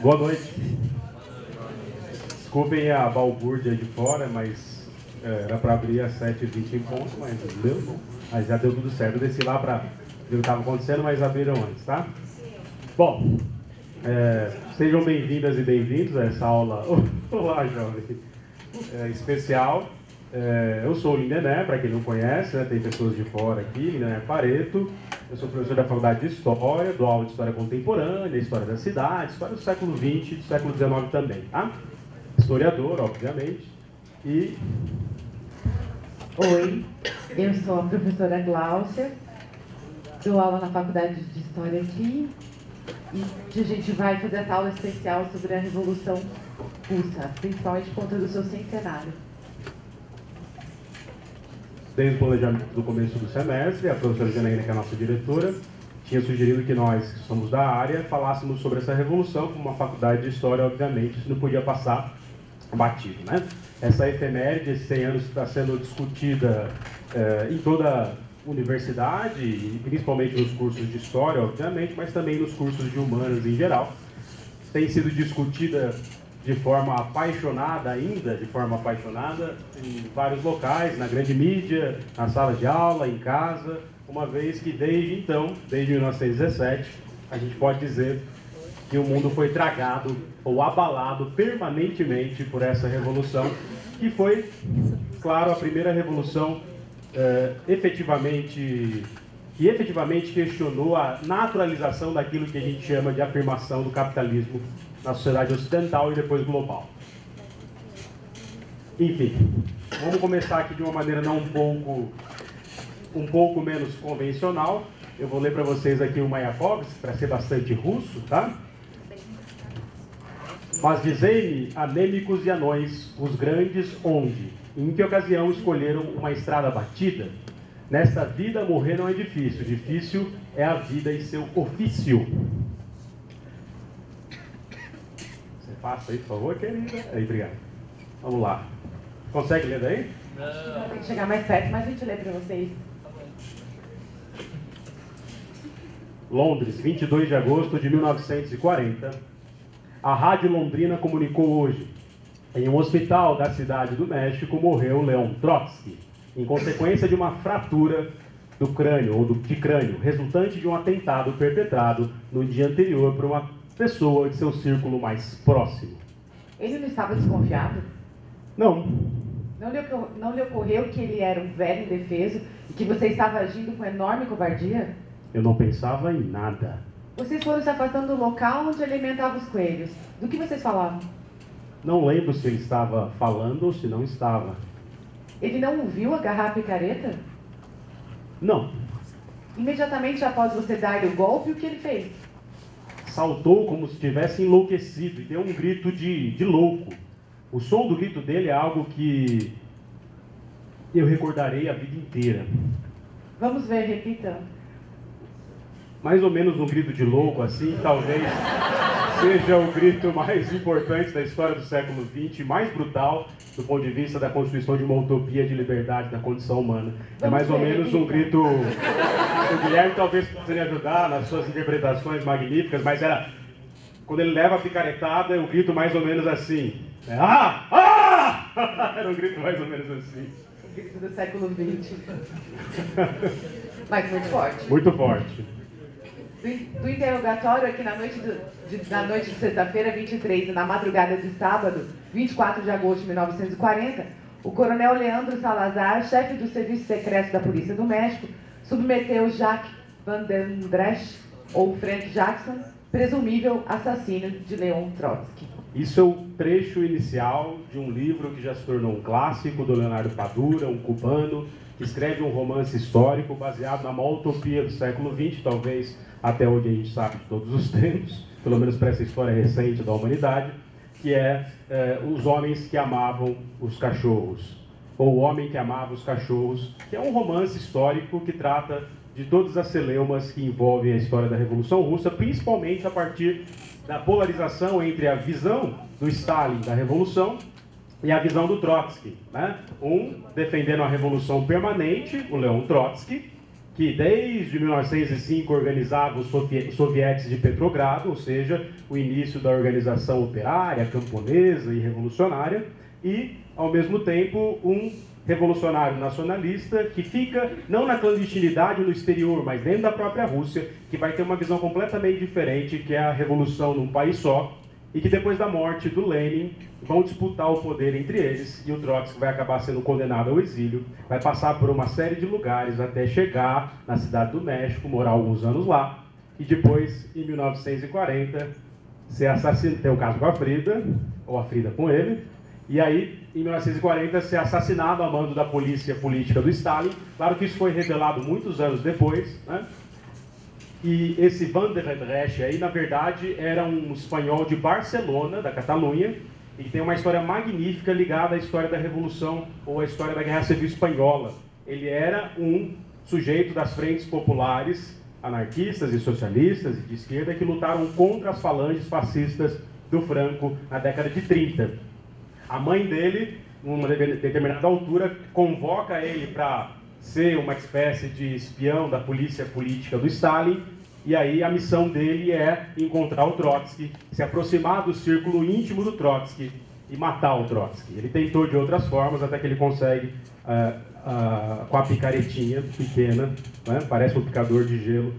Boa noite. Desculpem a balbúrdia de fora, mas era para abrir às 7h20 em ponto, mas não deu. Mas já deu tudo certo. Eu desci lá para ver o que estava acontecendo, mas abriram antes, tá? Bom, sejam bem-vindas e bem-vindos a essa aula. Olá, jovem. Especial. Eu sou o Lindené, para quem não conhece, né, tem pessoas de fora aqui, Lindené Pareto. Eu sou professor da Faculdade de História, dou aula de História Contemporânea, História da Cidade, História do século XX e do século XIX também, tá? Historiador, obviamente. E... Oi, eu sou a professora Gláucia, dou aula na Faculdade de História aqui e a gente vai fazer essa aula especial sobre a Revolução Russa, principalmente por conta do seu centenário. Desde o planejamento do começo do semestre, a professora Janaína, que é a nossa diretora, tinha sugerido que nós, que somos da área, falássemos sobre essa revolução, como uma faculdade de história, obviamente, isso não podia passar batido, né? Essa efeméride, esses 100 anos, está sendo discutida em toda a universidade, e principalmente nos cursos de história, obviamente, mas também nos cursos de humanas em geral. Tem sido discutida de forma apaixonada ainda, em vários locais, na grande mídia, na sala de aula, em casa, uma vez que desde então, desde 1917, a gente pode dizer que o mundo foi tragado ou abalado permanentemente por essa revolução, que foi, claro, a primeira revolução que efetivamente questionou a naturalização daquilo que a gente chama de afirmação do capitalismo na sociedade ocidental e depois global. Enfim, vamos começar aqui de uma maneira não um pouco menos convencional. Eu vou ler para vocês aqui o Mayakovsky, para ser bastante russo, tá? Mas dizei-me, anêmicos e anões, os grandes, onde, em que ocasião escolheram uma estrada batida? Nesta vida morrer não é difícil, difícil é a vida e seu ofício. Passa aí, por favor, querida. Aí, obrigado. Vamos lá. Consegue ler daí? Não, tem que chegar mais perto, mas a gente lê para vocês. Londres, 22 de agosto de 1940. A Rádio Londrina comunicou hoje. Em um hospital da cidade do México morreu Leon Trotsky, em consequência de uma fratura do crânio, ou de crânio, resultante de um atentado perpetrado no dia anterior por uma pessoa de seu círculo mais próximo. Ele não estava desconfiado? Não. Não lhe ocorreu que ele era um velho indefeso e que você estava agindo com enorme covardia? Eu não pensava em nada. Vocês foram se afastando do local onde alimentava os coelhos. Do que vocês falavam? Não lembro se ele estava falando ou se não estava. Ele não ouviu agarrar a picareta? Não. Imediatamente após você dar-lhe o golpe, o que ele fez? Saltou como se tivesse enlouquecido e deu um grito de louco. O som do grito dele é algo que eu recordarei a vida inteira. Vamos ver, repita. Mais ou menos um grito de louco, assim, talvez seja o grito mais importante da história do século XX, mais brutal do ponto de vista da constituição de uma utopia de liberdade da condição humana. É mais ou menos um grito... O Guilherme talvez poderia ajudar nas suas interpretações magníficas, mas era... Quando ele leva a picaretada, é um grito mais ou menos assim. Era um grito mais ou menos assim. O grito do século XX. Mas muito forte. Muito forte. Do interrogatório aqui na noite de sexta-feira, 23, e na madrugada de sábado, 24 de agosto de 1940, o coronel Leandro Salazar, chefe do Serviço Secreto da Polícia do México, submeteu Jacques Van den Bresch, ou Frank Jackson, presumível assassino de Leon Trotsky. Isso é o trecho inicial de um livro que já se tornou um clássico, do Leonardo Padura, um cubano, que escreve um romance histórico baseado na maior utopia do século XX, talvez até onde a gente sabe de todos os tempos, pelo menos para essa história recente da humanidade, que é Os Homens que Amavam os Cachorros, ou O Homem que Amava os Cachorros, que é um romance histórico que trata de todas as celeumas que envolvem a história da Revolução Russa, principalmente a partir da polarização entre a visão do Stalin da Revolução e a visão do Trotsky, né? Um defendendo a revolução permanente, o Leon Trotsky, que desde 1905 organizava os sovietes de Petrogrado, ou seja, o início da organização operária, camponesa e revolucionária, e, ao mesmo tempo, um revolucionário nacionalista que fica não na clandestinidade no exterior, mas dentro da própria Rússia, que vai ter uma visão completamente diferente, que é a revolução num país só, e que depois da morte do Lenin vão disputar o poder entre eles, e o Trotsky vai acabar sendo condenado ao exílio, vai passar por uma série de lugares até chegar na cidade do México, morar alguns anos lá, e depois, em 1940, ser assassinado, tem o caso com a Frida, ou a Frida com ele, e aí, em 1940, ser assassinado a mando da polícia política do Stalin. Claro que isso foi revelado muitos anos depois, né? E esse Van der Redrecht aí, na verdade, era um espanhol de Barcelona, da Catalunha, e tem uma história magnífica ligada à história da Revolução ou à história da Guerra Civil Espanhola. Ele era um sujeito das frentes populares, anarquistas e socialistas e de esquerda, que lutaram contra as falanges fascistas do Franco na década de 30. A mãe dele, numa determinada altura, convoca ele para ser uma espécie de espião da polícia política do Stalin, e aí a missão dele é encontrar o Trotsky, se aproximar do círculo íntimo do Trotsky e matar o Trotsky. Ele tentou de outras formas, até que ele consegue, com a picaretinha pequena, né, parece um picador de gelo,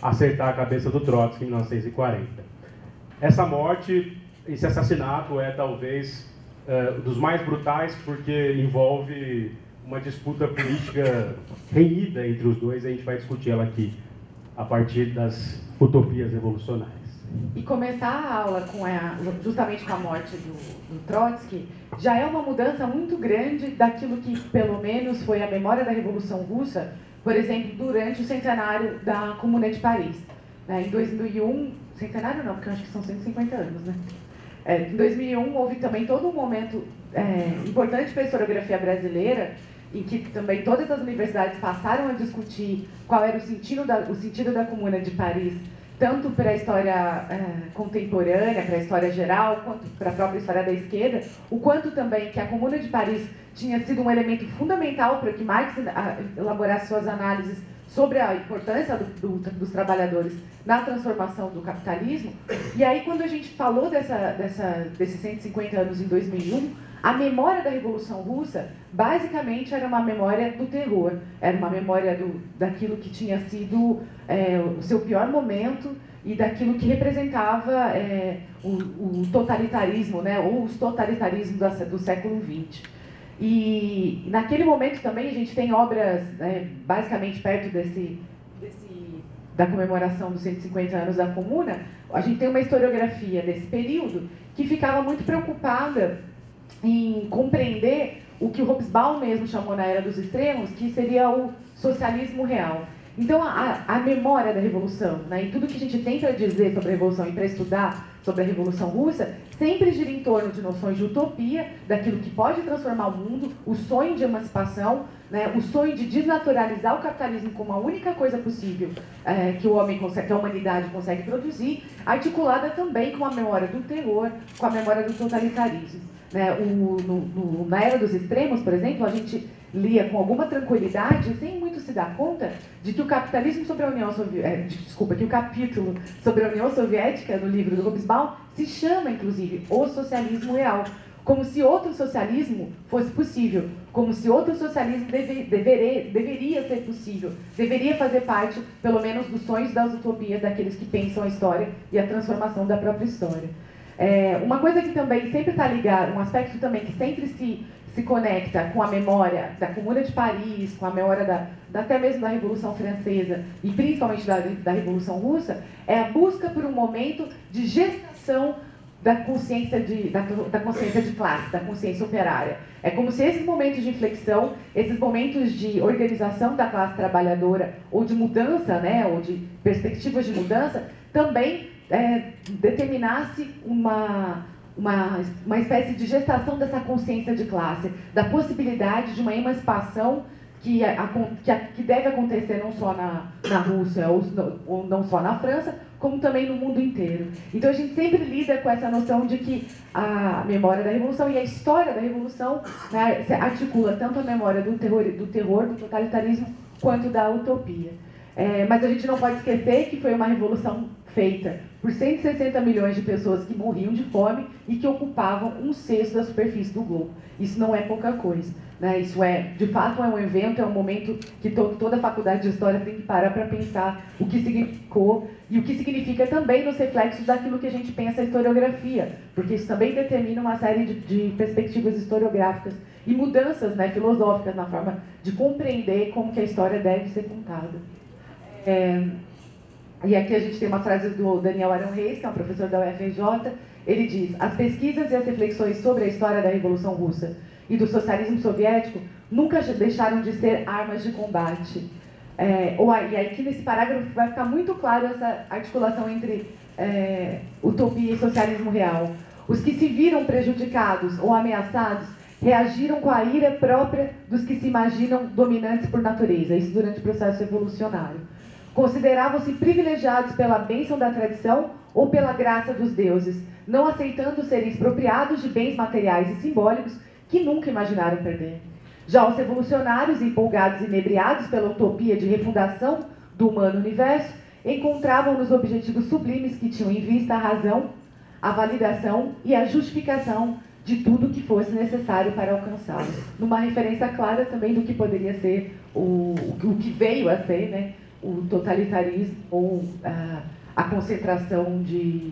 acertar a cabeça do Trotsky em 1940. Essa morte, esse assassinato é talvez dos mais brutais, porque envolve uma disputa política renhida entre os dois, e a gente vai discutir ela aqui, a partir das utopias revolucionárias. E começar a aula justamente com a morte do Trotsky já é uma mudança muito grande daquilo que, pelo menos, foi a memória da Revolução Russa, por exemplo, durante o centenário da Comuna de Paris. Em 2001, centenário não, porque eu acho que são 150 anos, né? Em 2001 houve também todo um momento importante para a historiografia brasileira, em que também todas as universidades passaram a discutir qual era o sentido da Comuna de Paris, tanto para a história contemporânea, para a história geral, quanto para a própria história da esquerda, o quanto também que a Comuna de Paris tinha sido um elemento fundamental para que Marx elaborasse suas análises sobre a importância dos trabalhadores na transformação do capitalismo. E aí, quando a gente falou desses 150 anos em 2001, a memória da Revolução Russa, basicamente, era uma memória do terror, era uma memória daquilo que tinha sido o seu pior momento e daquilo que representava o totalitarismo, né, ou os totalitarismos do século XX. E naquele momento também a gente tem obras, basicamente perto da comemoração dos 150 anos da Comuna, a gente tem uma historiografia desse período que ficava muito preocupada em compreender o que o Hobsbawm mesmo chamou na Era dos Extremos, que seria o socialismo real. Então, a memória da Revolução, né, e tudo que a gente tem para dizer sobre a Revolução e para estudar sobre a Revolução Russa, sempre gira em torno de noções de utopia, daquilo que pode transformar o mundo, o sonho de emancipação, né, o sonho de desnaturalizar o capitalismo como a única coisa possível que o homem consegue, que a humanidade consegue produzir, articulada também com a memória do terror, com a memória do totalitarismo. Né, na Era dos Extremos, por exemplo, a gente lia com alguma tranquilidade, sem muito se dar conta, de que o capitalismo sobre a União Soviética, que o capítulo sobre a União Soviética no livro do Hobsbawm se chama, inclusive, O Socialismo Real, como se outro socialismo fosse possível, como se outro socialismo deveria ser possível, deveria fazer parte, pelo menos, dos sonhos das utopias daqueles que pensam a história e a transformação da própria história. Uma coisa que também sempre está ligada, um aspecto também que sempre se conecta com a memória da Comuna de Paris, com a memória até mesmo da Revolução Francesa e principalmente da Revolução Russa, é a busca por um momento de gestação da consciência de classe, da consciência operária. É como se esses momentos de inflexão, esses momentos de organização da classe trabalhadora ou de mudança, né, ou de perspectivas de mudança, também determinasse uma espécie de gestação dessa consciência de classe, da possibilidade de uma emancipação que deve acontecer não só na Rússia ou não só na França, como também no mundo inteiro. Então a gente sempre lida com essa noção de que a memória da Revolução e a história da Revolução, né, articula tanto a memória do terror, do totalitarismo, quanto da utopia. Mas a gente não pode esquecer que foi uma revolução feita por 160 milhões de pessoas que morriam de fome e que ocupavam 1/6 da superfície do globo. Isso não é pouca coisa, né? Isso de fato, é um evento, é um momento que toda a faculdade de História tem que parar para pensar o que significou e o que significa também nos reflexos daquilo que a gente pensa a historiografia, porque isso também determina uma série de perspectivas historiográficas e mudanças, né, filosóficas na forma de compreender como que a história deve ser contada. E aqui a gente tem uma frase do Daniel Arão Reis, que é um professor da UFRJ. Ele diz: as pesquisas e as reflexões sobre a história da Revolução Russa e do socialismo soviético nunca deixaram de ser armas de combate. E aqui nesse parágrafo vai ficar muito claro essa articulação entre utopia e socialismo real. Os que se viram prejudicados ou ameaçados reagiram com a ira própria dos que se imaginam dominantes por natureza, isso durante o processo revolucionário. Consideravam-se privilegiados pela bênção da tradição ou pela graça dos deuses, não aceitando serem expropriados de bens materiais e simbólicos que nunca imaginaram perder. Já os revolucionários, empolgados e inebriados pela utopia de refundação do humano universo, encontravam nos objetivos sublimes que tinham em vista a razão, a validação e a justificação de tudo que fosse necessário para alcançá-lo. Numa referência clara também do que poderia ser o que veio a ser, né, o totalitarismo ou a concentração de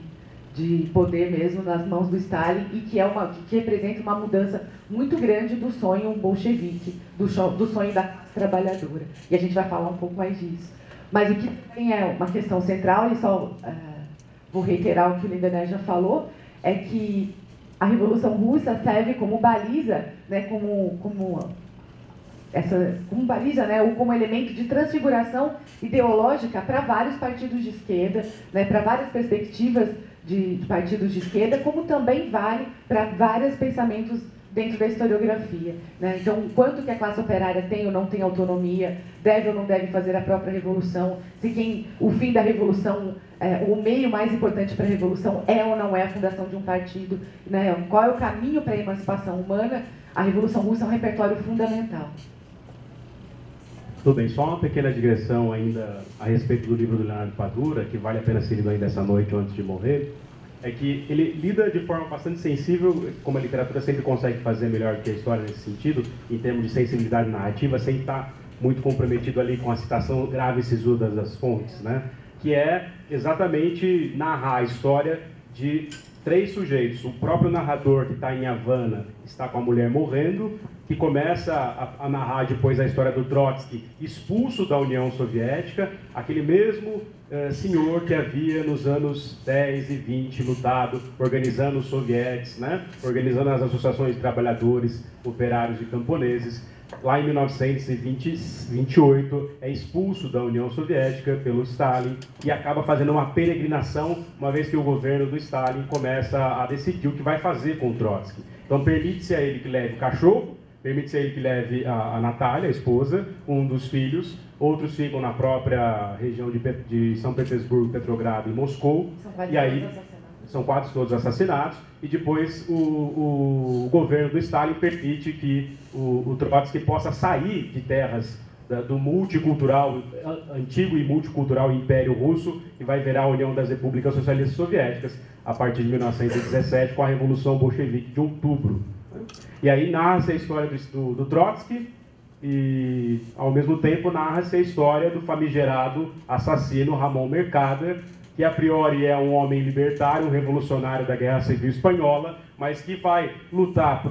poder mesmo nas mãos do Stalin e que representa uma mudança muito grande do sonho bolchevique, do sonho da classe trabalhadora. E a gente vai falar um pouco mais disso. Mas o que também é uma questão central, e só vou reiterar o que o Lindenberg já falou, é que a Revolução Russa serve como baliza, né, como baliza, né, ou como elemento de transfiguração ideológica para vários partidos de esquerda, né, para várias perspectivas de partidos de esquerda, como também vale para vários pensamentos dentro da historiografia, né? Então, o quanto que a classe operária tem ou não tem autonomia, deve ou não deve fazer a própria revolução, se o fim da revolução, o meio mais importante para a revolução é ou não é a fundação de um partido, né? Qual é o caminho para a emancipação humana? A Revolução Russa é um repertório fundamental. Tudo bem, só uma pequena digressão ainda a respeito do livro do Leonardo Padura, que vale a pena ser lido ainda essa noite ou antes de morrer, é que ele lida de forma bastante sensível, como a literatura sempre consegue fazer melhor que a história nesse sentido, em termos de sensibilidade narrativa, sem estar muito comprometido ali com a citação grave e sisuda das fontes, né? Que é exatamente narrar a história de 3 sujeitos. O próprio narrador, que está em Havana, está com a mulher morrendo, que começa a narrar depois a história do Trotsky, expulso da União Soviética, aquele mesmo senhor que havia nos anos 10 e 20 lutado, organizando os sovietes, né? Organizando as associações de trabalhadores, operários e camponeses. Lá em 1928, é expulso da União Soviética pelo Stalin e acaba fazendo uma peregrinação, uma vez que o governo do Stalin começa a decidir o que vai fazer com o Trotsky. Então, permite-se a ele que leve o cachorro, permite-se a ele que leve a Natália, a esposa, um dos filhos, outros ficam na própria região de São Petersburgo, Petrogrado e Moscou. E aí são quase todos assassinados. E depois o governo do Stalin permite que o Trotsky possa sair de terras do multicultural, antigo e multicultural Império Russo, e vai virar a União das Repúblicas Socialistas Soviéticas a partir de 1917, com a Revolução Bolchevique de outubro. E aí narra-se a história do Trotsky e, ao mesmo tempo, narra-se a história do famigerado assassino Ramon Mercader, que a priori é um homem libertário, um revolucionário da Guerra Civil Espanhola, mas que vai lutar,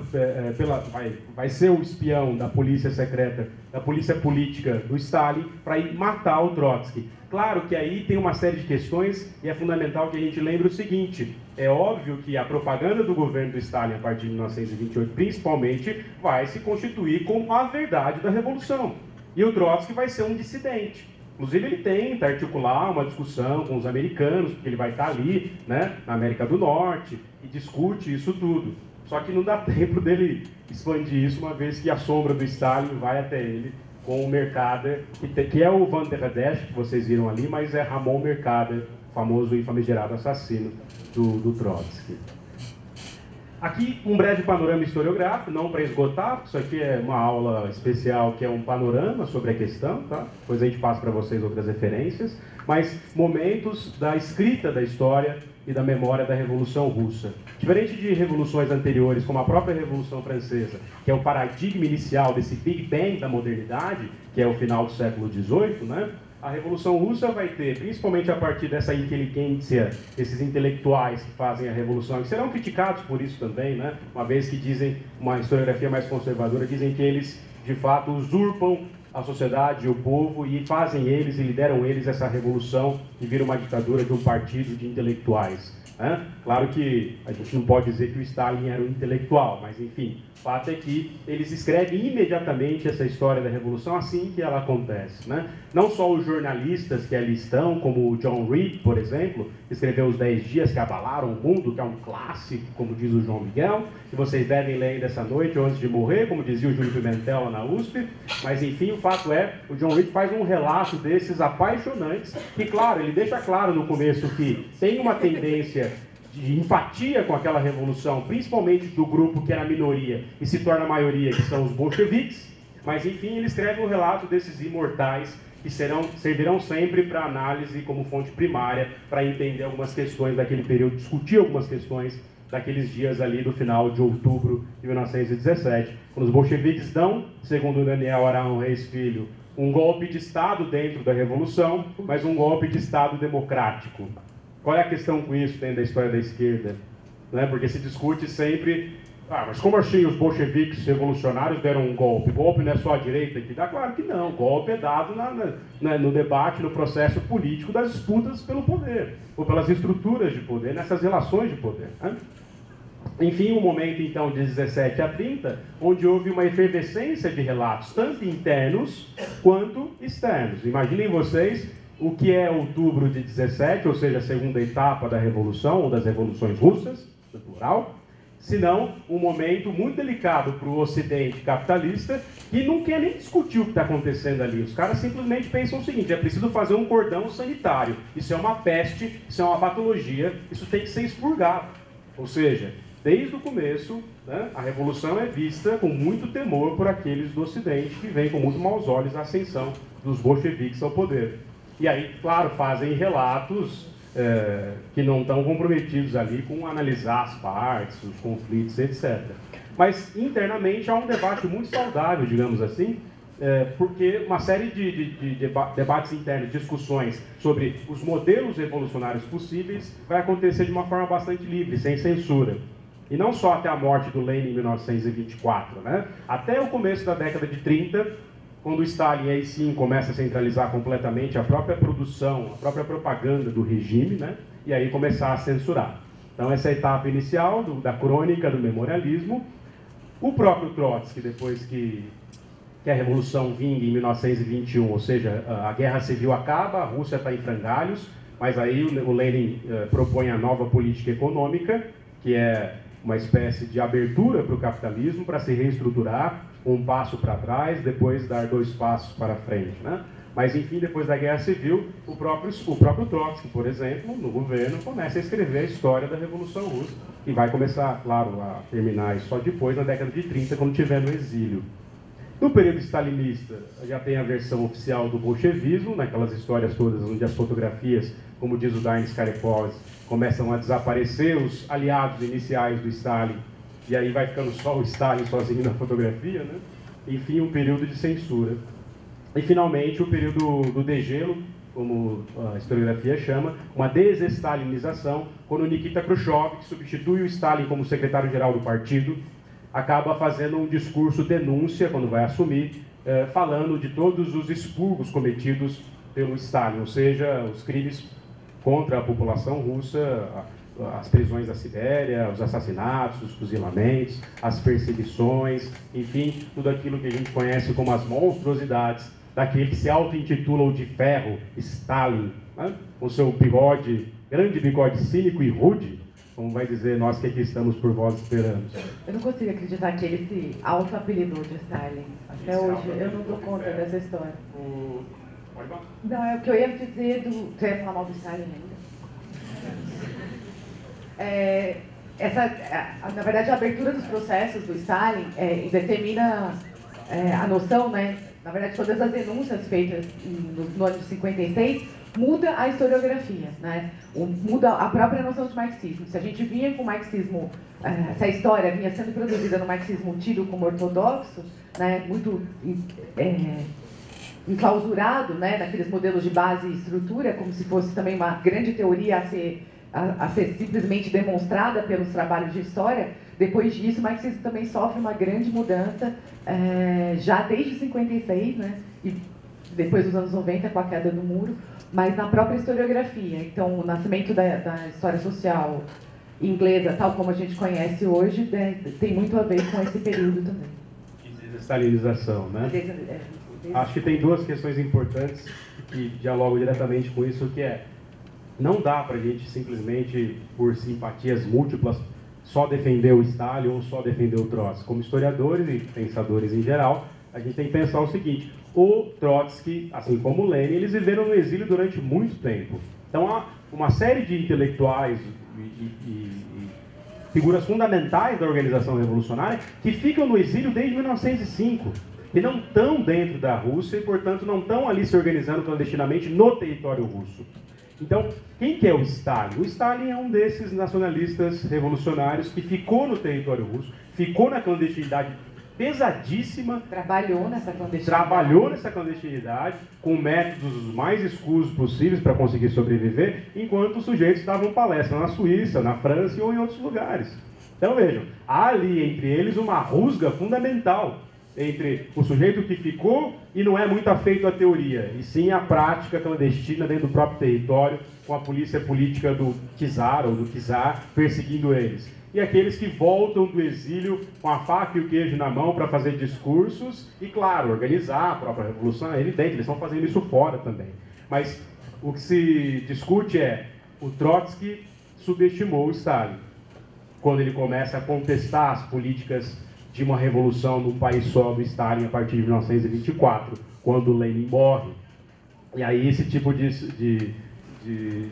vai ser o espião da polícia secreta, da polícia política do Stalin, para ir matar o Trotsky. Claro que aí tem uma série de questões e é fundamental que a gente lembre o seguinte: é óbvio que a propaganda do governo do Stalin, a partir de 1928, principalmente, vai se constituir como a verdade da Revolução. E o Trotsky vai ser um dissidente. Inclusive, ele tenta articular uma discussão com os americanos, porque ele vai estar ali, né, na América do Norte, e discute isso tudo. Só que não dá tempo dele expandir isso, uma vez que a sombra do Stalin vai até ele com o Mercader, que é o Van der Desch, que vocês viram ali, mas é Ramon Mercader, famoso e famigerado assassino do Trotsky. Aqui um breve panorama historiográfico, não para esgotar, isso aqui é uma aula especial que é um panorama sobre a questão, tá? Depois a gente passa para vocês outras referências, mas momentos da escrita da história e da memória da Revolução Russa. Diferente de revoluções anteriores, como a própria Revolução Francesa, que é o paradigma inicial desse Big Bang da modernidade, que é o final do século XVIII, né? A Revolução Russa vai ter, principalmente a partir dessa inteligência, esses intelectuais que fazem a Revolução, que serão criticados por isso também, né? Uma vez que dizem, uma historiografia mais conservadora, dizem que eles, de fato, usurpam a sociedade e o povo e fazem eles e lideram eles essa revolução e vira uma ditadura de um partido de intelectuais. Né? Claro que a gente não pode dizer que o Stalin era um intelectual, mas enfim, o fato é que eles escrevem imediatamente essa história da Revolução assim que ela acontece. Né? Não só os jornalistas que ali estão, como o John Reed, por exemplo, que escreveu Os 10 Dias que Abalaram o Mundo, que é um clássico, como diz o João Miguel, que vocês devem ler ainda essa noite ou antes de morrer, como dizia o Júlio Pimentel lá na USP. Mas enfim, o fato é, o John Reed faz um relato desses apaixonantes, que claro, ele deixa claro no começo que tem uma tendência de empatia com aquela revolução, principalmente do grupo que era minoria e se torna maioria, que são os bolcheviques, mas enfim, ele escreve um relato desses imortais que servirão sempre para análise como fonte primária, para entender algumas questões daquele período, discutir algumas questões daqueles dias ali do final de outubro de 1917, quando os bolcheviques dão, segundo Daniel Araújo Reis Filho, um golpe de Estado dentro da Revolução, mas um golpe de Estado democrático. Qual é a questão com isso dentro da história da esquerda? Né? Porque se discute sempre, mas como assim os bolcheviques revolucionários deram um golpe? Golpe não é só a direita que dá? Claro que não, golpe é dado no debate, no processo político das disputas pelo poder, ou pelas estruturas de poder, nessas relações de poder. Né? Enfim, um momento então de 17 a 30, onde houve uma efervescência de relatos, tanto internos quanto externos. Imaginem vocês o que é outubro de 17, ou seja, a segunda etapa da Revolução, ou das revoluções russas, no plural, senão um momento muito delicado para o Ocidente capitalista, que não quer nem discutir o que está acontecendo ali. Os caras simplesmente pensam o seguinte, é preciso fazer um cordão sanitário. Isso é uma peste, isso é uma patologia, isso tem que ser expurgado. Ou seja, desde o começo, né, a Revolução é vista com muito temor por aqueles do Ocidente que veem com muito maus olhos a ascensão dos bolcheviques ao poder. E aí, claro, fazem relatos que não estão comprometidos ali com analisar as partes, os conflitos, etc. Mas, internamente, há um debate muito saudável, digamos assim, porque uma série de debates internos, discussões sobre os modelos revolucionários possíveis vai acontecer de uma forma bastante livre, sem censura. E não só até a morte do Lenin em 1924, né? Até o começo da década de 30, quando o Stalin aí sim começa a centralizar completamente a própria produção, a própria propaganda do regime, né? E aí começar a censurar. Então essa é a etapa inicial da crônica, do memorialismo. O próprio Trotsky, depois que a Revolução vinga em 1921, ou seja, a Guerra Civil acaba, a Rússia está em frangalhos, mas aí o Lenin propõe a nova política econômica, que é uma espécie de abertura para o capitalismo, para se reestruturar, um passo para trás, depois dar 2 passos para frente. Né? Mas, enfim, depois da Guerra Civil, o próprio Trotsky, por exemplo, no governo, começa a escrever a história da Revolução Russa e vai começar, claro, a terminar isso só depois, na década de 30, quando estiver no exílio. No período stalinista, já tem a versão oficial do bolchevismo, naquelas histórias todas onde as fotografias, como diz o Dain Skarepos, começam a desaparecer os aliados iniciais do Stalin, e aí vai ficando só o Stalin sozinho na fotografia, né? Enfim, um período de censura. E, finalmente, o período do degelo, como a historiografia chama, uma desestalinização, quando Nikita Khrushchev, que substitui o Stalin como secretário-geral do partido, acaba fazendo um discurso denúncia, quando vai assumir, falando de todos os expurgos cometidos pelo Stalin, ou seja, os crimes contra a população russa, as prisões da Sibéria, os assassinatos, os fuzilamentos, as perseguições, enfim, tudo aquilo que a gente conhece como as monstruosidades daquele que se auto-intitula o de ferro, Stalin, né? Com seu bigode, grande bigode cínico e rude, como vai dizer nós que aqui estamos por vós esperamos. Eu não consigo acreditar que ele se auto-apelidou de Stalin. Até hoje eu não dou conta dessa história. Não, é o que eu ia dizer do... Você ia falar mal do Stalin ainda? na verdade, a abertura dos processos do Stalin determina a noção, né? Na verdade, todas as denúncias feitas no ano de 56 muda a historiografia, né? Muda a própria noção de marxismo. Se a gente vinha com o marxismo, se a história vinha sendo produzida no marxismo tido como ortodoxo, né? Muito enclausurado, né? Naqueles modelos de base e estrutura, como se fosse também uma grande teoria a ser simplesmente demonstrada pelos trabalhos de história. Depois disso, o marxismo também sofre uma grande mudança, já desde 56, né? E depois dos anos 90, com a queda do muro, mas na própria historiografia. Então, o nascimento da história social inglesa, tal como a gente conhece hoje, tem muito a ver com esse período também. Desestalinização, né? Acho que tem duas questões importantes que dialogam diretamente com isso, que não dá para a gente simplesmente, por simpatias múltiplas, só defender o Stalin ou só defender o Trotsky. Como historiadores e pensadores em geral, a gente tem que pensar o seguinte: o Trotsky, assim como o Lenin, eles viveram no exílio durante muito tempo. Então há uma série de intelectuais e figuras fundamentais da organização revolucionária que ficam no exílio desde 1905, que não estão dentro da Rússia e, portanto, não estão ali se organizando clandestinamente no território russo. Então, quem que é o Stalin? O Stalin é um desses nacionalistas revolucionários que ficou no território russo, ficou na clandestinidade pesadíssima. Trabalhou nessa clandestinidade com métodos os mais escusos possíveis para conseguir sobreviver, enquanto os sujeitos davam palestra na Suíça, na França ou em outros lugares. Então vejam, há ali entre eles uma rusga fundamental entre o sujeito que ficou e não é muito afeito à teoria, e sim à prática clandestina dentro do próprio território, com a polícia política do czar ou do czar perseguindo eles. E aqueles que voltam do exílio com a faca e o queijo na mão para fazer discursos e, claro, organizar a própria revolução. É evidente, eles estão fazendo isso fora também. Mas o que se discute o Trotsky subestimou o Stalin quando ele começa a contestar as políticas de uma revolução num país só do Stalin a partir de 1924, quando Lenin morre. E aí esse tipo de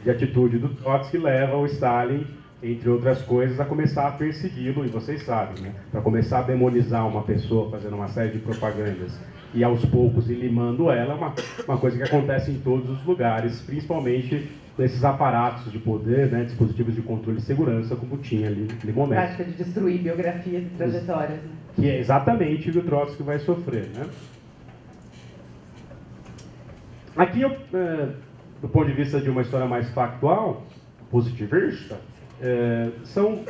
atitude do Trotsky leva o Stalin, entre outras coisas, a começar a persegui-lo, e vocês sabem, né? Para começar a demonizar uma pessoa fazendo uma série de propagandas e aos poucos ir limando ela, uma coisa que acontece em todos os lugares, principalmente nesses aparatos de poder, né, dispositivos de controle e segurança, como tinha ali no momento. A prática de destruir biografias e trajetórias. Né? Que é exatamente o que o Trotsky vai sofrer. Né? Aqui, do ponto de vista de uma história mais factual, positivista, são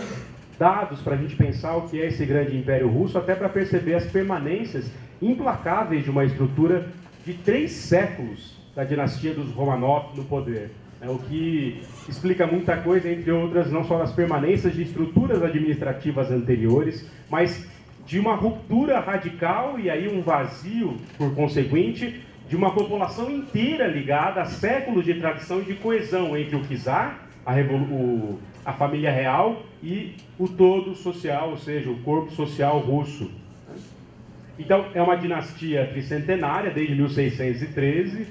dados para a gente pensar o que é esse grande Império Russo, até para perceber as permanências implacáveis de uma estrutura de 3 séculos da dinastia dos Romanov no poder. O que explica muita coisa, entre outras, não só das permanências de estruturas administrativas anteriores, mas de uma ruptura radical e aí um vazio, por conseguinte, de uma população inteira ligada a séculos de tradição e de coesão entre o czar, a família real, e o todo social, ou seja, o corpo social russo. Então, é uma dinastia tricentenária, desde 1613.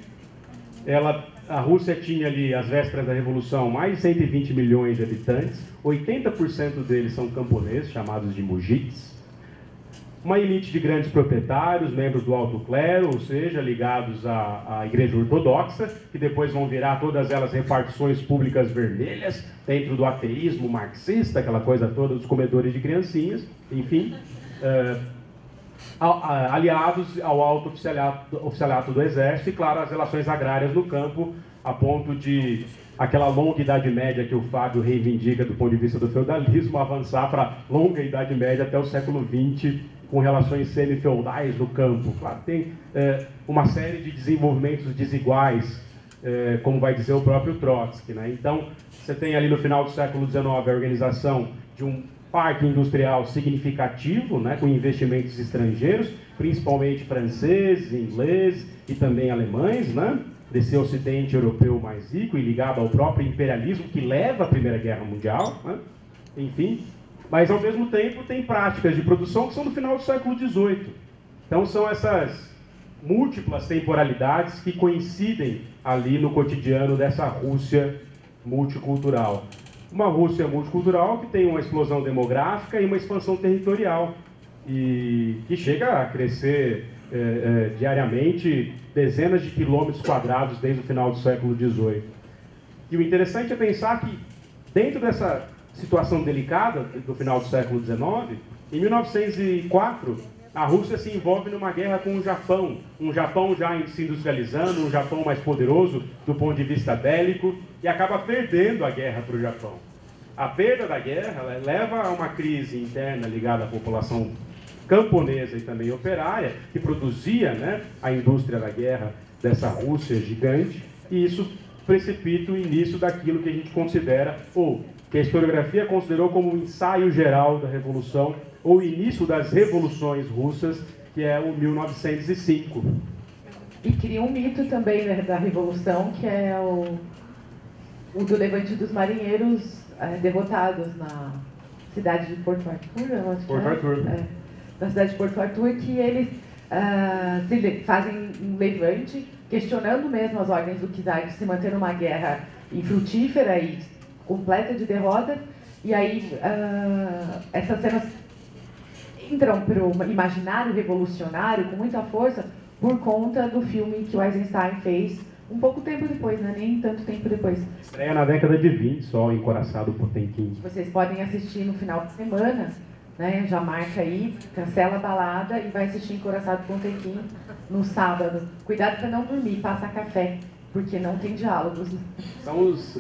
A Rússia tinha ali, às vésperas da Revolução, mais de 120 milhões de habitantes. 80% deles são camponeses, chamados de mujiks. Uma elite de grandes proprietários, membros do alto clero, ou seja, ligados à Igreja Ortodoxa, que depois vão virar todas elas repartições públicas vermelhas, dentro do ateísmo marxista, aquela coisa toda dos comedores de criancinhas, enfim. Aliados ao alto oficialato do exército e, claro, as relações agrárias no campo, a ponto de aquela longa Idade Média que o Fábio reivindica do ponto de vista do feudalismo, avançar para a longa Idade Média até o século XX, com relações semi-feudais no campo. Claro, tem uma série de desenvolvimentos desiguais, como vai dizer o próprio Trotsky. Né? Então, você tem ali no final do século XIX a organização de um parque industrial significativo, né, com investimentos estrangeiros, principalmente franceses, ingleses e também alemães, né, desse ocidente europeu mais rico e ligado ao próprio imperialismo que leva à Primeira Guerra Mundial, né, enfim. Mas, ao mesmo tempo, tem práticas de produção que são do final do século XVIII. Então, são essas múltiplas temporalidades que coincidem ali no cotidiano dessa Rússia multicultural. Uma Rússia multicultural que tem uma explosão demográfica e uma expansão territorial, e que chega a crescer diariamente dezenas de quilômetros quadrados desde o final do século XVIII. E o interessante é pensar que, dentro dessa situação delicada do final do século XIX, em 1904, a Rússia se envolve numa guerra com o Japão, um Japão já se industrializando, um Japão mais poderoso do ponto de vista bélico, e acaba perdendo a guerra para o Japão. A perda da guerra leva a uma crise interna ligada à população camponesa e também operária, que produzia, né, a indústria da guerra dessa Rússia gigante, e isso precipita o início daquilo que a gente considera, ou que a historiografia considerou como um ensaio geral da Revolução, ou início das revoluções russas, que é o 1905. E cria um mito também, né, da Revolução, que é o do levante dos marinheiros derrotados na cidade de Porto Arthur. Porto Arthur. Na cidade de Porto Arthur, que eles fazem um levante, questionando mesmo as ordens do czar de se manter numa guerra infrutífera e completa de derrota. E aí essas cenas entram para o imaginário revolucionário com muita força por conta do filme que o Eisenstein fez um pouco tempo depois, né? Nem tanto tempo depois. Estreia na década de 20, só Encoraçado Potemkin. Vocês podem assistir no final de semana, né? Já marca aí, cancela a balada e vai assistir Encoraçado Potemkin no sábado. Cuidado para não dormir, passa café, porque não tem diálogos.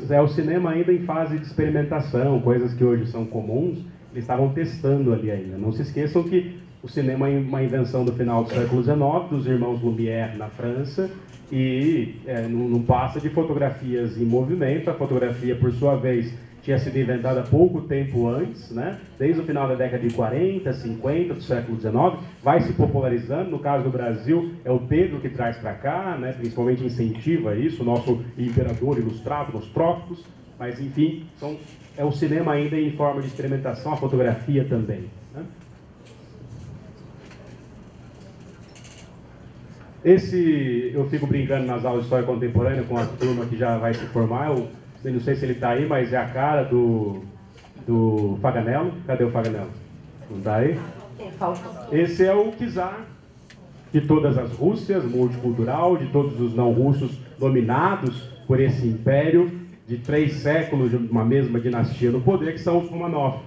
É o cinema ainda em fase de experimentação, coisas que hoje são comuns, eles estavam testando ali ainda. Não se esqueçam que o cinema é uma invenção do final do século XIX, dos irmãos Lumière na França, e não passa de fotografias em movimento. A fotografia, por sua vez, tinha sido inventada pouco tempo antes, né? Desde o final da década de 40, 50 do século XIX, vai se popularizando. No caso do Brasil, é o Pedro que traz para cá, né? Principalmente incentiva isso, o nosso imperador ilustrado nos trópicos, mas enfim, é o cinema ainda em forma de experimentação, a fotografia também, né? Eu fico brincando nas aulas de História Contemporânea com a turma que já vai se formar. Eu não sei se ele está aí, mas é a cara do Faganello. Cadê o Faganello? Não está aí? Esse é o czar de todas as Rússias, multicultural, de todos os não-russos dominados por esse império de 3 séculos de uma mesma dinastia no poder, que são os Romanov.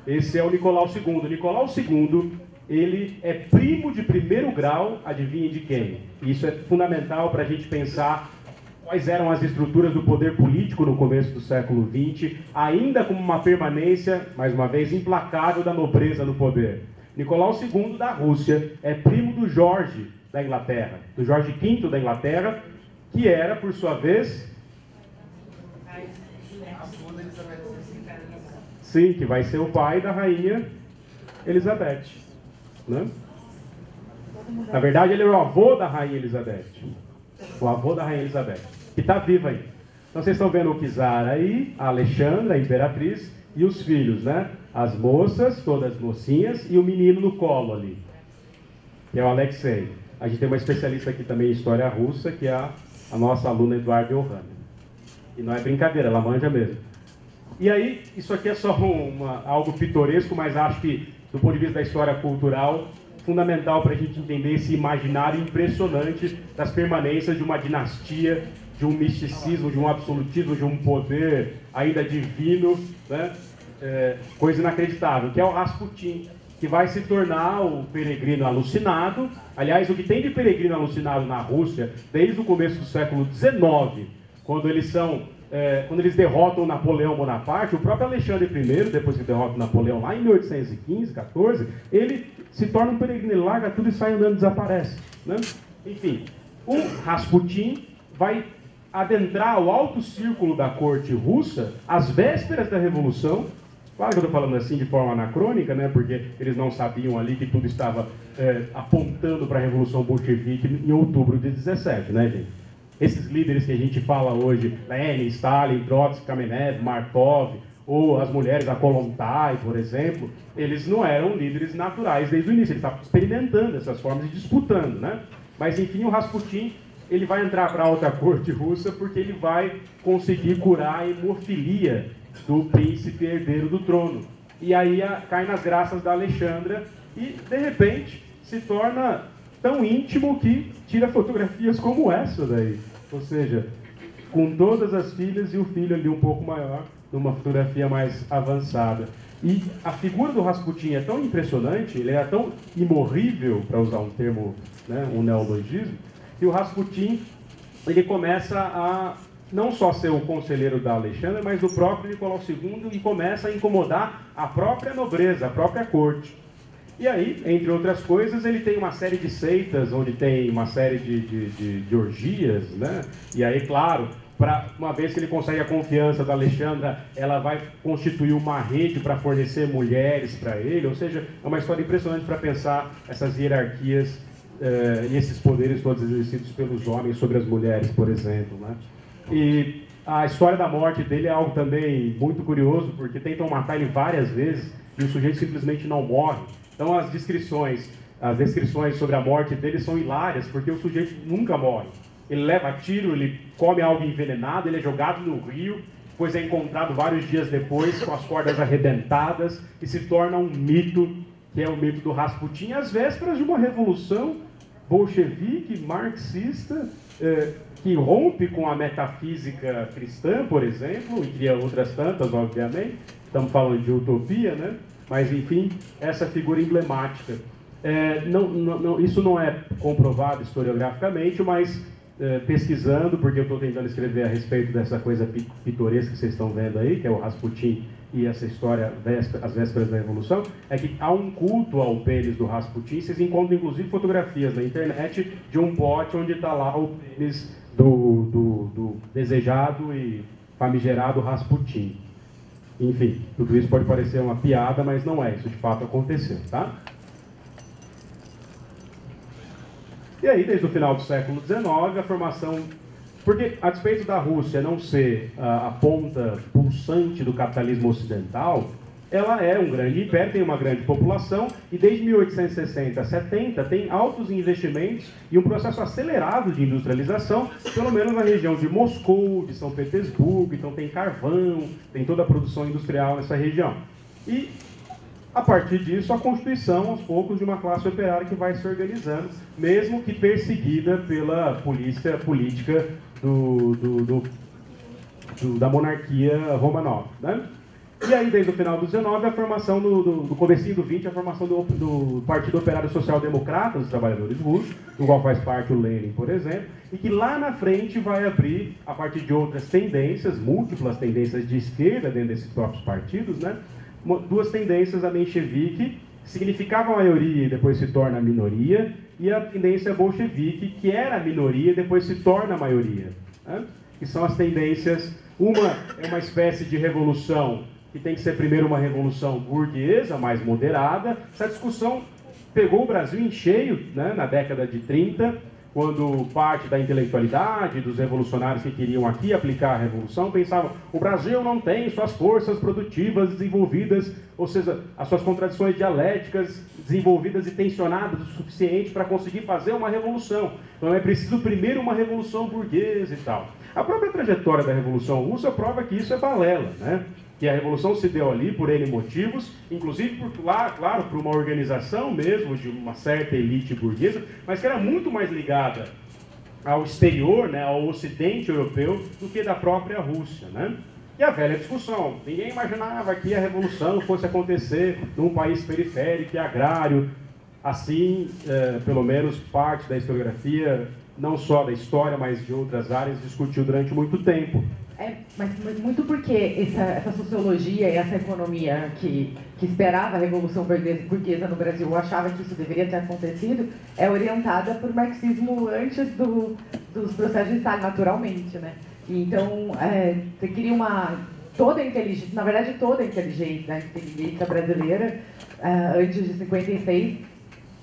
Esse é o Nicolau II. Nicolau II, ele é primo de primeiro grau, adivinhe de quem? Isso é fundamental para a gente pensar quais eram as estruturas do poder político no começo do século XX, ainda como uma permanência, mais uma vez, implacável da nobreza no poder. Nicolau II da Rússia é primo do Jorge da Inglaterra, do Jorge V da Inglaterra, que era, por sua vez... Sim, que vai ser o pai da rainha Elizabeth, né? Na verdade, ele é o avô da rainha Elizabeth. O avô da rainha Elizabeth, que está viva ainda. Então vocês estão vendo o czar aí, a Alexandra, a imperatriz, e os filhos, né? As moças, todas mocinhas, e o menino no colo ali, que é o Alexei. A gente tem uma especialista aqui também em história russa, que é a nossa aluna Eduarda Ohana. E não é brincadeira, ela manja mesmo. E aí, isso aqui é só algo pitoresco, mas acho que, do ponto de vista da história cultural, fundamental para a gente entender esse imaginário impressionante das permanências de uma dinastia, de um misticismo, de um absolutismo, de um poder ainda divino, né? Coisa inacreditável, que é o Rasputin, que vai se tornar o peregrino alucinado. Aliás, o que tem de peregrino alucinado na Rússia, desde o começo do século XIX, quando eles derrotam Napoleão Bonaparte, o próprio Alexandre I, depois que derrota Napoleão lá em 1815, 14, ele se torna um peregrino, ele larga tudo e sai andando, desaparece, né? Enfim, o Rasputin vai adentrar o alto círculo da corte russa às vésperas da Revolução. Claro que eu estou falando assim de forma anacrônica, né? Porque eles não sabiam ali que tudo estava apontando para a Revolução Bolchevique em outubro de 17, né, gente? Esses líderes que a gente fala hoje, Lenin, Stalin, Trotsky, Kamenev, Markov, ou as mulheres, a Kollontai, por exemplo, eles não eram líderes naturais desde o início, eles estavam experimentando essas formas e disputando, né? Mas, enfim, o Rasputin, ele vai entrar para a alta corte russa porque ele vai conseguir curar a hemofilia do príncipe herdeiro do trono. E aí cai nas graças da Alexandra e, de repente, se torna tão íntimo que tira fotografias como essa daí. Ou seja, com todas as filhas e o filho ali um pouco maior, numa fotografia mais avançada. E a figura do Rasputin é tão impressionante, ele é tão imorrível, para usar um termo, né, um neologismo, que o Rasputin ele começa a não só ser o conselheiro da Alexandra, mas do próprio Nicolau II, e começa a incomodar a própria nobreza, a própria corte. E aí, entre outras coisas, ele tem uma série de seitas, onde tem uma série de orgias, né? E aí, claro, uma vez que ele consegue a confiança da Alexandra, ela vai constituir uma rede para fornecer mulheres para ele, ou seja, é uma história impressionante para pensar essas hierarquias e esses poderes todos exercidos pelos homens sobre as mulheres, por exemplo, né? E a história da morte dele é algo também muito curioso, porque tentam matar ele várias vezes e o sujeito simplesmente não morre. Então as descrições sobre a morte dele são hilárias, porque o sujeito nunca morre. Ele leva tiro, ele come algo envenenado, ele é jogado no rio, depois é encontrado vários dias depois com as cordas arrebentadas e se torna um mito, que é o mito do Rasputin, às vésperas de uma revolução bolchevique, marxista, que rompe com a metafísica cristã, por exemplo, e cria outras tantas, obviamente. Estamos falando de utopia, né? Mas, enfim, essa figura emblemática. Isso não é comprovado historiograficamente, mas pesquisando, porque eu estou tentando escrever a respeito dessa coisa pitoresca que vocês estão vendo aí, que é o Rasputin e essa história, as vésperas da Revolução, é que há um culto ao pênis do Rasputin. Vocês encontram, inclusive, fotografias na internet de um pote onde está lá o pênis do desejado e famigerado Rasputin. Enfim, tudo isso pode parecer uma piada, mas não é, isso de fato aconteceu, tá? E aí, desde o final do século XIX, a formação... Porque, a despeito da Rússia não ser a ponta pulsante do capitalismo ocidental, ela é um grande império, tem uma grande população, e desde 1860 a 70 tem altos investimentos e um processo acelerado de industrialização, pelo menos na região de Moscou, de São Petersburgo. Então tem carvão, tem toda a produção industrial nessa região. E, a partir disso, a constituição, aos poucos, de uma classe operária que vai se organizando, mesmo que perseguida pela polícia política da monarquia Romanov, né? E aí, desde o final do 19, a formação do comecinho do 20, a formação do Partido Operário Social Democrata dos Trabalhadores Russos, do qual faz parte o Lenin, por exemplo, e que lá na frente vai abrir, a partir de outras tendências, múltiplas tendências de esquerda dentro desses próprios partidos, né? Duas tendências, a menchevique, que significava a maioria e depois se torna a minoria, e a tendência bolchevique, que era a minoria e depois se torna a maioria, né? Que são as tendências, uma é uma espécie de revolução que tem que ser primeiro uma revolução burguesa, mais moderada. Essa discussão pegou o Brasil em cheio, né, na década de 30, quando parte da intelectualidade, dos revolucionários que queriam aqui aplicar a revolução, pensavam: o Brasil não tem suas forças produtivas desenvolvidas, ou seja, as suas contradições dialéticas desenvolvidas e tensionadas o suficiente para conseguir fazer uma revolução. Então é preciso primeiro uma revolução burguesa e tal. A própria trajetória da Revolução Russa prova que isso é balela, né? Que a Revolução se deu ali por N motivos, inclusive, claro, por uma organização mesmo de uma certa elite burguesa, mas que era muito mais ligada ao exterior, né, ao ocidente europeu, do que da própria Rússia, né? E a velha discussão, ninguém imaginava que a Revolução fosse acontecer num país periférico e agrário. Assim, pelo menos parte da historiografia, não só da história, mas de outras áreas, discutiu durante muito tempo. Mas muito porque essa sociologia e essa economia que esperava a Revolução Burguesa no Brasil, achava que isso deveria ter acontecido, é orientada por marxismo antes dos processos de Stalin, naturalmente, né? E então, você queria toda a inteligência, na verdade toda a inteligência, né, inteligência brasileira, antes de 56,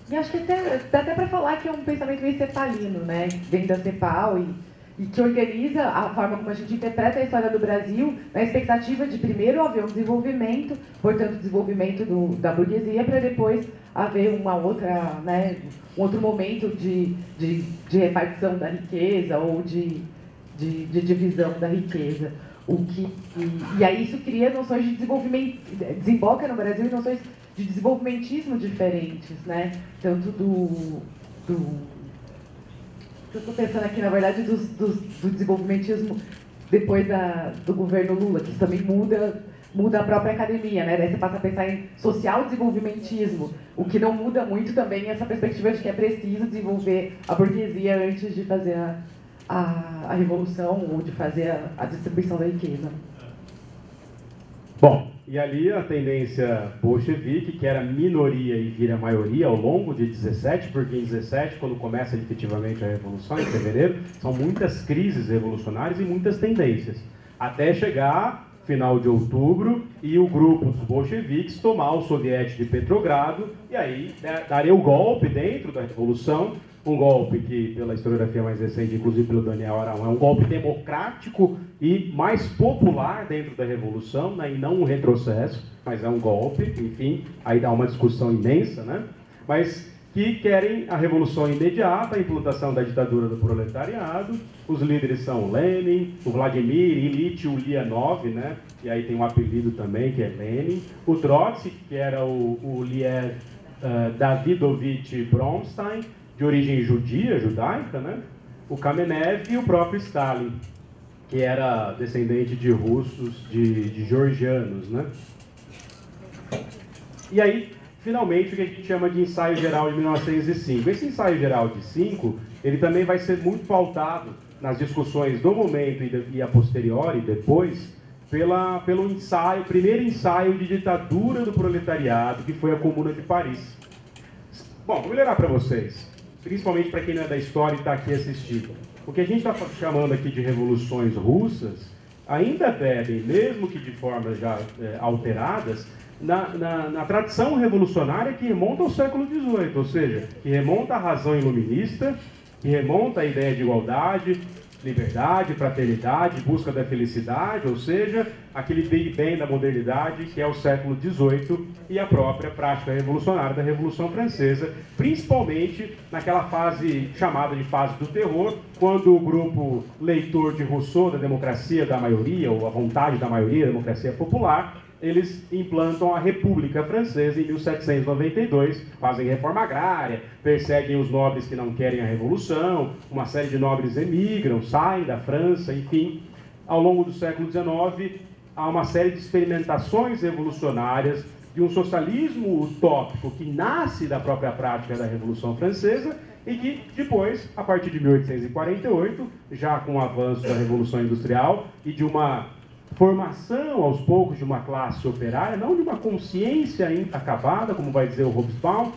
e acho que dá até para falar que é um pensamento meio cepalino, né? Vem da CEPAL e que organiza a forma como a gente interpreta a história do Brasil na expectativa de primeiro haver um desenvolvimento, portanto desenvolvimento da burguesia, para depois haver uma outra, né, um outro momento de repartição da riqueza ou de divisão da riqueza. E aí isso cria noções de desenvolvimento, desemboca no Brasil em noções de desenvolvimentismo diferentes, né? Tanto eu estou pensando aqui, na verdade, do desenvolvimentismo depois do governo Lula, que também muda a própria academia, né? Daí você passa a pensar em social desenvolvimentismo, o que não muda muito também essa perspectiva de que é preciso desenvolver a burguesia antes de fazer a revolução ou de fazer a distribuição da riqueza. Bom, e ali a tendência bolchevique, que era minoria e vira maioria ao longo de 17, porque em 17, quando começa efetivamente a Revolução, em fevereiro, são muitas crises revolucionárias e muitas tendências, até chegar final de outubro e o grupo dos bolcheviques tomar o soviético de Petrogrado e aí daria o golpe dentro da Revolução, um golpe que, pela historiografia mais recente, inclusive pelo Daniel Arão, é um golpe democrático e mais popular dentro da Revolução, né, e não um retrocesso, mas é um golpe, enfim, aí dá uma discussão imensa, né, mas que querem a revolução imediata, a implantação da ditadura do proletariado. Os líderes são Lenin, o Vladimir Ilyich Ulyanov, né, e aí tem um apelido também, que é Lenin, o Trotsky, que era o Lev Davidovich Bronstein, de origem judaica, né? O Kamenev e o próprio Stalin, que era descendente de russos, de georgianos, né? E aí, finalmente, o que a gente chama de ensaio geral de 1905. Esse ensaio geral de 5, ele também vai ser muito pautado nas discussões do momento e a posteriori, depois, pelo primeiro ensaio de ditadura do proletariado, que foi a Comuna de Paris. Bom, vou melhorar para vocês, principalmente para quem não é da história e está aqui assistindo. O que a gente está chamando aqui de revoluções russas ainda bebem, mesmo que de formas já alteradas, na tradição revolucionária que remonta ao século XVIII, ou seja, que remonta à razão iluminista, que remonta à ideia de igualdade, liberdade, fraternidade, busca da felicidade, ou seja, aquele Big Bang da modernidade que é o século XVIII e a própria prática revolucionária da Revolução Francesa, principalmente naquela fase chamada de fase do terror, quando o grupo leitor de Rousseau, da democracia da maioria, ou a vontade da maioria, a democracia popular, eles implantam a República Francesa em 1792, fazem reforma agrária, perseguem os nobres que não querem a Revolução, uma série de nobres emigram, saem da França, enfim. Ao longo do século XIX, há uma série de experimentações revolucionárias de um socialismo utópico que nasce da própria prática da Revolução Francesa e que depois, a partir de 1848, já com o avanço da Revolução Industrial e de uma formação aos poucos de uma classe operária, não de uma consciência ainda acabada, como vai dizer o Hobsbawm,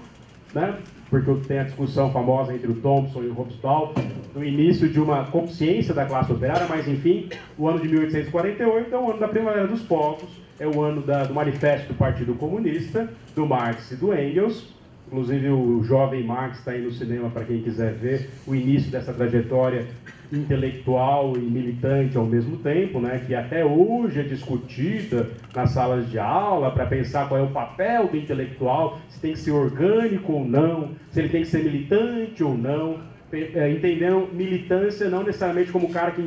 né? Porque tem a discussão famosa entre o Thompson e o Hobsbawm, no início de uma consciência da classe operária, mas enfim, o ano de 1848 é o ano da Primavera dos Povos, é o ano do Manifesto do Partido Comunista, do Marx e do Engels. Inclusive o jovem Marx está aí no cinema para quem quiser ver o início dessa trajetória intelectual e militante ao mesmo tempo, né, que até hoje é discutida nas salas de aula para pensar qual é o papel do intelectual, se tem que ser orgânico ou não, se ele tem que ser militante ou não, entendendo militância não necessariamente como o cara que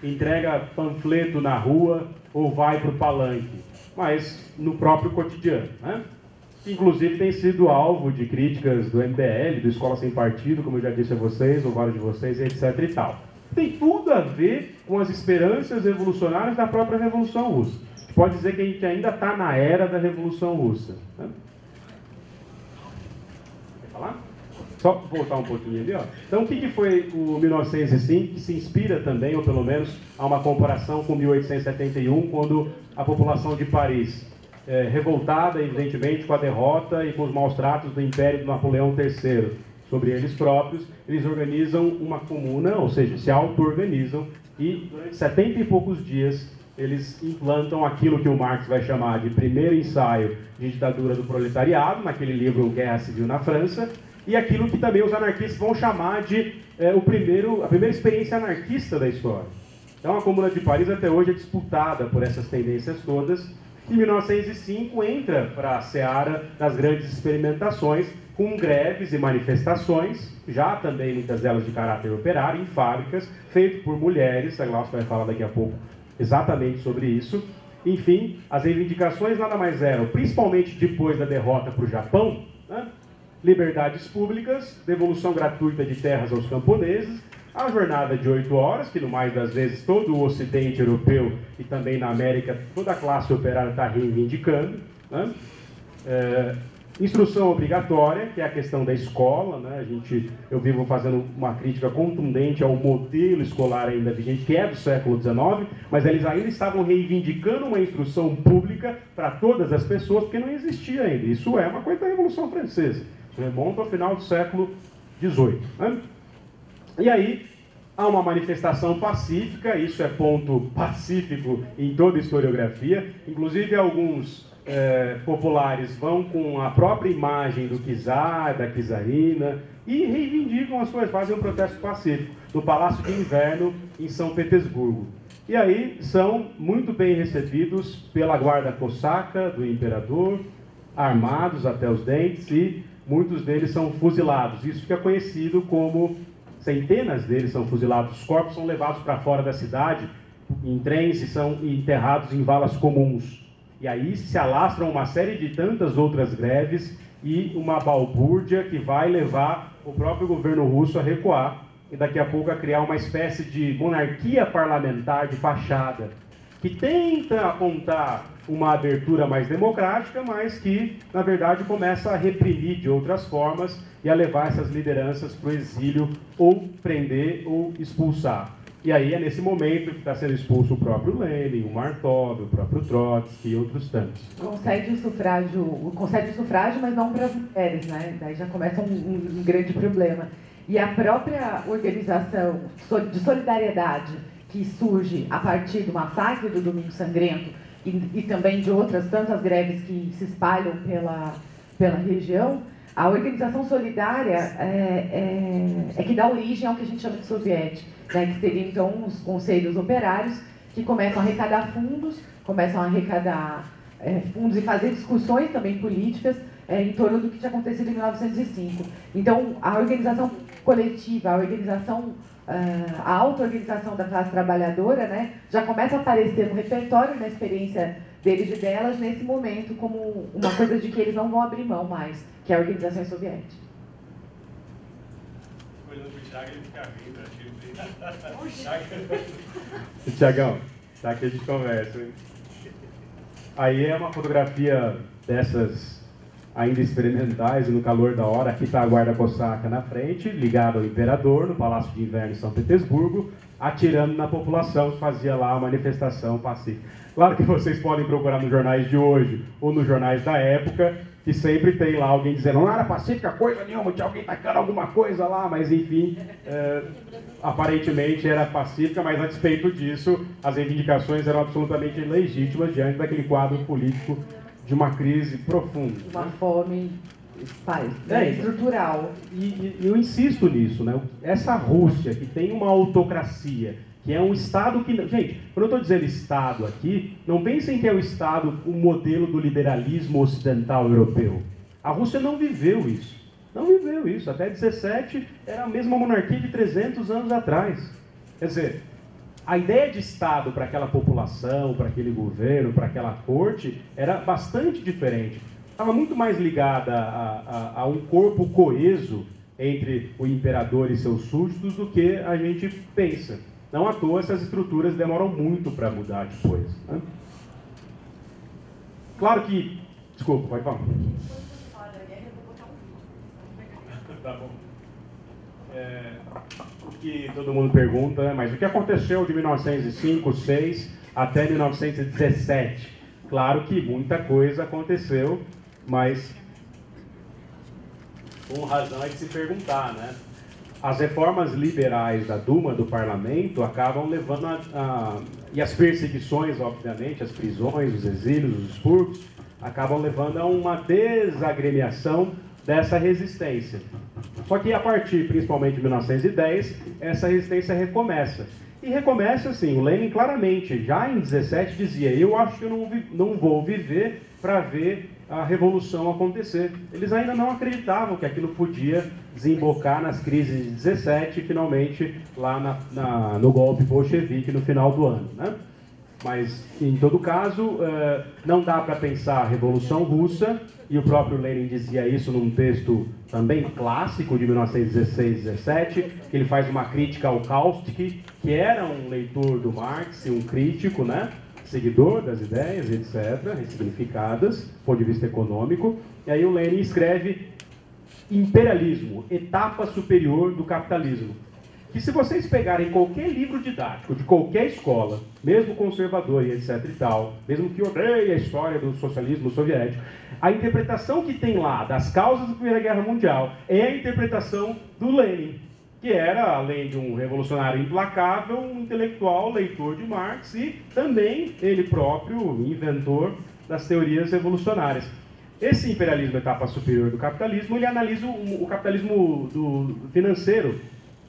entrega panfleto na rua ou vai para o palanque, mas no próprio cotidiano, né? Inclusive tem sido alvo de críticas do MBL, do Escola Sem Partido, como eu já disse a vocês, ou vários de vocês, etc. e tal. Tem tudo a ver com as esperanças revolucionárias da própria Revolução Russa. A gente pode dizer que a gente ainda está na era da Revolução Russa. Né? Quer falar? Só voltar um pouquinho ali, ó. Então, o que foi o 1905, que se inspira também, ou pelo menos, a uma comparação com 1871, quando a população de Paris, revoltada, evidentemente, com a derrota e com os maus tratos do Império de Napoleão III sobre eles próprios, eles organizam uma comuna, ou seja, se auto-organizam, e durante 70 e poucos dias eles implantam aquilo que o Marx vai chamar de primeiro ensaio de ditadura do proletariado, naquele livro Guerra Civil na França, e aquilo que também os anarquistas vão chamar de a primeira experiência anarquista da história. Então a Comuna de Paris até hoje é disputada por essas tendências todas, Em 1905 entra para a seara das grandes experimentações, com greves e manifestações, já também muitas delas de caráter operário, em fábricas, feito por mulheres, a Glaucia vai falar daqui a pouco exatamente sobre isso. Enfim, as reivindicações nada mais eram, principalmente depois da derrota para o Japão, né? Liberdades públicas, devolução gratuita de terras aos camponeses, a jornada de 8 horas, que no mais das vezes todo o ocidente europeu e também na América, toda a classe operária está reivindicando, né? Instrução obrigatória, que é a questão da escola, né? Eu vivo fazendo uma crítica contundente ao modelo escolar ainda vigente, que é do século XIX, mas eles ainda estavam reivindicando uma instrução pública para todas as pessoas, porque não existia ainda. Isso é uma coisa da Revolução Francesa. Isso remonta ao final do século XVIII. Né? E aí, há uma manifestação pacífica, isso é ponto pacífico em toda a historiografia, inclusive alguns populares vão com a própria imagem do czar, da czarina, e reivindicam as coisas, fazem um protesto pacífico no Palácio de Inverno, em São Petersburgo. E aí são muito bem recebidos pela guarda cosaca do imperador, armados até os dentes, e muitos deles são fuzilados. Isso fica conhecido como... Centenas deles são fuzilados, os corpos são levados para fora da cidade, em trens, e são enterrados em valas comuns. E aí se alastram uma série de tantas outras greves e uma balbúrdia que vai levar o próprio governo russo a recuar e daqui a pouco a criar uma espécie de monarquia parlamentar de fachada, que tenta apontar uma abertura mais democrática, mas que, na verdade, começa a reprimir de outras formas e a levar essas lideranças para o exílio, ou prender ou expulsar. E aí é nesse momento que está sendo expulso o próprio Lenin, o Martov, o próprio Trotsky e outros tantos. Concede o sufrágio, mas não para as mulheres, né? Daí já começa um grande problema. E a própria organização de solidariedade que surge a partir do massacre do Domingo Sangrento e também de outras tantas greves que se espalham pela região, a organização solidária é que dá origem ao que a gente chama de soviético, né, que seriam então os conselhos operários que começam a arrecadar fundos, fundos e fazer discussões também políticas em torno do que tinha acontecido em 1905. Então, a organização coletiva, a auto-organização da classe trabalhadora, né, já começa a aparecer no repertório, na experiência deles e delas, nesse momento, como uma coisa de que eles não vão abrir mão mais, que é a organização soviética. Olhando para o Thiago, ele fica rindo, Thiagão, tá aqui a gente conversa. Hein? Aí é uma fotografia dessas ainda experimentais e no calor da hora. Aqui está a guarda cosaca na frente, ligada ao imperador, no Palácio de Inverno em São Petersburgo, atirando na população que fazia lá a manifestação pacífica. Claro que vocês podem procurar nos jornais de hoje ou nos jornais da época, que sempre tem lá alguém dizendo não era pacífica coisa nenhuma, tinha alguém tacando alguma coisa lá, mas enfim, aparentemente era pacífica, mas a despeito disso, as reivindicações eram absolutamente legítimas diante daquele quadro político de uma crise profunda. Uma fome estrutural. E eu insisto nisso, né? Essa Rússia que tem uma autocracia, que é um Estado que... Gente, quando eu estou dizendo Estado aqui, não pensem que é o Estado, o modelo do liberalismo ocidental europeu. A Rússia não viveu isso. Não viveu isso. Até 17 era a mesma monarquia de 300 anos atrás. Quer dizer, a ideia de Estado para aquela população, para aquele governo, para aquela corte, era bastante diferente. Estava muito mais ligada a um corpo coeso entre o imperador e seus súditos do que a gente pensa. Não à toa essas estruturas demoram muito para mudar depois. Né? Claro que... Desculpa, pode falar. Tá bom. O que todo mundo pergunta, né? Mas o que aconteceu de 1905, 6 até 1917? Claro que muita coisa aconteceu, mas com razão é de se perguntar, né? As reformas liberais da Duma, do parlamento, acabam levando e as perseguições, obviamente, as prisões, os exílios, os expurgos, acabam levando a uma desagremiação dessa resistência. Só que a partir, principalmente de 1910, essa resistência recomeça. E recomeça assim, o Lenin claramente, já em 17, dizia: eu acho que eu não vou viver para ver a revolução acontecer. Eles ainda não acreditavam que aquilo podia desembocar nas crises de 17 e finalmente lá no golpe bolchevique no final do ano, né? Mas, em todo caso, não dá para pensar a Revolução Russa, e o próprio Lenin dizia isso num texto também clássico de 1916-17, que ele faz uma crítica ao Kautsky, que era um leitor do Marx e um crítico, né? Seguidor das ideias, etc., ressignificadas, do ponto de vista econômico. E aí o Lenin escreve Imperialismo, etapa superior do capitalismo. Que se vocês pegarem qualquer livro didático de qualquer escola, mesmo conservador e etc e tal, mesmo que odeie a história do socialismo soviético, a interpretação que tem lá das causas da Primeira Guerra Mundial é a interpretação do Lenin, que era, além de um revolucionário implacável, um intelectual, leitor de Marx e também ele próprio, inventor das teorias revolucionárias. Esse imperialismo, etapa superior do capitalismo, ele analisa o capitalismo financeiro,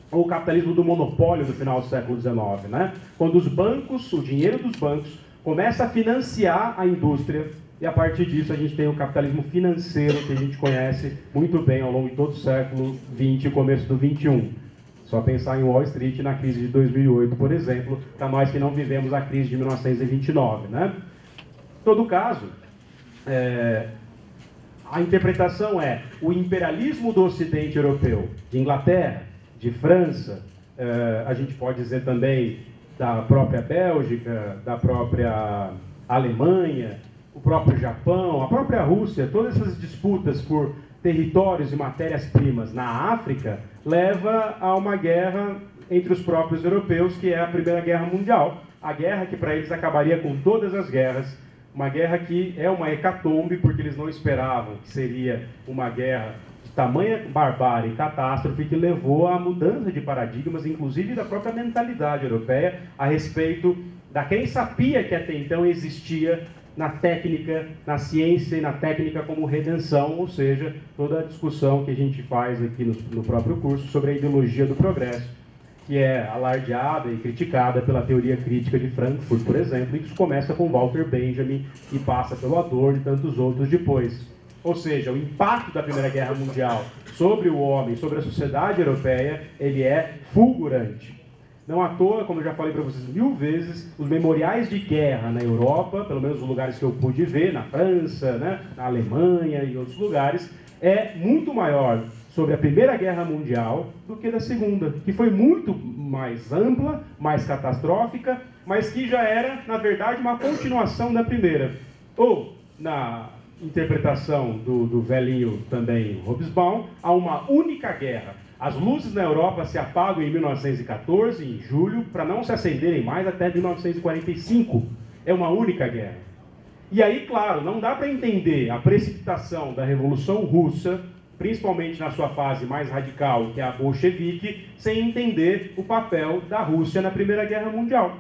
ou o capitalismo do monopólio do final do século XIX, né? Quando os bancos, o dinheiro dos bancos, começa a financiar a indústria, e a partir disso a gente tem o capitalismo financeiro que a gente conhece muito bem ao longo de todo o século XX e começo do XXI. Só pensar em Wall Street na crise de 2008, por exemplo, para nós que não vivemos a crise de 1929, né? Em todo caso, a interpretação é o imperialismo do Ocidente europeu, de Inglaterra, de França, a gente pode dizer também da própria Bélgica, da própria Alemanha, o próprio Japão, a própria Rússia, todas essas disputas por territórios e matérias-primas na África leva a uma guerra entre os próprios europeus, que é a Primeira Guerra Mundial. A guerra que para eles acabaria com todas as guerras, uma guerra que é uma hecatombe, porque eles não esperavam que seria uma guerra tamanha barbárie e catástrofe que levou à mudança de paradigmas, inclusive da própria mentalidade europeia, a respeito da crença pia que até então existia na técnica, na ciência e na técnica como redenção, ou seja, toda a discussão que a gente faz aqui no próprio curso sobre a ideologia do progresso, que é alardeada e criticada pela teoria crítica de Frankfurt, por exemplo, e que começa com Walter Benjamin e passa pelo Adorno e tantos outros depois. Ou seja, o impacto da Primeira Guerra Mundial sobre o homem, sobre a sociedade europeia, ele é fulgurante. Não à toa, como eu já falei para vocês 1000 vezes, os memoriais de guerra na Europa, pelo menos os lugares que eu pude ver, na França, né, na Alemanha e outros lugares, é muito maior sobre a Primeira Guerra Mundial do que da Segunda, que foi muito mais ampla, mais catastrófica, mas que já era, na verdade, uma continuação da Primeira. Ou, na interpretação do velhinho também Hobsbawm, há uma única guerra. As luzes na Europa se apagam em 1914, em julho, para não se acenderem mais até 1945. É uma única guerra. E aí, claro, não dá para entender a precipitação da Revolução Russa, principalmente na sua fase mais radical, que é a bolchevique, sem entender o papel da Rússia na Primeira Guerra Mundial.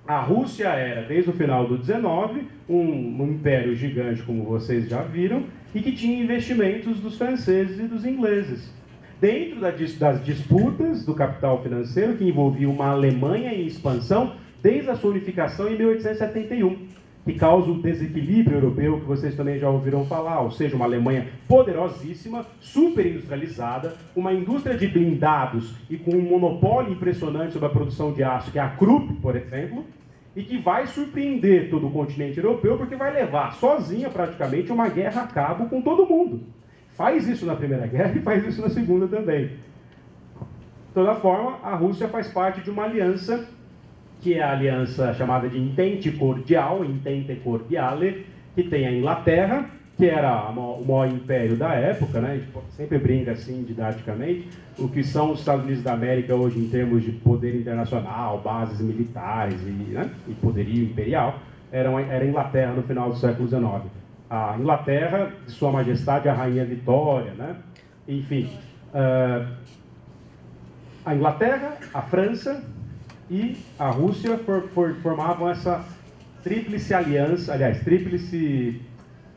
A Rússia era, desde o final do 19, um império gigante, como vocês já viram, e que tinha investimentos dos franceses e dos ingleses. Dentro das disputas do capital financeiro, que envolvia uma Alemanha em expansão, desde a sua unificação em 1871, que causa o desequilíbrio europeu, que vocês também já ouviram falar, ou seja, uma Alemanha poderosíssima, super industrializada, uma indústria de blindados e com um monopólio impressionante sobre a produção de aço, que é a Krupp, por exemplo, e que vai surpreender todo o continente europeu, porque vai levar sozinha, praticamente, uma guerra a cabo com todo mundo. Faz isso na Primeira Guerra e faz isso na Segunda também. De toda forma, a Rússia faz parte de uma aliança, que é a aliança chamada de Entente Cordial, Entente Cordiale, que tem a Inglaterra, que era o maior império da época, né? A gente sempre brinca assim, didaticamente, o que são os Estados Unidos da América hoje em termos de poder internacional, bases militares e poderio imperial, era a Inglaterra no final do século XIX. A Inglaterra, de Sua Majestade a Rainha Vitória, né? Enfim, a Inglaterra, a França e a Rússia formavam essa tríplice aliança, aliás, tríplice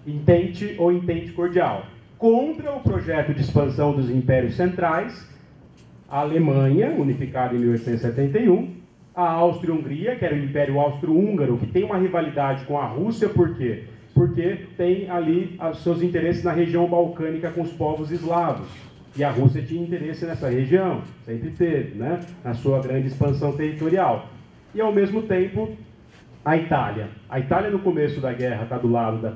Entente ou Entente Cordial, contra o projeto de expansão dos impérios centrais, a Alemanha, unificada em 1871, a Áustria-Hungria, que era o Império Austro-Húngaro, que tem uma rivalidade com a Rússia, por quê? Porque tem ali os seus interesses na região balcânica com os povos eslavos. E a Rússia tinha interesse nessa região, sempre teve, né? Na sua grande expansão territorial. E, ao mesmo tempo, a Itália. A Itália, no começo da guerra, está do lado da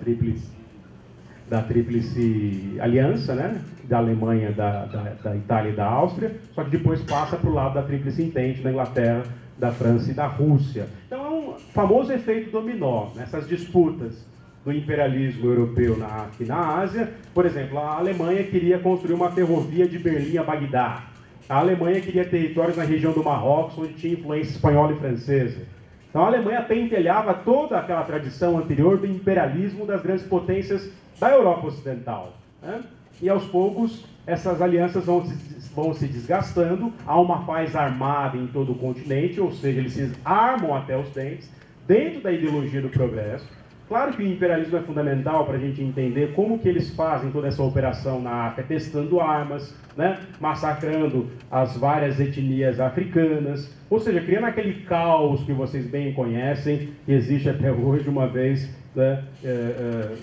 Tríplice Aliança, né? Da Alemanha, da Itália e da Áustria, só que depois passa para o lado da Tríplice Entente, da Inglaterra, da França e da Rússia. Então, é um famoso efeito dominó nessas disputas do imperialismo europeu aqui na Ásia. Por exemplo, a Alemanha queria construir uma ferrovia de Berlim a Bagdá. A Alemanha queria territórios na região do Marrocos, onde tinha influência espanhola e francesa. Então a Alemanha pentelhava toda aquela tradição anterior do imperialismo das grandes potências da Europa Ocidental, né? E aos poucos essas alianças vão se desgastando, há uma paz armada em todo o continente, ou seja, eles se armam até os dentes, dentro da ideologia do progresso. Claro que o imperialismo é fundamental para a gente entender como que eles fazem toda essa operação na África, testando armas, né? Massacrando as várias etnias africanas, ou seja, criando aquele caos que vocês bem conhecem, que existe até hoje, uma vez, né?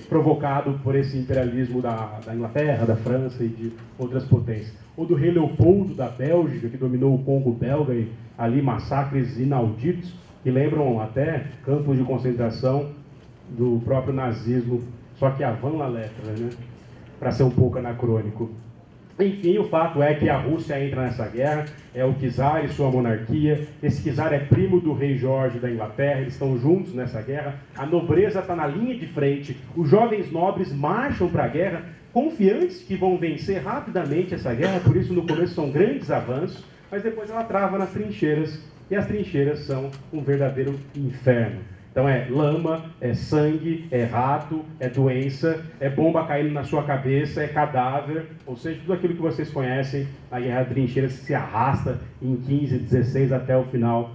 Provocado por esse imperialismo da Inglaterra, da França e de outras potências. Ou do rei Leopoldo da Bélgica, que dominou o Congo belga, e ali massacres inauditos, que lembram até campos de concentração do próprio nazismo, só que avant la lettre, né? Para ser um pouco anacrônico. Enfim, o fato é que a Rússia entra nessa guerra, é o czar e sua monarquia. Esse czar é primo do rei Jorge da Inglaterra, eles estão juntos nessa guerra, a nobreza está na linha de frente, os jovens nobres marcham para a guerra, confiantes que vão vencer rapidamente essa guerra, por isso no começo são grandes avanços, mas depois ela trava nas trincheiras, e as trincheiras são um verdadeiro inferno. Então é lama, é sangue, é rato, é doença, é bomba caindo na sua cabeça, é cadáver, ou seja, tudo aquilo que vocês conhecem, a Guerra de Trincheiras se arrasta em 15, 16 até o final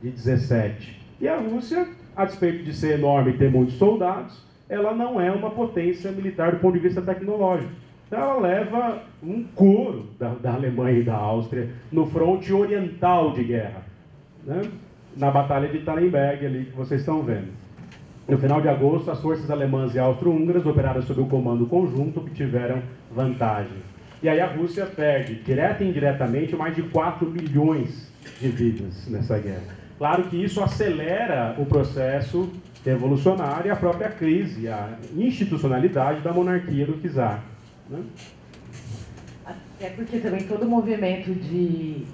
de 17. E a Rússia, a despeito de ser enorme e ter muitos soldados, ela não é uma potência militar do ponto de vista tecnológico. Então ela leva um couro da Alemanha e da Áustria no fronte oriental de guerra, né? Na Batalha de Tannenberg, ali que vocês estão vendo. No final de agosto, as forças alemãs e austro-húngaras, operadas sob o comando conjunto, obtiveram vantagem. E aí a Rússia perde, direta e indiretamente, mais de 4 milhões de vidas nessa guerra. Claro que isso acelera o processo revolucionário e a própria crise, a institucionalidade da monarquia do czar, né? É porque também todo o movimento de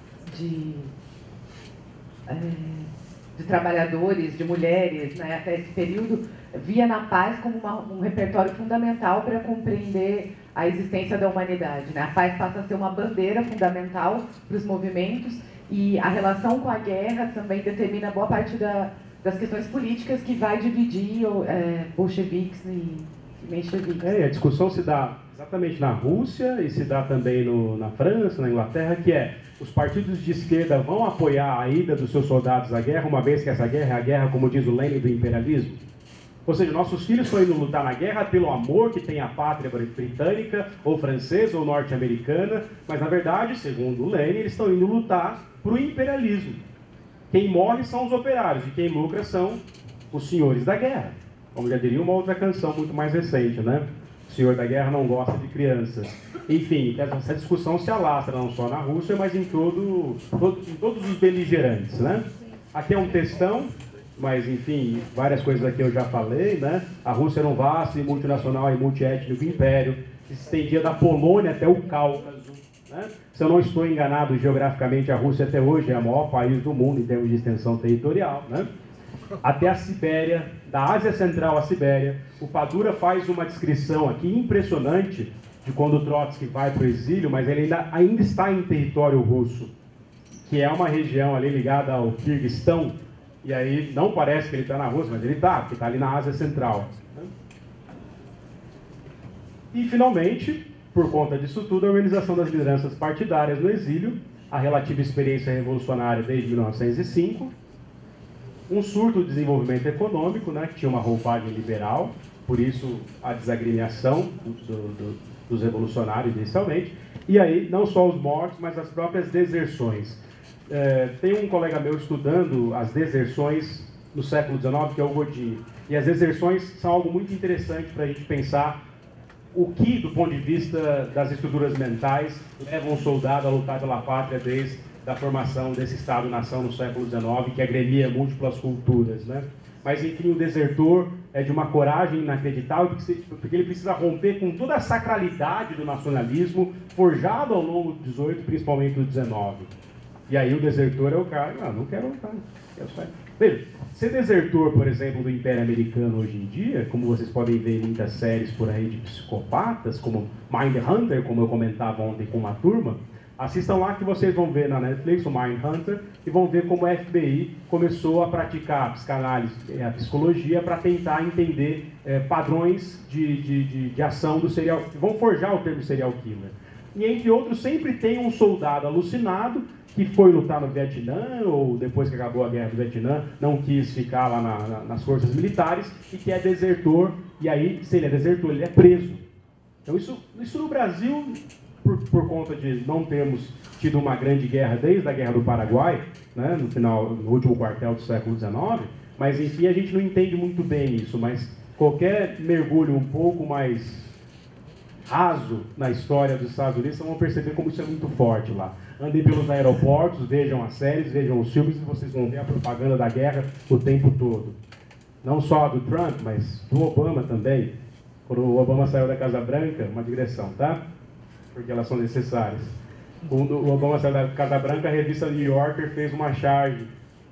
trabalhadores, de mulheres, né, até esse período, via na paz como um repertório fundamental para compreender a existência da humanidade, né? A paz passa a ser uma bandeira fundamental para os movimentos, e a relação com a guerra também determina boa parte das questões políticas que vai dividir bolcheviques e mencheviques. A discussão se dá exatamente na Rússia e se dá também na França, na Inglaterra, que é: os partidos de esquerda vão apoiar a ida dos seus soldados à guerra, uma vez que essa guerra é a guerra, como diz o Lenin, do imperialismo? Ou seja, nossos filhos estão indo lutar na guerra pelo amor que tem a pátria britânica, ou francesa, ou norte-americana, mas na verdade, segundo o Lenin, eles estão indo lutar para o imperialismo. Quem morre são os operários, e quem lucra são os senhores da guerra. Como já diria uma outra canção muito mais recente, né? O senhor da guerra não gosta de crianças. Enfim, essa discussão se alastra não só na Rússia, mas em todos os beligerantes, né? Aqui é um textão, mas enfim, várias coisas aqui eu já falei, né? A Rússia era um vasto e multinacional e multiétnico império, que se estendia da Polônia até o Cáucaso, né? Se eu não estou enganado geograficamente, a Rússia até hoje é o maior país do mundo em termos de extensão territorial, né? Até a Sibéria, da Ásia Central à Sibéria. O Padura faz uma descrição aqui impressionante de quando o Trotsky vai para o exílio, mas ele ainda está em território russo, que é uma região ali ligada ao Kirguistão, e aí não parece que ele está na Rússia, mas ele está, porque está ali na Ásia Central. E, finalmente, por conta disso tudo, a organização das lideranças partidárias no exílio, a relativa experiência revolucionária desde 1905, um surto de desenvolvimento econômico, né, que tinha uma roupagem liberal, por isso a desagremiação dos revolucionários inicialmente, e aí não só os mortos, mas as próprias deserções. tem um colega meu estudando as deserções no século XIX, que é o Godin. E as deserções são algo muito interessante para a gente pensar o que, do ponto de vista das estruturas mentais, leva um soldado a lutar pela pátria desde a formação desse Estado-nação no século XIX, que agremia múltiplas culturas, né? Mas, enfim, o desertor é de uma coragem inacreditável, porque ele precisa romper com toda a sacralidade do nacionalismo forjado ao longo do XVIII, principalmente do XIX. E aí o desertor é o cara, não quero lutar, quero sair. Veja, ser desertor, por exemplo, do Império Americano hoje em dia, como vocês podem ver em muitas séries por aí de psicopatas, como Mindhunter, como eu comentava ontem com uma turma, assistam lá que vocês vão ver na Netflix o Mindhunter e vão ver como o FBI começou a praticar a psicanálise, a psicologia, para tentar entender padrões de ação do serial killer. Vão forjar o termo serial killer. E, entre outros, sempre tem um soldado alucinado que foi lutar no Vietnã, ou depois que acabou a guerra do Vietnã, não quis ficar lá nas forças militares, e que é desertor, e aí, se ele é desertor, ele é preso. Então, isso no Brasil, por conta de não termos tido uma grande guerra desde a Guerra do Paraguai, né, no último quartel do século XIX, mas, enfim, a gente não entende muito bem isso, mas qualquer mergulho um pouco mais raso na história dos Estados Unidos, vocês vão perceber como isso é muito forte lá. Andem pelos aeroportos, vejam as séries, vejam os filmes e vocês vão ver a propaganda da guerra o tempo todo. Não só do Trump, mas do Obama também. Quando o Obama saiu da Casa Branca, uma digressão, tá? Porque elas são necessárias. Quando o Obama saiu da Casa Branca, a revista New Yorker fez uma charge.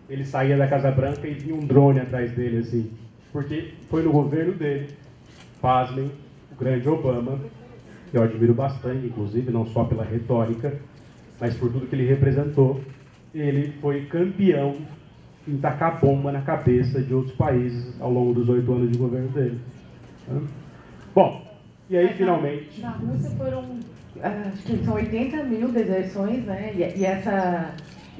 Ele saía da Casa Branca e vinha um drone atrás dele, assim. Porque foi no governo dele, pasmem, o grande Obama, que eu admiro bastante, inclusive, não só pela retórica, mas por tudo que ele representou, ele foi campeão em tacar bomba na cabeça de outros países ao longo dos 8 anos de governo dele. Bom, e aí finalmente... Na Rússia foram, acho que são 80 mil deserções, né? E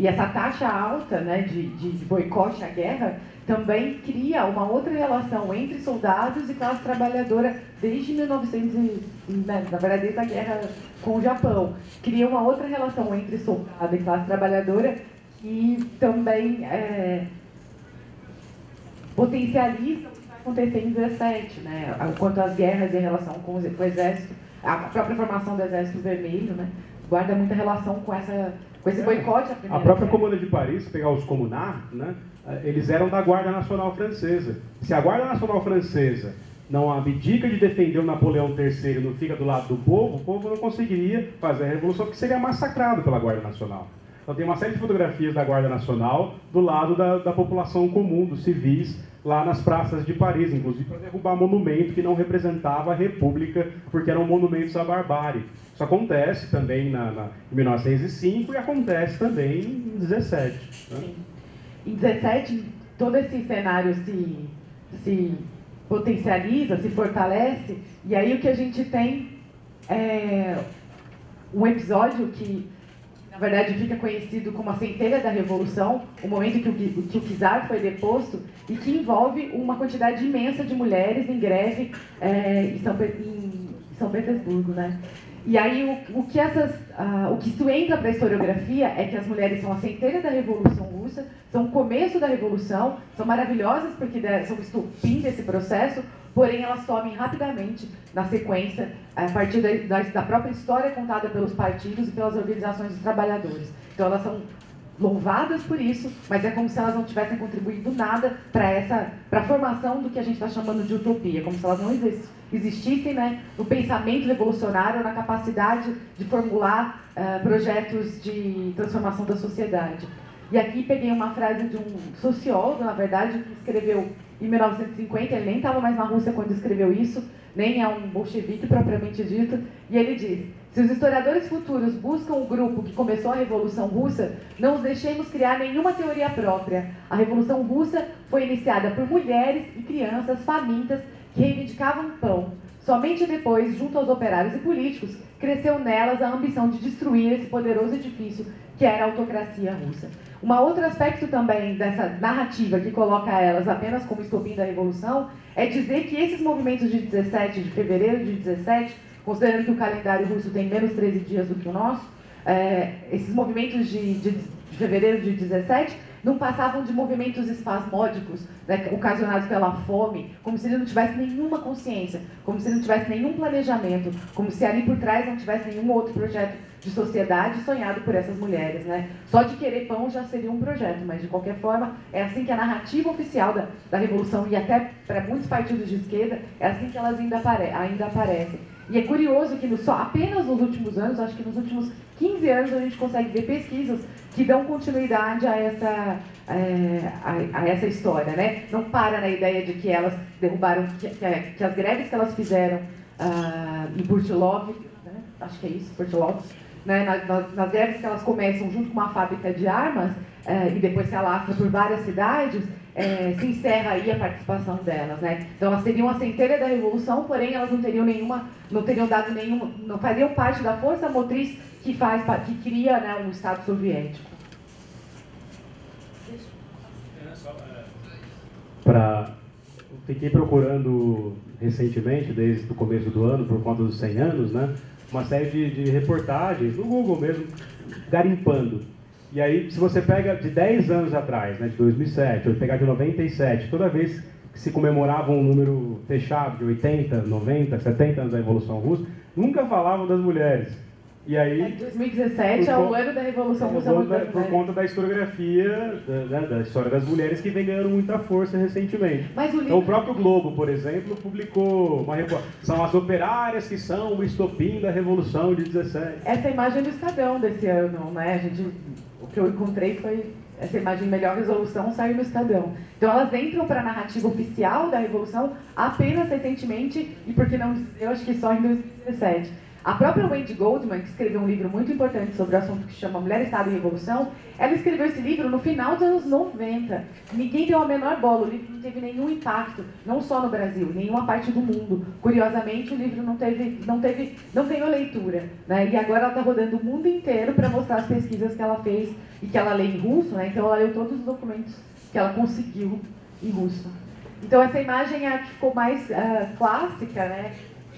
essa taxa alta, né, de boicote à guerra também cria uma outra relação entre soldados e classe trabalhadora desde 1900, né, na verdade desde a guerra com o Japão. Cria uma outra relação entre soldado e classe trabalhadora que também potencializa o que vai acontecer em 17, né? Quanto às guerras em relação com o exército, a própria formação do Exército Vermelho, né, guarda muita relação com esse boicote à Primeira A própria Guerra. Comuna de Paris, se pegar os comunards, né, eles eram da Guarda Nacional Francesa. Se a Guarda Nacional Francesa não abdica de defender o Napoleão III e não fica do lado do povo, o povo não conseguiria fazer a revolução, porque seria massacrado pela Guarda Nacional. Então tem uma série de fotografias da Guarda Nacional do lado da população comum, dos civis, lá nas praças de Paris, inclusive para derrubar monumento que não representava a República, porque eram monumentos à barbárie. Isso acontece também em 1905 e acontece também em 17. Né? Sim. Em 17, todo esse cenário se potencializa, se fortalece, e aí o que a gente tem é um episódio que, na verdade, fica conhecido como a centelha da Revolução, o momento que o czar foi deposto, e que envolve uma quantidade imensa de mulheres em greve em São Petersburgo, né? E aí o que isso entra para a historiografia é que as mulheres são a centelha da Revolução Russa, são o começo da Revolução, são maravilhosas porque são o estupim desse processo, porém elas somem rapidamente na sequência, a partir da própria história contada pelos partidos e pelas organizações dos trabalhadores. Então elas são louvadas por isso, mas é como se elas não tivessem contribuído nada para a formação do que a gente está chamando de utopia, como se elas não existissem, né, no pensamento revolucionário, na capacidade de formular projetos de transformação da sociedade. E aqui peguei uma frase de um sociólogo, na verdade, que escreveu em 1950, ele nem estava mais na Rússia quando escreveu isso, nem é um bolchevique propriamente dito, e ele diz: se os historiadores futuros buscam o grupo que começou a Revolução Russa, não os deixemos criar nenhuma teoria própria. A Revolução Russa foi iniciada por mulheres e crianças famintas que reivindicavam pão. Somente depois, junto aos operários e políticos, cresceu nelas a ambição de destruir esse poderoso edifício que era a autocracia russa. Um outro aspecto também dessa narrativa que coloca elas apenas como estopim da Revolução é dizer que esses movimentos de fevereiro de 17, considerando que o calendário russo tem menos 13 dias do que o nosso, esses movimentos de fevereiro de 17 não passavam de movimentos espasmódicos, né, ocasionados pela fome, como se ele não tivesse nenhuma consciência, como se ele não tivesse nenhum planejamento, como se ali por trás não tivesse nenhum outro projeto de sociedade sonhado por essas mulheres, né? Só de querer pão já seria um projeto, mas de qualquer forma é assim que a narrativa oficial da Revolução, e até para muitos partidos de esquerda, é assim que elas ainda aparecem. E é curioso que apenas nos últimos anos, acho que nos últimos 15 anos, a gente consegue ver pesquisas que dão continuidade a essa história, né? Não para na ideia de que elas derrubaram, que as greves que elas fizeram em Burtilov, né? Acho que é isso, Burtilov, né? Nas greves que elas começam junto com uma fábrica de armas e depois se alastra por várias cidades, se encerra aí a participação delas, né? Então elas seriam a centelha da revolução, porém elas não teriam não fariam parte da força motriz que cria, né, um Estado soviético. Fiquei procurando recentemente, desde o começo do ano, por conta dos 100 anos, né, uma série de reportagens, no Google mesmo, garimpando. E aí, se você pega de 10 anos atrás, né, de 2007, ou pegar de 97, toda vez que se comemorava um número fechado de 80, 90, 70 anos da Revolução Russa, nunca falavam das mulheres. E aí, 2017 é o ano da Revolução Russa. Por conta da historiografia, da história das mulheres, que vem ganhando muita força recentemente. Então, o próprio Globo, por exemplo, publicou uma reportagem. São as operárias que são o estopim da Revolução de 17. Essa imagem é do Estadão desse ano, né? O que eu encontrei foi essa imagem Melhor Resolução, saiu no Estadão. Então elas entram para a narrativa oficial da Revolução apenas recentemente, e por que não dizer, eu acho que só em 2017. A própria Wendy Goldman, que escreveu um livro muito importante sobre o assunto que se chama Mulher, Estado e Revolução, ela escreveu esse livro no final dos anos 90. Ninguém deu a menor bola, o livro não teve nenhum impacto, não só no Brasil, em nenhuma parte do mundo. Curiosamente, o livro não ganhou leitura, né? E agora ela está rodando o mundo inteiro para mostrar as pesquisas que ela fez e que ela lê em russo, né? Então ela leu todos os documentos que ela conseguiu em russo. Então essa imagem é a que ficou mais clássica, né?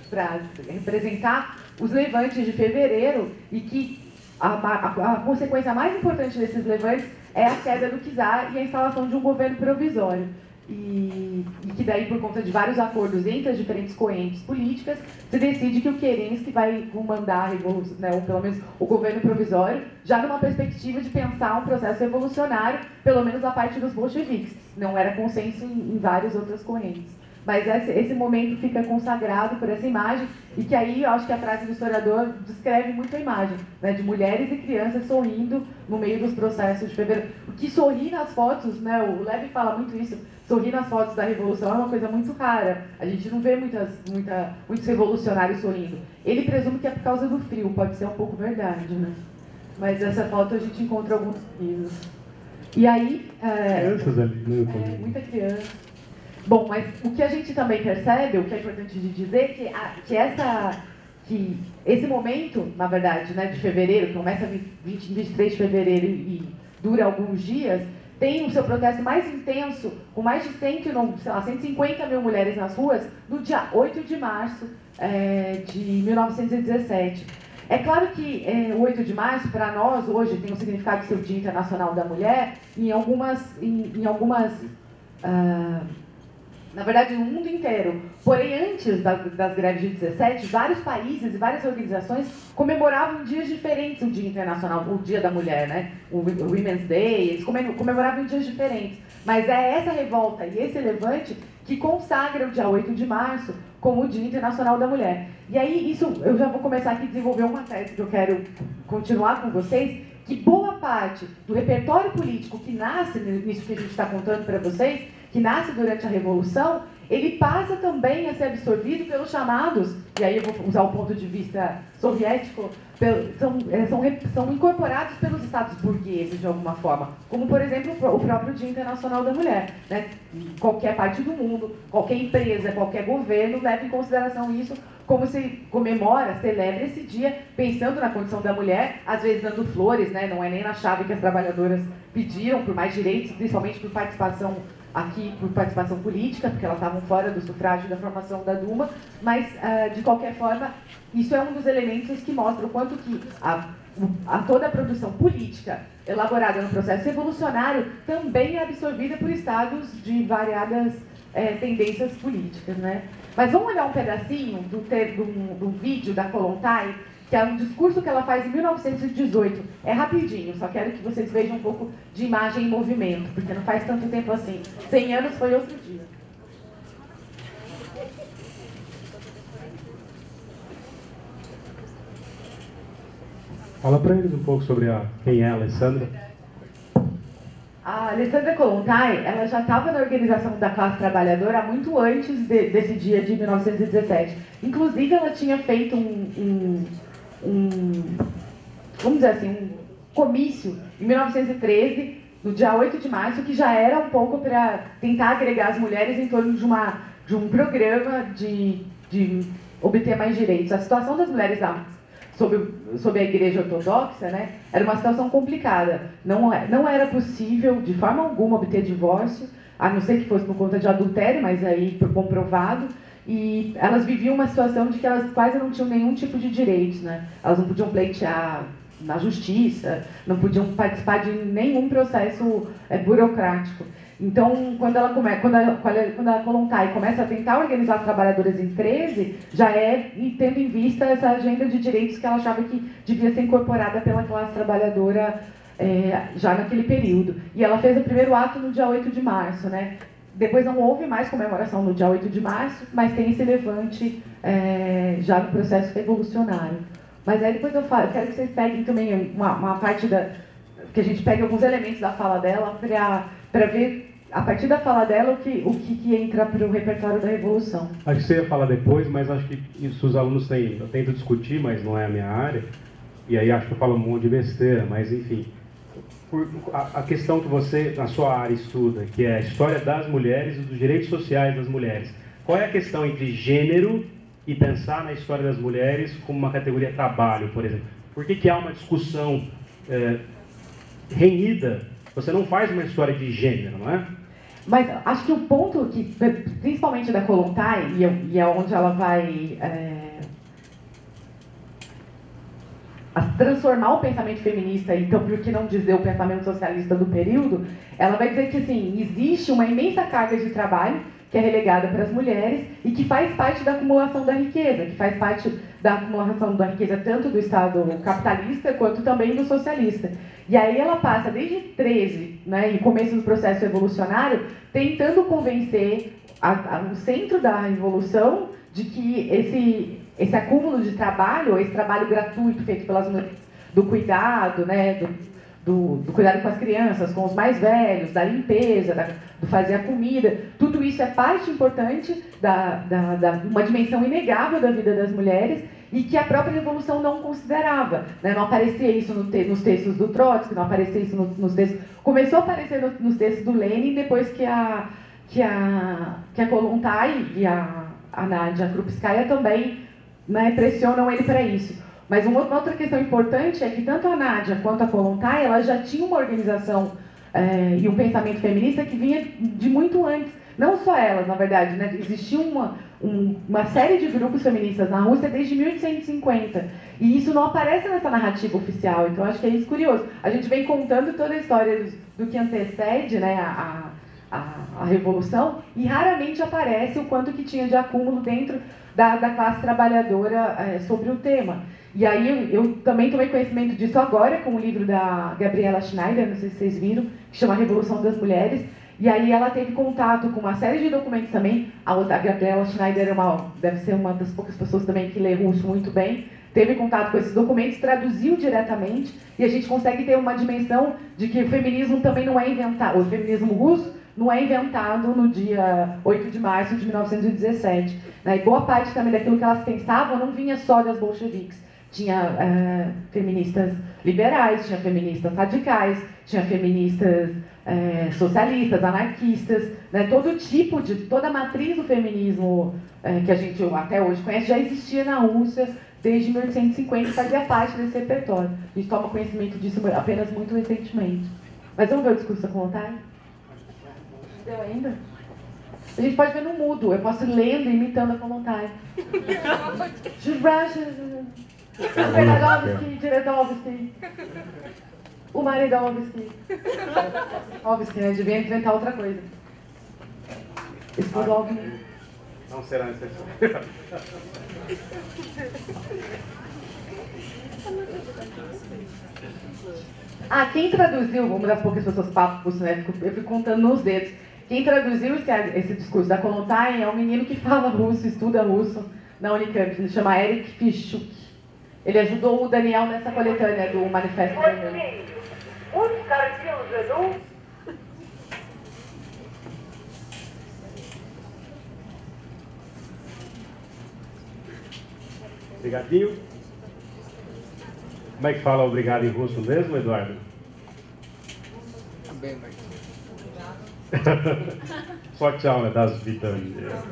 Para representar os levantes de fevereiro, e que a consequência mais importante desses levantes é a queda do czar e a instalação de um governo provisório. E que daí, por conta de vários acordos entre as diferentes correntes políticas, se decide que o Kerensky vai comandar a revolução, né, ou pelo menos o governo provisório, já numa perspectiva de pensar um processo revolucionário, pelo menos da parte dos bolcheviques. Não era consenso em várias outras correntes. Mas esse momento fica consagrado por essa imagem, e que aí eu acho que a frase do historiador descreve muito a imagem, né, de mulheres e crianças sorrindo no meio dos processos de fevereiro. Porque sorrir nas fotos, né, o Levi fala muito isso, sorrir nas fotos da Revolução é uma coisa muito rara. A gente não vê muitos revolucionários sorrindo. Ele presume que é por causa do frio, pode ser um pouco verdade, né? Mas essa foto a gente encontra alguns risos. E aí... crianças ali, né? Muita criança. Bom, mas o que a gente também percebe, o que é importante de dizer, que esse momento, na verdade, né, de fevereiro, que começa 23 de fevereiro e dura alguns dias, tem o seu protesto mais intenso, com mais de 150 mil mulheres nas ruas, no dia 8 de março de 1917. É claro que o 8 de março, para nós, hoje, tem o significado de ser o Dia Internacional da Mulher, na verdade, no mundo inteiro. Porém, antes das greves de 17, vários países e várias organizações comemoravam dias diferentes o Dia Internacional, o Dia da Mulher, né? O Women's Day, eles comemoravam em dias diferentes. Mas é essa revolta e esse levante que consagra o dia 8 de março como o Dia Internacional da Mulher. E aí, isso, eu já vou começar aqui a desenvolver uma tese que eu quero continuar com vocês, que boa parte do repertório político que nasce nisso que a gente está contando para vocês, que nasce durante a Revolução, ele passa também a ser absorvido pelos chamados, e aí eu vou usar o ponto de vista soviético, são incorporados pelos estados burgueses de alguma forma, como por exemplo o próprio Dia Internacional da Mulher, né? Qualquer parte do mundo, qualquer empresa, qualquer governo leva em consideração isso, como se celebra esse dia pensando na condição da mulher, às vezes dando flores, né? Não é nem na chave que as trabalhadoras pediram por mais direitos, principalmente por participação política, porque elas estavam fora do sufrágio da formação da Duma, mas, de qualquer forma, isso é um dos elementos que mostra o quanto que toda a produção política elaborada no processo revolucionário também é absorvida por estados de variadas tendências políticas, né? Mas vamos olhar um pedacinho do vídeo da Kollontai, que é um discurso que ela faz em 1918. É rapidinho, só quero que vocês vejam um pouco de imagem em movimento, porque não faz tanto tempo assim. 100 anos foi outro dia. Fala para eles um pouco sobre quem é a Alessandra. A Alessandra Kollontai, ela já estava na organização da classe trabalhadora muito antes desse dia de 1917. Inclusive, ela tinha feito vamos dizer assim, um comício em 1913, no dia 8 de março, que já era um pouco para tentar agregar as mulheres em torno de um programa de obter mais direitos. A situação das mulheres sob a Igreja Ortodoxa, né, era uma situação complicada. Não era possível, de forma alguma, obter divórcio, a não ser que fosse por conta de adultério, mas aí comprovado. E elas viviam uma situação de que elas quase não tinham nenhum tipo de direitos, né? Elas não podiam pleitear na justiça, não podiam participar de nenhum processo burocrático. Então, quando a Kollontai começa a tentar organizar as trabalhadoras em 13, já é tendo em vista essa agenda de direitos que ela achava que devia ser incorporada pela classe trabalhadora já naquele período. E ela fez o primeiro ato no dia 8 de março, né? Depois não houve mais comemoração no dia 8 de março, mas tem esse levante já no processo revolucionário. Mas aí depois eu quero que vocês peguem também uma parte que a gente pegue alguns elementos da fala dela para ver, a partir da fala dela, o que entra para o repertório da Revolução. Acho que você ia falar depois, mas acho que isso os alunos têm. Eu tento discutir, mas não é a minha área. E aí acho que eu falo um monte de besteira, mas enfim. A questão que você, na sua área, estuda, que é a história das mulheres e dos direitos sociais das mulheres. Qual é a questão entre gênero e pensar na história das mulheres como uma categoria trabalho, por exemplo? Por que há uma discussão renhida? Você não faz uma história de gênero, não é? Mas acho que o ponto, principalmente da Kollontai, e é onde ela vai transformar o pensamento feminista, então, por que não dizer o pensamento socialista do período, ela vai dizer que, assim, existe uma imensa carga de trabalho que é relegada para as mulheres e que faz parte da acumulação da riqueza, que faz parte da acumulação da riqueza tanto do Estado capitalista quanto também do socialista. E aí ela passa desde 13, né, e começo do processo revolucionário, tentando convencer o centro da revolução de que esse acúmulo de trabalho, esse trabalho gratuito feito pelas mulheres, do cuidado, né, do cuidado com as crianças, com os mais velhos, da limpeza, do fazer a comida, tudo isso é parte importante uma dimensão inegável da vida das mulheres e que a própria Revolução não considerava, né? Não aparecia isso nos textos do Trotsky, não aparecia isso nos textos... Começou a aparecer nos textos do Lenin depois que a Kollontai e a Nadia Krupskaya também, né, pressionam ele para isso. Mas uma outra questão importante é que tanto a Nadia quanto a Kollontai, ela já tinha uma organização e um pensamento feminista que vinha de muito antes. Não só elas, na verdade, né? Existia uma série de grupos feministas na Rússia desde 1850. E isso não aparece nessa narrativa oficial, então acho que é isso curioso. A gente vem contando toda a história do que antecede, né, a Revolução, e raramente aparece o quanto que tinha de acúmulo dentro da classe trabalhadora sobre o tema. E aí eu também tomei conhecimento disso agora com o livro da Gabriela Schneider, não sei se vocês viram, que chama Revolução das Mulheres. E aí ela teve contato com uma série de documentos também. A Gabriela Schneider deve ser uma das poucas pessoas também que lê russo muito bem. Teve contato com esses documentos, traduziu diretamente, e a gente consegue ter uma dimensão de que o feminismo também não é inventado, o feminismo russo não é inventado no dia 8 de março de 1917. Né? E boa parte também daquilo que elas pensavam não vinha só das bolcheviques. Tinha feministas liberais, tinha feministas radicais, tinha feministas socialistas, anarquistas, né? Toda a matriz do feminismo que a gente até hoje conhece já existia na Rússia desde 1850 e fazia parte desse repertório. A gente toma conhecimento disso apenas muito recentemente. Mas vamos ver o discurso da Kollontai? Deu ainda? A gente pode ver no mudo, eu posso ir lendo e imitando a Kollontai. Pedagogski, Diretovski, o Maridovski. Ovski, né? Devia inventar outra coisa. Skłodowski. Não será necessário. Ah, quem traduziu, uma das poucas pessoas papos, né? Eu fico contando nos dedos. Quem traduziu esse discurso da Kollontai é um menino que fala russo, estuda russo na Unicamp, ele chama Eric Fischuk. Ele ajudou o Daniel nessa coletânea do Manifesto. Obrigadinho. Como é que fala obrigado em russo mesmo, Eduardo? Também, mas... Só tchau, né, das vitaminas.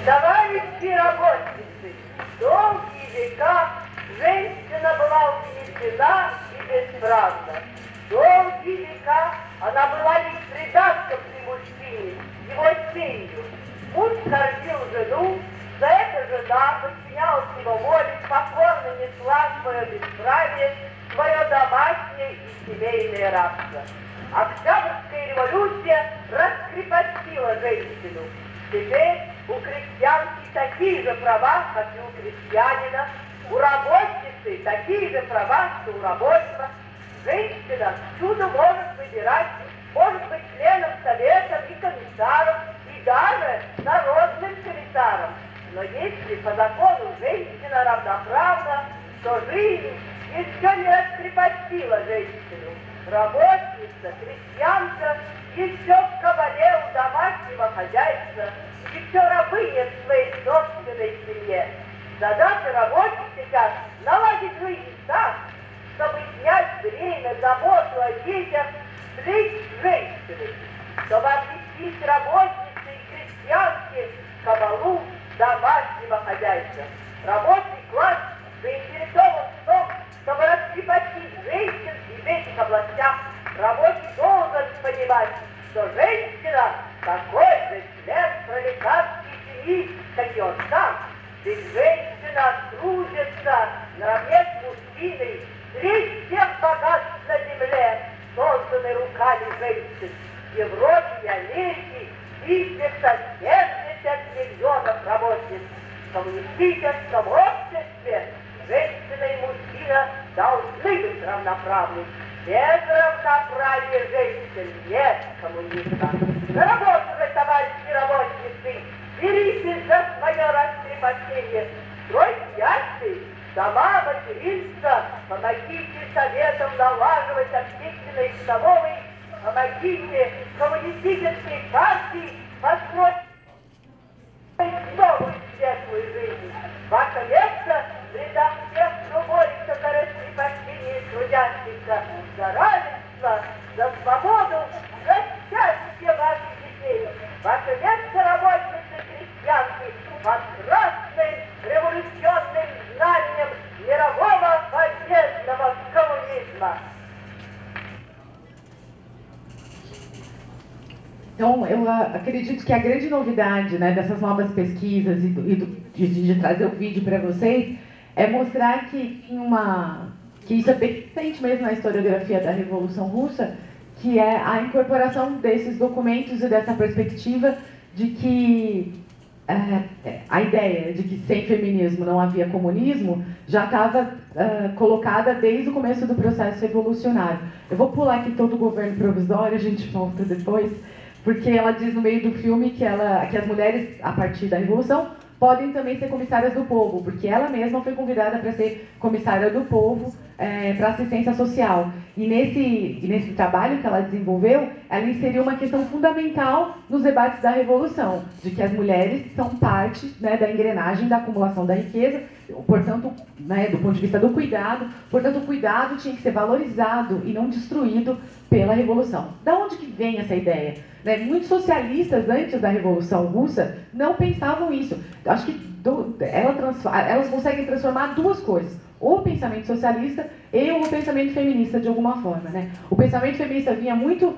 Товарищи работницы, долгие века женщина была угнетена и бесправна. Долгие века она была лишь придатком при мужчине, его тенью. Муж кормил жену, за это жена подчинялась его воле, покорно несла свое бесправие, свое домашнее и семейное рабство. Октябрьская революция раскрепостила женщину. Теперь у крестьянки такие же права, как и у крестьянина, у работницы такие же права, что у рабочего. Женщина всюду может выбирать, может быть членом совета и комиссаром, и даже народным комиссаром. Но если по закону женщина равноправна, то жизнь еще не раскрепостила женщину. Работница, крестьянка, еще в кабале у домашнего хозяйства, еще рабыня в своей собственной семье. Задача рабочих сейчас наладить жизнь так, чтобы снять время, заботу о детях с плеч женщины, чтобы объяснить работнице и крестьянке кабалу домашнего хозяйства. Рабочий класс заинтересован в том, чтобы раскрепостить женщин и в этих областях. Рабочий должен понимать, что женщина такой же член пролетарской семьи, как и он сам. Ведь женщина трудится наравне с мужчиной. Треть всех богатств на земле созданы руками женщин. В Европе и Америке ищется 70 миллионов работниц. В коммунистическом обществе женщина и мужчина должны быть равноправны. Без равноправия женщин нет коммунизма. На работу же, товарищи работницы, беритесь за свое раскрепощение. Стройте ясли, дома, материнства, помогите советам налаживать общественные столовые, помогите коммунистической партии построить новую светлую жизнь. Ваше место в рядах тех, кто борется за раскрепощение трудящихся, за равенство, за свободу, за счастье ваших детей. Ваше место работницы крестьянки под красным революционным знанием мирового победного коммунизма. Então, eu acredito que a grande novidade, né, dessas novas pesquisas de trazer o vídeo para vocês é mostrar que isso é bem recente mesmo na historiografia da Revolução Russa, que é a incorporação desses documentos e dessa perspectiva de que a ideia de que sem feminismo não havia comunismo já estava colocada desde o começo do processo revolucionário. Eu vou pular aqui todo o governo provisório, a gente volta depois, porque ela diz no meio do filme que as mulheres, a partir da Revolução, podem também ser comissárias do povo, porque ela mesma foi convidada para ser comissária do povo para assistência social. E nesse trabalho que ela desenvolveu, ela inseriu uma questão fundamental nos debates da Revolução, de que as mulheres são parte, né, da engrenagem da acumulação da riqueza, portanto, né, do ponto de vista do cuidado, portanto, o cuidado tinha que ser valorizado e não destruído pela Revolução. Da onde que vem essa ideia? Né, muitos socialistas, antes da Revolução Russa, não pensavam isso. Acho que elas conseguem transformar duas coisas. o pensamento socialista e o pensamento feminista de alguma forma, né? O pensamento feminista vinha muito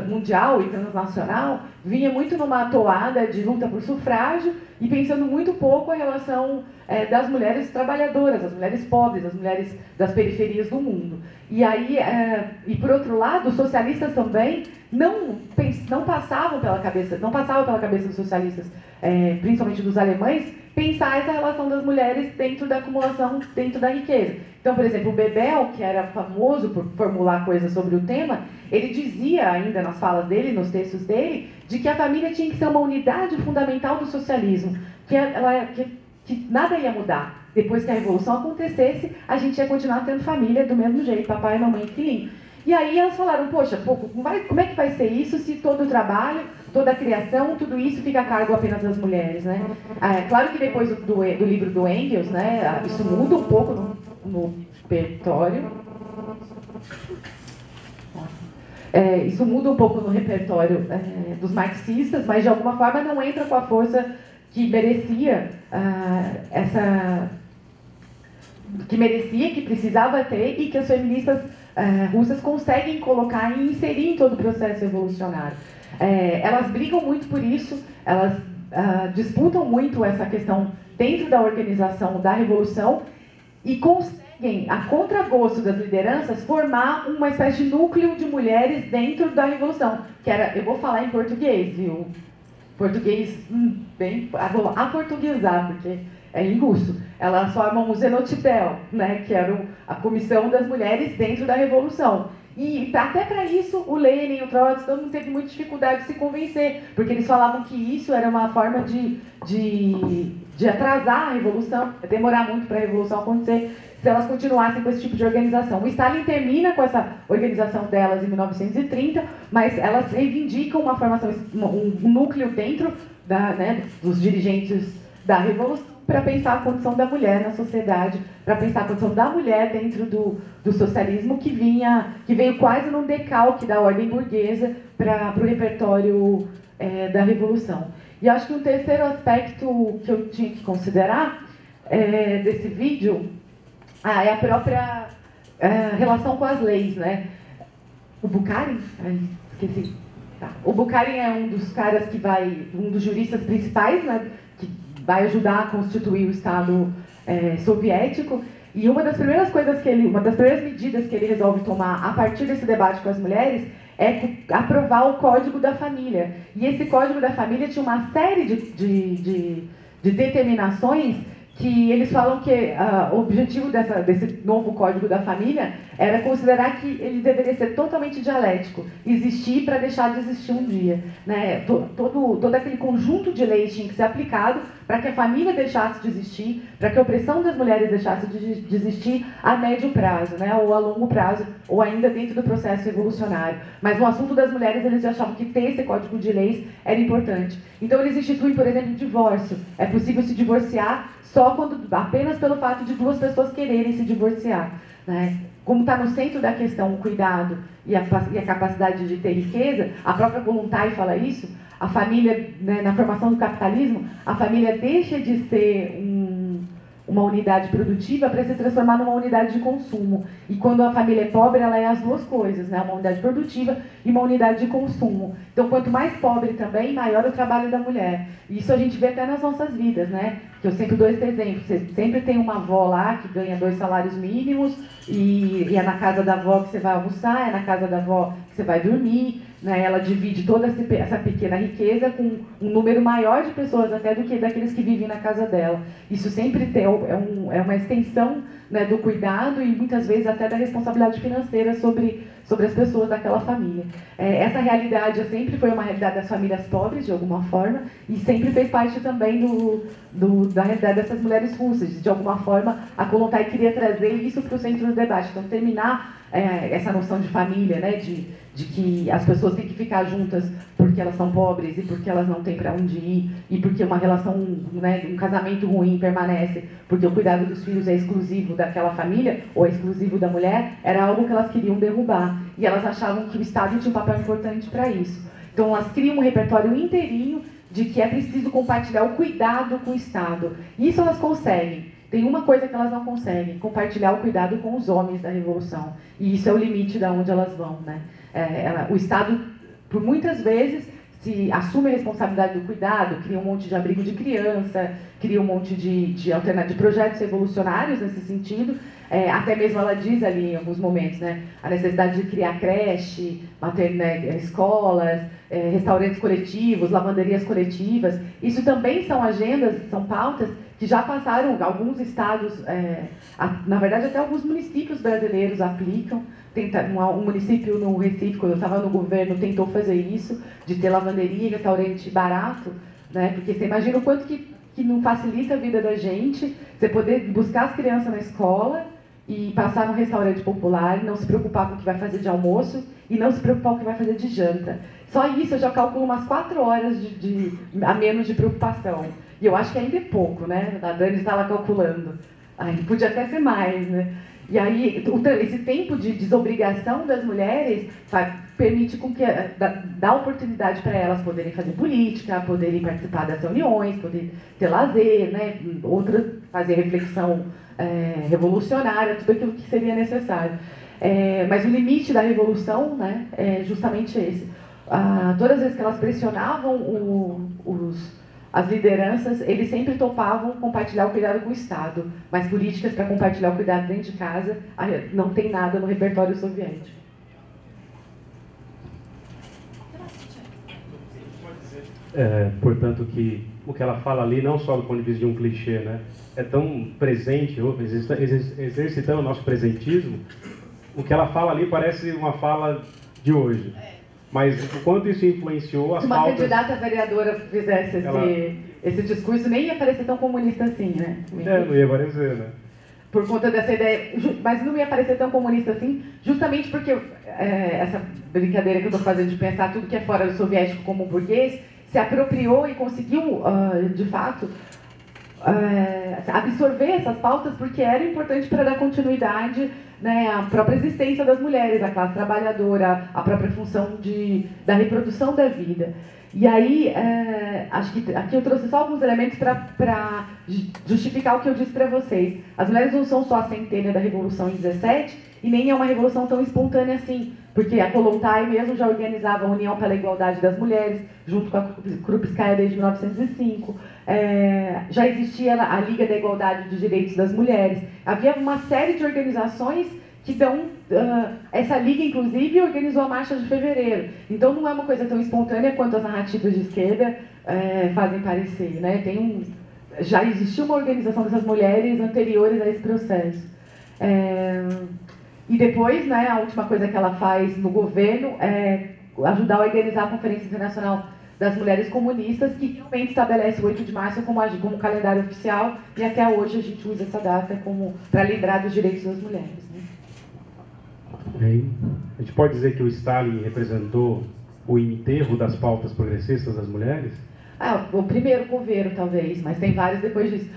mundial e transnacional, vinha muito numa toada de luta por sufrágio e pensando muito pouco a relação das mulheres trabalhadoras, das mulheres pobres, das mulheres das periferias do mundo. E aí, e por outro lado, os socialistas também não passavam pela cabeça dos socialistas, principalmente dos alemães, pensar essa relação das mulheres dentro da acumulação, dentro da riqueza. Então, por exemplo, o Bebel, que era famoso por formular coisas sobre o tema, ele dizia ainda nas falas dele, nos textos dele, de que a família tinha que ser uma unidade fundamental do socialismo, que nada ia mudar. Depois que a Revolução acontecesse, a gente ia continuar tendo família do mesmo jeito, papai, mamãe e filhinho. E aí elas falaram, poxa, como é que vai ser isso se todo o trabalho, toda a criação, tudo isso fica a cargo apenas das mulheres, né? Claro que depois do livro do Engels, né, isso muda um pouco no repertório. Isso muda um pouco no repertório dos marxistas, mas de alguma forma não entra com a força que merecia que precisava ter e que as feministas russas conseguem colocar e inserir em todo o processo evolucionário. Elas brigam muito por isso, elas disputam muito essa questão dentro da organização da revolução e conseguem, a contragosto das lideranças, formar uma espécie de núcleo de mulheres dentro da revolução, que era, eu vou falar em português, viu? Português bem, vou aportuguesar, porque é em russo. Elas formam o Zenotitel, né, que era a comissão das mulheres dentro da Revolução. E até para isso, o Lenin, o Trotsky, todo mundo teve muita dificuldade de se convencer, porque eles falavam que isso era uma forma de atrasar a Revolução, demorar muito para a Revolução acontecer, se elas continuassem com esse tipo de organização. O Stalin termina com essa organização delas em 1930, mas elas reivindicam uma formação, um núcleo dentro dos dirigentes da Revolução, para pensar a condição da mulher na sociedade, para pensar a condição da mulher dentro do socialismo que veio quase num decalque da ordem burguesa para o repertório da Revolução. E acho que um terceiro aspecto que eu tinha que considerar desse vídeo é a própria relação com as leis, né? O Bukharin, esqueci. Tá. O Bukharin é um dos caras um dos juristas principais, né? Que vai ajudar a constituir o Estado soviético. E uma das primeiras medidas que ele resolve tomar a partir desse debate com as mulheres é aprovar o Código da Família. E esse Código da Família tinha uma série de determinações que eles falam que o objetivo desse novo Código da Família era considerar que ele deveria ser totalmente dialético, existir para deixar de existir um dia, né? Todo aquele conjunto de leis tinha que ser aplicado para que a família deixasse de existir, para que a opressão das mulheres deixasse de existir a médio prazo, né? Ou a longo prazo, ou ainda dentro do processo evolucionário. Mas no assunto das mulheres, eles achavam que ter esse código de leis era importante. Então eles instituem, por exemplo, o divórcio. É possível se divorciar só apenas pelo fato de duas pessoas quererem se divorciar, né? Como está no centro da questão o cuidado e a capacidade de ter riqueza, a própria Kollontai fala isso, a família, né, na formação do capitalismo, a família deixa de ser uma unidade produtiva para se transformar numa unidade de consumo. E quando a família é pobre, ela é as duas coisas, né? Uma unidade produtiva e uma unidade de consumo. Então, quanto mais pobre também, maior o trabalho da mulher. E isso a gente vê até nas nossas vidas, né? Que eu sempre dou esse exemplo. Você sempre tem uma avó lá que ganha 2 salários mínimos e é na casa da avó que você vai almoçar, é na casa da avó que você vai dormir, né? Ela divide toda essa pequena riqueza com um número maior de pessoas até do que daqueles que vivem na casa dela. Isso sempre é uma extensão, né, do cuidado e muitas vezes até da responsabilidade financeira sobre as pessoas daquela família. Essa realidade sempre foi uma realidade das famílias pobres, de alguma forma, e sempre fez parte também da realidade dessas mulheres russas. De alguma forma, a Kollontai queria trazer isso para o centro do debate. Então, terminar essa noção de família, né, de que as pessoas têm que ficar juntas porque elas são pobres e porque elas não têm para onde ir e porque uma relação, né, um casamento ruim permanece porque o cuidado dos filhos é exclusivo daquela família ou é exclusivo da mulher, era algo que elas queriam derrubar. E elas achavam que o Estado tinha um papel importante para isso. Então, elas criam um repertório inteirinho de que é preciso compartilhar o cuidado com o Estado. Isso elas conseguem. tem uma coisa que elas não conseguem: compartilhar o cuidado com os homens da Revolução. E isso é o limite de onde elas vão, né? O Estado, por muitas vezes, se assume a responsabilidade do cuidado, cria um monte de abrigo de criança, cria um monte de projetos revolucionários nesse sentido. Até mesmo ela diz ali em alguns momentos, né, a necessidade de criar creche, escolas, restaurantes coletivos, lavanderias coletivas. Isso também são agendas, são pautas que já passaram, alguns estados, na verdade até alguns municípios brasileiros aplicam. Um município no Recife, quando eu estava no governo, tentou fazer isso, de ter lavanderia e restaurante barato, né? Porque você imagina o quanto que não facilita a vida da gente, você poder buscar as crianças na escola e passar num restaurante popular, e não se preocupar com o que vai fazer de almoço e não se preocupar com o que vai fazer de janta. Só isso eu já calculo umas 4 horas a menos de preocupação. E eu acho que ainda é pouco, né? A Dani está lá calculando. Podia até ser mais, né? E aí, esse tempo de desobrigação das mulheres permite com que dá oportunidade para elas poderem fazer política, poderem participar das reuniões, poderem ter lazer, né? Fazer reflexão revolucionária, tudo aquilo que seria necessário. Mas o limite da revolução, né, é justamente esse. Todas as vezes que elas pressionavam as lideranças, eles sempre topavam compartilhar o cuidado com o Estado, mas políticas para compartilhar o cuidado dentro de casa não tem nada no repertório soviético. Portanto, que o que ela fala ali, não só do ponto de vista de um clichê, né, é tão presente, exercitando o nosso presentismo, o que ela fala ali parece uma fala de hoje. Mas o quanto isso influenciou as pautas... Se uma candidata vereadora fizesse esse discurso, nem ia parecer tão comunista assim, né? Não ia parecer, né? Por conta dessa ideia... Mas não ia parecer tão comunista assim, justamente porque essa brincadeira que eu estou fazendo de pensar tudo que é fora do soviético como burguês, se apropriou e conseguiu, de fato, absorver essas pautas, porque era importante para dar continuidade, né, à própria existência das mulheres, a classe trabalhadora, a própria função da reprodução da vida. E aí, acho que aqui eu trouxe só alguns elementos para justificar o que eu disse para vocês. As mulheres não são só a centelha da Revolução em 17, e nem é uma revolução tão espontânea assim, porque a Kollontai mesmo já organizava a União pela Igualdade das Mulheres, junto com a Krupskaya desde 1905. Já existia a Liga da Igualdade de Direitos das Mulheres. Havia uma série de organizações que dão... essa liga, inclusive, organizou a Marcha de Fevereiro. Então, não é uma coisa tão espontânea quanto as narrativas de esquerda fazem parecer, né? Já existiu uma organização dessas mulheres anteriores a esse processo. E depois, né, a última coisa que ela faz no governo é ajudar a organizar a Conferência Internacional das Mulheres Comunistas, que realmente estabelece o 8 de março como calendário oficial, e até hoje a gente usa essa data para lembrar dos direitos das mulheres. Né? A gente pode dizer que o Stalin representou o enterro das pautas progressistas das mulheres? O primeiro coveiro, talvez, mas tem vários depois disso.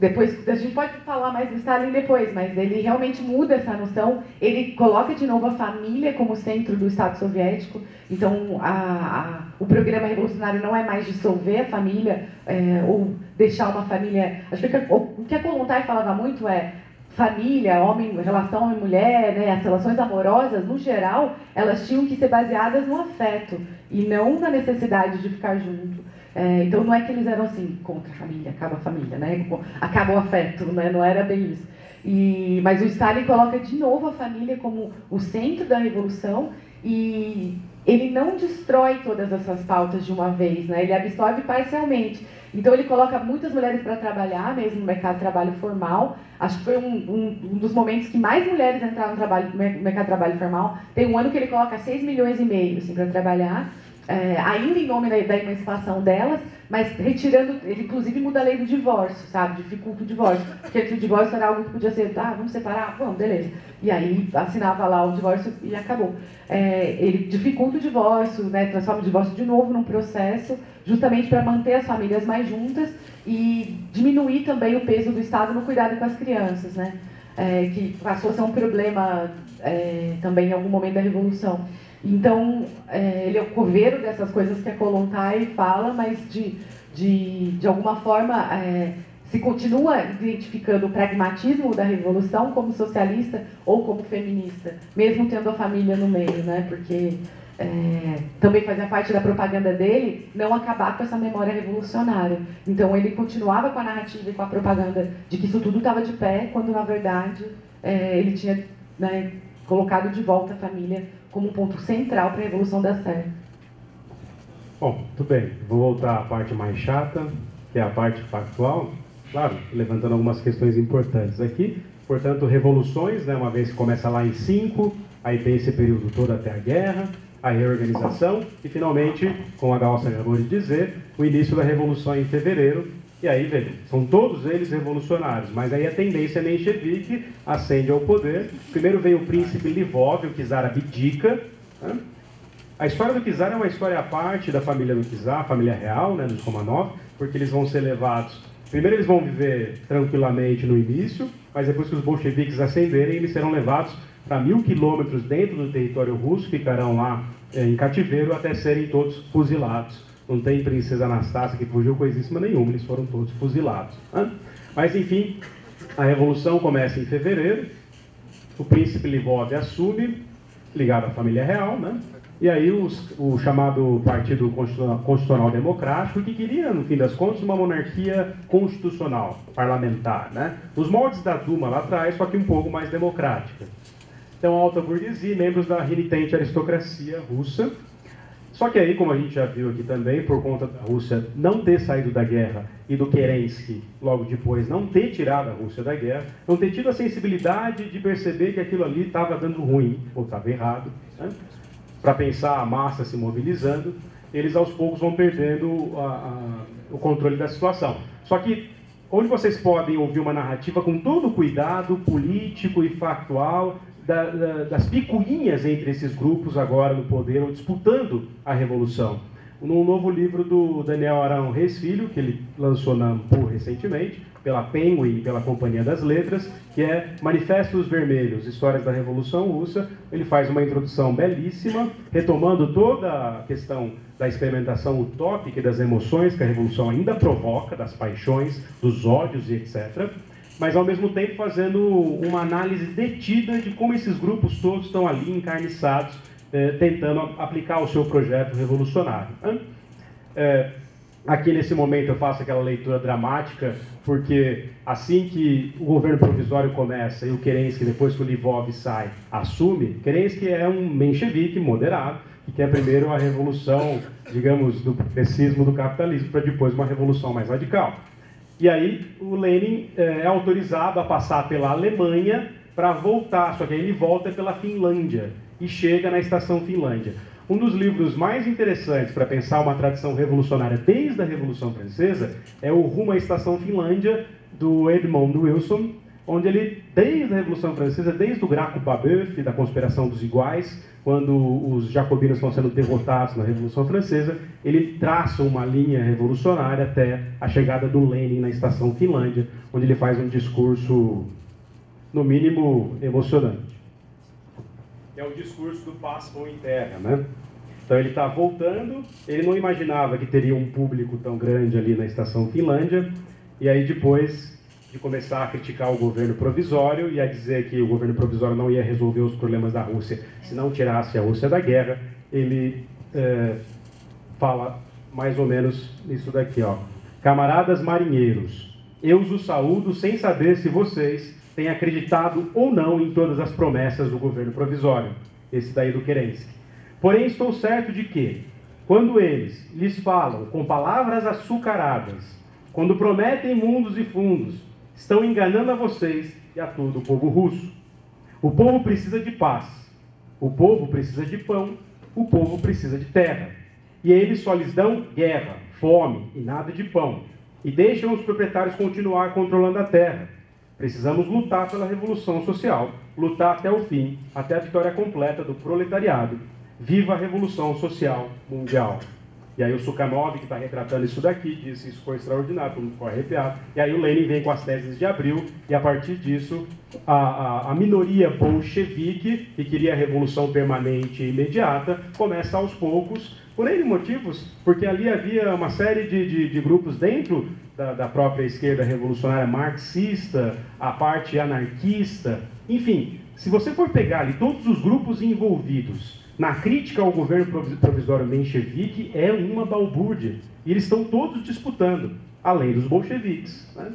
Depois, a gente pode falar mais do Stalin depois, mas ele realmente muda essa noção, ele coloca de novo a família como centro do Estado soviético. Então, o programa revolucionário não é mais dissolver a família, ou deixar uma família... Acho que o que a Kollontai falava muito é família, relação homem-mulher, né, as relações amorosas, no geral, elas tinham que ser baseadas no afeto, e não na necessidade de ficar junto. Então não é que eles eram assim, contra a família, acaba a família, né? Acaba o afeto, né? Não era bem isso. Mas o Stalin coloca de novo a família como o centro da revolução, e ele não destrói todas essas pautas de uma vez, né? Ele absorve parcialmente. Então ele coloca muitas mulheres para trabalhar, mesmo no mercado de trabalho formal. Acho que foi um dos momentos que mais mulheres entraram no mercado de trabalho formal. Tem um ano que ele coloca 6,5 milhões assim, para trabalhar. Ainda em nome da emancipação delas, mas retirando, ele inclusive muda a lei do divórcio, sabe, dificulta o divórcio, porque o divórcio era algo que podia ser, vamos separar, vamos, beleza, e aí assinava lá o divórcio e acabou. Ele dificulta o divórcio, né, transforma o divórcio de novo num processo, justamente para manter as famílias mais juntas e diminuir também o peso do Estado no cuidado com as crianças, né, que passou a ser um problema também em algum momento da Revolução. Então, ele é o coveiro dessas coisas que a Kollontai fala, mas de alguma forma se continua identificando o pragmatismo da revolução como socialista ou como feminista, mesmo tendo a família no meio, né? Porque também fazia parte da propaganda dele não acabar com essa memória revolucionária. Então ele continuava com a narrativa e com a propaganda de que isso tudo estava de pé, quando na verdade ele tinha, né, colocado de volta a família como um ponto central para a Revolução dar certo. Bom, tudo bem. Vou voltar à parte mais chata, que é a parte factual. Claro, levantando algumas questões importantes aqui. Portanto, revoluções, né, uma vez que começa lá em 5, aí tem esse período todo até a guerra, a reorganização e, finalmente, como a Galça acabou de dizer, o início da Revolução em fevereiro. E aí, veja, são todos eles revolucionários, mas aí a tendência menchevique ascende ao poder. Primeiro vem o príncipe Lvov, o czar abdica. Né? A história do czar é uma história à parte da família do czar, a família real, né, dos Romanov, porque eles vão ser levados... Primeiro eles vão viver tranquilamente no início, mas depois que os bolcheviques ascenderem, eles serão levados para 1000 quilômetros dentro do território russo, ficarão lá em cativeiro até serem todos fuzilados. Não tem princesa Anastácia que fugiu coisíssima nenhuma, eles foram todos fuzilados. Né? Mas, enfim, a revolução começa em fevereiro, o príncipe Lvov assume, ligado à família real, né? E aí o chamado Partido Constitucional Democrático, que queria, no fim das contas, uma monarquia constitucional, parlamentar, né? Nos moldes da Duma lá atrás, só que um pouco mais democrática. Então, a alta burguesia e membros da renitente aristocracia russa. Só que aí, como a gente já viu aqui também, por conta da Rússia não ter saído da guerra e do Kerensky, logo depois, não ter tirado a Rússia da guerra, não ter tido a sensibilidade de perceber que aquilo ali estava dando ruim, ou estava errado, né? Para pensar a massa se mobilizando, eles aos poucos vão perdendo o controle da situação. Só que, onde vocês podem ouvir uma narrativa com todo o cuidado político e factual, das picuinhas entre esses grupos agora no poder, ou disputando a revolução. Num novo livro do Daniel Arão Reis Filho, que ele lançou na AMPU recentemente, pela Penguin e pela Companhia das Letras, que é Manifestos Vermelhos, Histórias da Revolução Russa. Ele faz uma introdução belíssima, retomando toda a questão da experimentação utópica e das emoções que a Revolução ainda provoca, das paixões, dos ódios e etc., mas ao mesmo tempo fazendo uma análise detida de como esses grupos todos estão ali encarniçados, tentando aplicar o seu projeto revolucionário. Aqui nesse momento eu faço aquela leitura dramática, porque assim que o governo provisório começa e o Kerensky, depois que o Lvov sai, assume, Kerensky é um menchevique moderado, que quer primeiro a revolução, digamos, do progressismo do capitalismo, para depois uma revolução mais radical. E aí o Lenin é autorizado a passar pela Alemanha para voltar, só que aí ele volta pela Finlândia e chega na estação Finlândia. Um dos livros mais interessantes para pensar uma tradição revolucionária desde a Revolução Francesa é o Rumo à Estação Finlândia, do Edmond Wilson, onde ele, desde a Revolução Francesa, desde o Graco Babeuf, da conspiração dos iguais, quando os jacobinos estão sendo derrotados na Revolução Francesa, ele traça uma linha revolucionária até a chegada do Lenin na Estação Finlândia, onde ele faz um discurso, no mínimo, emocionante. É o discurso do Paz, Pão e Terra, né? Então ele está voltando, ele não imaginava que teria um público tão grande ali na Estação Finlândia, e aí depois de começar a criticar o governo provisório e a dizer que o governo provisório não ia resolver os problemas da Rússia se não tirasse a Rússia da guerra, ele fala mais ou menos isso daqui, ó. Camaradas marinheiros, eu os saúdo sem saber se vocês têm acreditado ou não em todas as promessas do governo provisório, esse daí do Kerensky. Porém, estou certo de que, quando eles lhes falam com palavras açucaradas, quando prometem mundos e fundos, estão enganando a vocês e a todo o povo russo. O povo precisa de paz, o povo precisa de pão, o povo precisa de terra. E eles só lhes dão guerra, fome e nada de pão, e deixam os proprietários continuar controlando a terra. Precisamos lutar pela revolução social, lutar até o fim, até a vitória completa do proletariado. Viva a Revolução Social Mundial. E aí o Sukhanov, que está retratando isso daqui, disse isso foi extraordinário, todo mundo ficou arrepiado. E aí o Lenin vem com as teses de Abril, e a partir disso, a minoria bolchevique, que queria a revolução permanente e imediata, começa aos poucos, por N motivos, porque ali havia uma série de grupos dentro da própria esquerda revolucionária marxista, a parte anarquista, enfim, se você for pegar ali todos os grupos envolvidos na crítica ao governo provisório menchevique, é uma balbúrdia. E eles estão todos disputando, além dos bolcheviques. Né?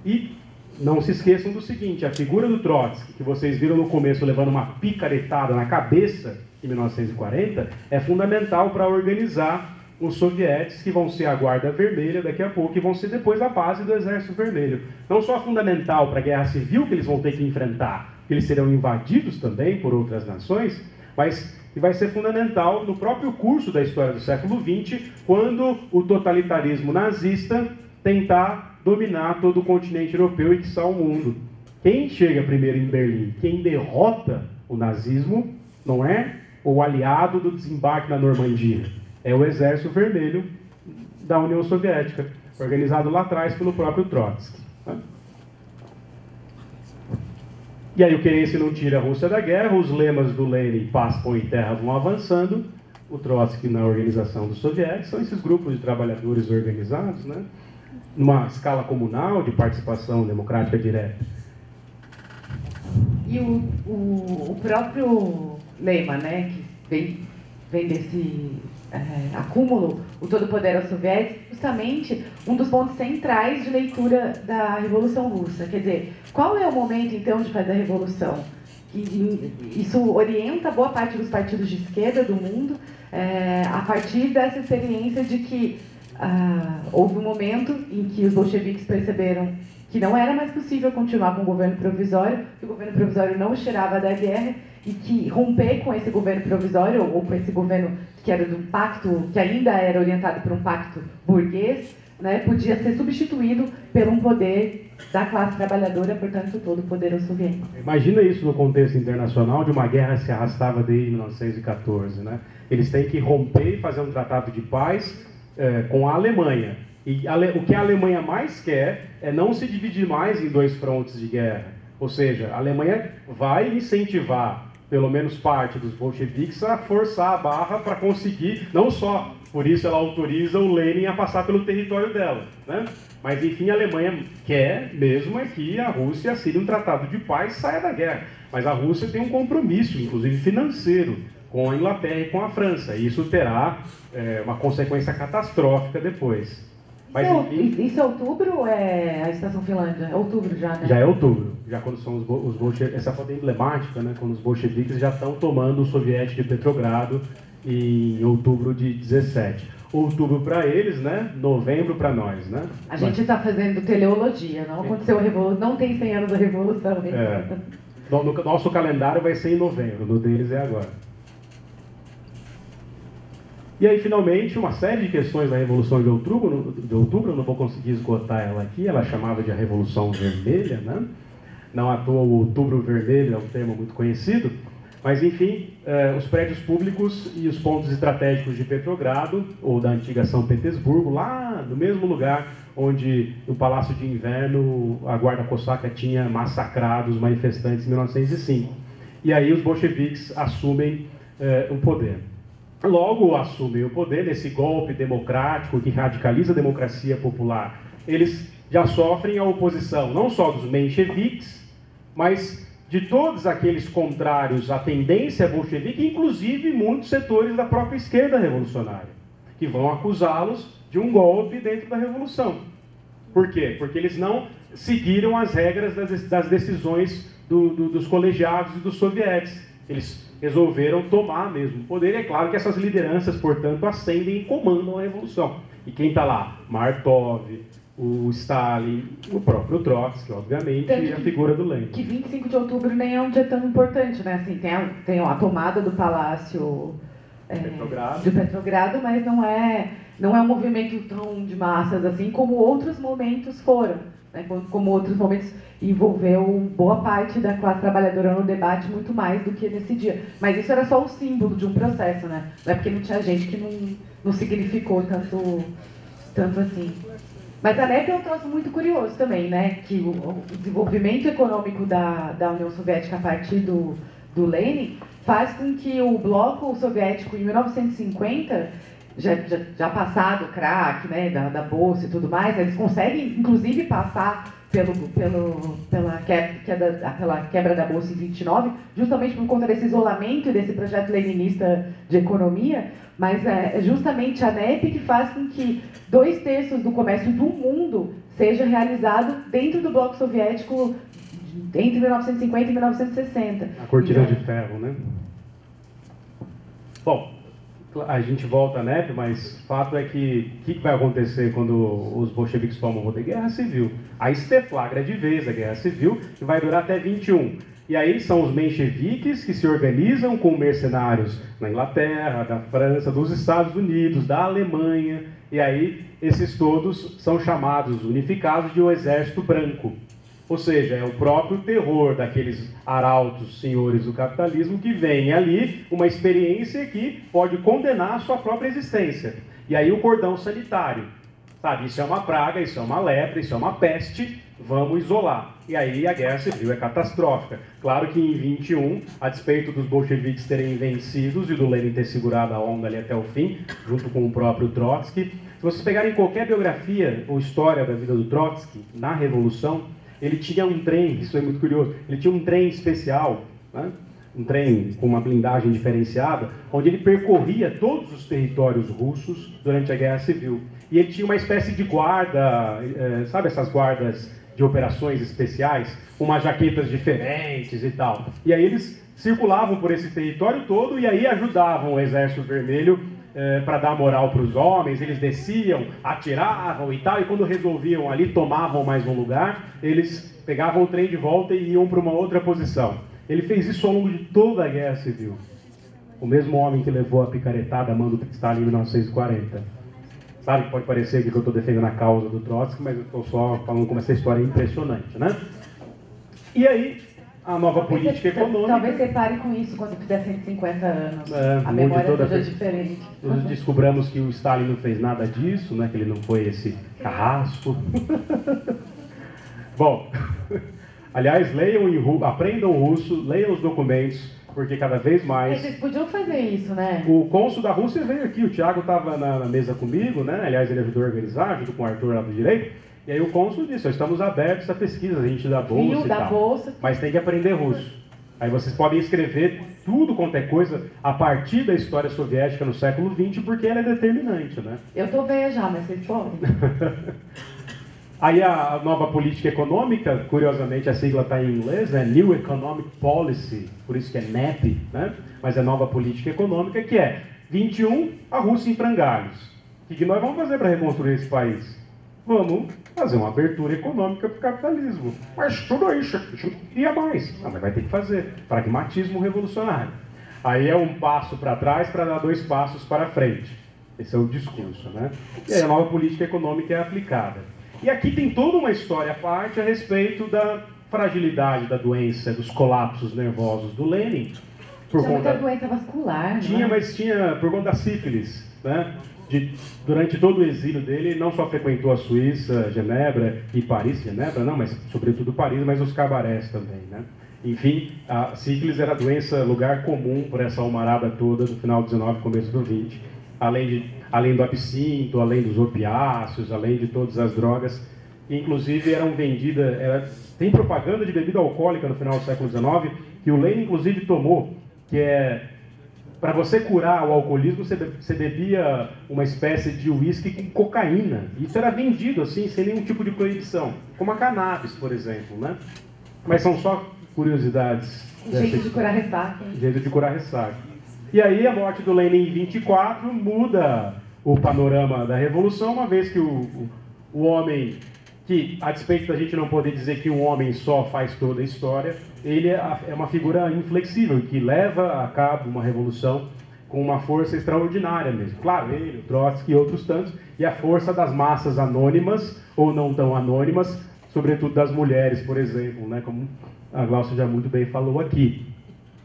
E não se esqueçam do seguinte, a figura do Trotsky, que vocês viram no começo levando uma picaretada na cabeça em 1940, é fundamental para organizar os sovietes, que vão ser a Guarda Vermelha daqui a pouco, e vão ser depois a base do Exército Vermelho. Não só fundamental para a guerra civil que eles vão ter que enfrentar, que eles serão invadidos também por outras nações, mas que vai ser fundamental no próprio curso da história do século XX, quando o totalitarismo nazista tentar dominar todo o continente europeu e quiçá o mundo. Quem chega primeiro em Berlim, quem derrota o nazismo, não é o aliado do desembarque na Normandia, é o Exército Vermelho da União Soviética, organizado lá atrás pelo próprio Trotsky. Né? E aí o Kerensky não tira a Rússia da guerra, os lemas do Lenin, paz, pão e terra, vão avançando, o Trotsky na organização dos soviéticos, são esses grupos de trabalhadores organizados, né? Numa escala comunal de participação democrática direta. E o próprio lema, né, que vem desse acúmulo, o todo poder aos soviéticos, justamente um dos pontos centrais de leitura da Revolução Russa. Quer dizer, qual é o momento, então, de fazer a revolução? Isso orienta boa parte dos partidos de esquerda do mundo a partir dessa experiência de que houve um momento em que os bolcheviques perceberam que não era mais possível continuar com o governo provisório, que o governo provisório não cheirava da guerra, e que romper com esse governo provisório, ou com esse governo que era de um pacto, que ainda era orientado por um pacto burguês, né, podia ser substituído por um poder da classe trabalhadora, portanto, todo o poder soviético. Imagina isso no contexto internacional de uma guerra que se arrastava desde 1914. Né? Eles têm que romper e fazer um tratado de paz com a Alemanha. E o que a Alemanha mais quer é não se dividir mais em dois frontes de guerra. Ou seja, a Alemanha vai incentivar pelo menos parte dos bolcheviques a forçar a barra para conseguir, não só por isso ela autoriza o Lenin a passar pelo território dela, né? Mas enfim, a Alemanha quer mesmo é que a Rússia assine um tratado de paz e saia da guerra. Mas a Rússia tem um compromisso, inclusive financeiro, com a Inglaterra e com a França. E isso terá uma consequência catastrófica depois. Mas, enfim, isso é outubro ou é a Estação Finlândia? É outubro já, né? Já é outubro, já quando são os bolcheviques, essa foto é emblemática, né? Quando os bolcheviques já estão tomando o soviético de Petrogrado em outubro de 17. Outubro para eles, né? Novembro para nós, né? A gente está fazendo teleologia, não aconteceu a revolução, não tem 100 anos da revolução. No nosso calendário vai ser em novembro, no deles é agora. E aí, finalmente, uma série de questões da Revolução de Outubro, eu não vou conseguir esgotar ela aqui, ela chamava de a Revolução Vermelha, né? Não à toa o Outubro Vermelho é um termo muito conhecido, mas, enfim, os prédios públicos e os pontos estratégicos de Petrogrado, ou da antiga São Petersburgo, lá no mesmo lugar onde, no Palácio de Inverno, a guarda cosaca tinha massacrado os manifestantes em 1905. E aí os bolcheviques assumem o poder. Logo assumem o poder nesse golpe democrático que radicaliza a democracia popular. Eles já sofrem a oposição não só dos mencheviques, mas de todos aqueles contrários à tendência bolchevique, inclusive muitos setores da própria esquerda revolucionária, que vão acusá-los de um golpe dentro da revolução. Por quê? Porque eles não seguiram as regras das decisões dos colegiados e dos sovietes. Eles resolveram tomar mesmo o poder, e é claro que essas lideranças, portanto, ascendem e comandam a revolução. E quem está lá? Martov, o Stalin, o próprio Trotsky, obviamente, e a figura do Lenin. Que 25 de outubro nem é um dia tão importante, né? Assim, tem a tomada do Palácio de Petrogrado, mas não é um movimento tão de massas assim como outros momentos foram. Né? Como outros momentos envolveu boa parte da classe trabalhadora no debate, muito mais do que nesse dia. Mas isso era só o símbolo de um processo, né? Não é porque não tinha gente que não significou tanto assim. Mas a NEP é um troço muito curioso também, né? Que o desenvolvimento econômico da União Soviética a partir do Lenin faz com que o bloco soviético, em 1950, já passado o crack, né, da bolsa e tudo mais, eles conseguem, inclusive, passar pela quebra da bolsa em 29, justamente por conta desse isolamento e desse projeto leninista de economia, mas é justamente a NEP que faz com que 2/3 do comércio do mundo seja realizado dentro do bloco soviético entre 1950 e 1960. A cortina de ferro, né? Bom, a gente volta à NEP, mas o fato é que o que vai acontecer quando os bolcheviques tomam o poder? Guerra civil. Aí se deflagra de vez a guerra civil, que vai durar até 21. E aí são os mencheviques que se organizam com mercenários na Inglaterra, da França, dos Estados Unidos, da Alemanha. E aí esses todos são chamados, unificados, de um exército branco. Ou seja, é o próprio terror daqueles arautos senhores do capitalismo que vem ali uma experiência que pode condenar a sua própria existência. E aí o cordão sanitário, sabe? Isso é uma praga, isso é uma lepra, isso é uma peste, vamos isolar. E aí a guerra civil é catastrófica. Claro que em 21, a despeito dos bolcheviques terem vencidos e do Lenin ter segurado a onda ali até o fim, junto com o próprio Trotsky, se vocês pegarem qualquer biografia ou história da vida do Trotsky, na Revolução, ele tinha um trem, isso é muito curioso, ele tinha um trem especial, né? Um trem com uma blindagem diferenciada, onde ele percorria todos os territórios russos durante a Guerra Civil. E ele tinha uma espécie de guarda, sabe essas guardas de operações especiais, com umas jaquetas diferentes e tal. E aí eles circulavam por esse território todo e aí ajudavam o Exército Vermelho para dar moral para os homens, eles desciam, atiravam e tal, e quando resolviam ali, tomavam mais um lugar, eles pegavam o trem de volta e iam para uma outra posição. Ele fez isso ao longo de toda a Guerra Civil. O mesmo homem que levou a picaretada a mando de Stalin em 1940. Sabe que pode parecer que eu estou defendendo a causa do Trotsky, mas eu estou só falando como essa história é impressionante, né? E aí, a nova política econômica... Talvez você pare com isso quando fizer 150 anos. A mude memória toda seja diferente. Nós descobramos que o Stalin não fez nada disso, né? Que ele não foi esse carrasco. Bom, aliás, leiam aprendam russo, leiam os documentos, porque cada vez mais... Vocês podiam fazer isso, né? O cônsul da Rússia veio aqui, o Thiago estava na mesa comigo, né? Aliás, ele ajudou a organizar, junto com o Arthur lá do direito. E aí o cônsul disse, estamos abertos a pesquisa, a gente dá bolsa e tal. Bolsa. Mas tem que aprender russo. Aí vocês podem escrever tudo quanto é coisa a partir da história soviética no século XX, porque ela é determinante, né? Eu tô velha já, mas vocês podem. Aí a nova política econômica, curiosamente a sigla está em inglês, né? New Economic Policy, por isso que é NEP, né? Mas é nova política econômica, que é 21, a Rússia em frangalhos. O que nós vamos fazer para reconstruir esse país? Vamos fazer uma abertura econômica para o capitalismo. Mas tudo isso ia mais. Não, mas vai ter que fazer. Pragmatismo revolucionário. Aí é um passo para trás para dar 2 passos para frente. Esse é o discurso, né? E aí a nova política econômica é aplicada. E aqui tem toda uma história à parte a respeito da fragilidade da doença, dos colapsos nervosos do Lenin. Tinha muita doença vascular, Tinha, mas tinha por conta da sífilis, né? Durante todo o exílio dele, ele não só frequentou a Suíça, Genebra e Paris, Genebra não, mas sobretudo Paris, mas os cabarés também, né? Enfim, a sífilis era doença, lugar comum por essa almarada toda do final do 19 começo do 20, além do absinto, além dos opiáceos, além de todas as drogas, que inclusive eram vendidas, tem propaganda de bebida alcoólica no final do século 19, que o Lenin inclusive tomou, que é... Para você curar o alcoolismo, você bebia uma espécie de uísque com cocaína. Isso era vendido assim, sem nenhum tipo de proibição. Como a cannabis, por exemplo, né? Mas são só curiosidades. Jeito de curar ressaca. Jeito de curar ressaca. E aí a morte do Lenin em 24 muda o panorama da Revolução, uma vez que o homem... que, a despeito da gente não poder dizer que um homem só faz toda a história, ele é uma figura inflexível, que leva a cabo uma revolução com uma força extraordinária mesmo. Claro, ele, o Trotsky e outros tantos, e a força das massas anônimas, ou não tão anônimas, sobretudo das mulheres, por exemplo, né, como a Glaucia já muito bem falou aqui.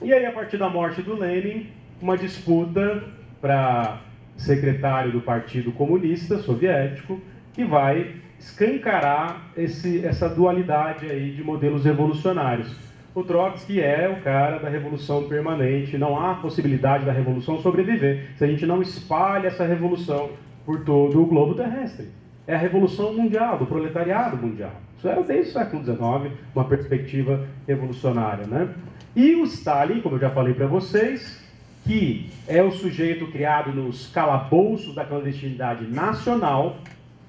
E aí, a partir da morte do Lenin, uma disputa para secretário do Partido Comunista Soviético, que vai escancarar essa dualidade aí de modelos revolucionários. O Trotsky é o cara da revolução permanente, não há possibilidade da revolução sobreviver se a gente não espalha essa revolução por todo o globo terrestre. É a revolução mundial, do proletariado mundial. Isso era desde o século XIX, uma perspectiva revolucionária, né? E o Stalin, como eu já falei para vocês, que é o sujeito criado nos calabouços da clandestinidade nacional,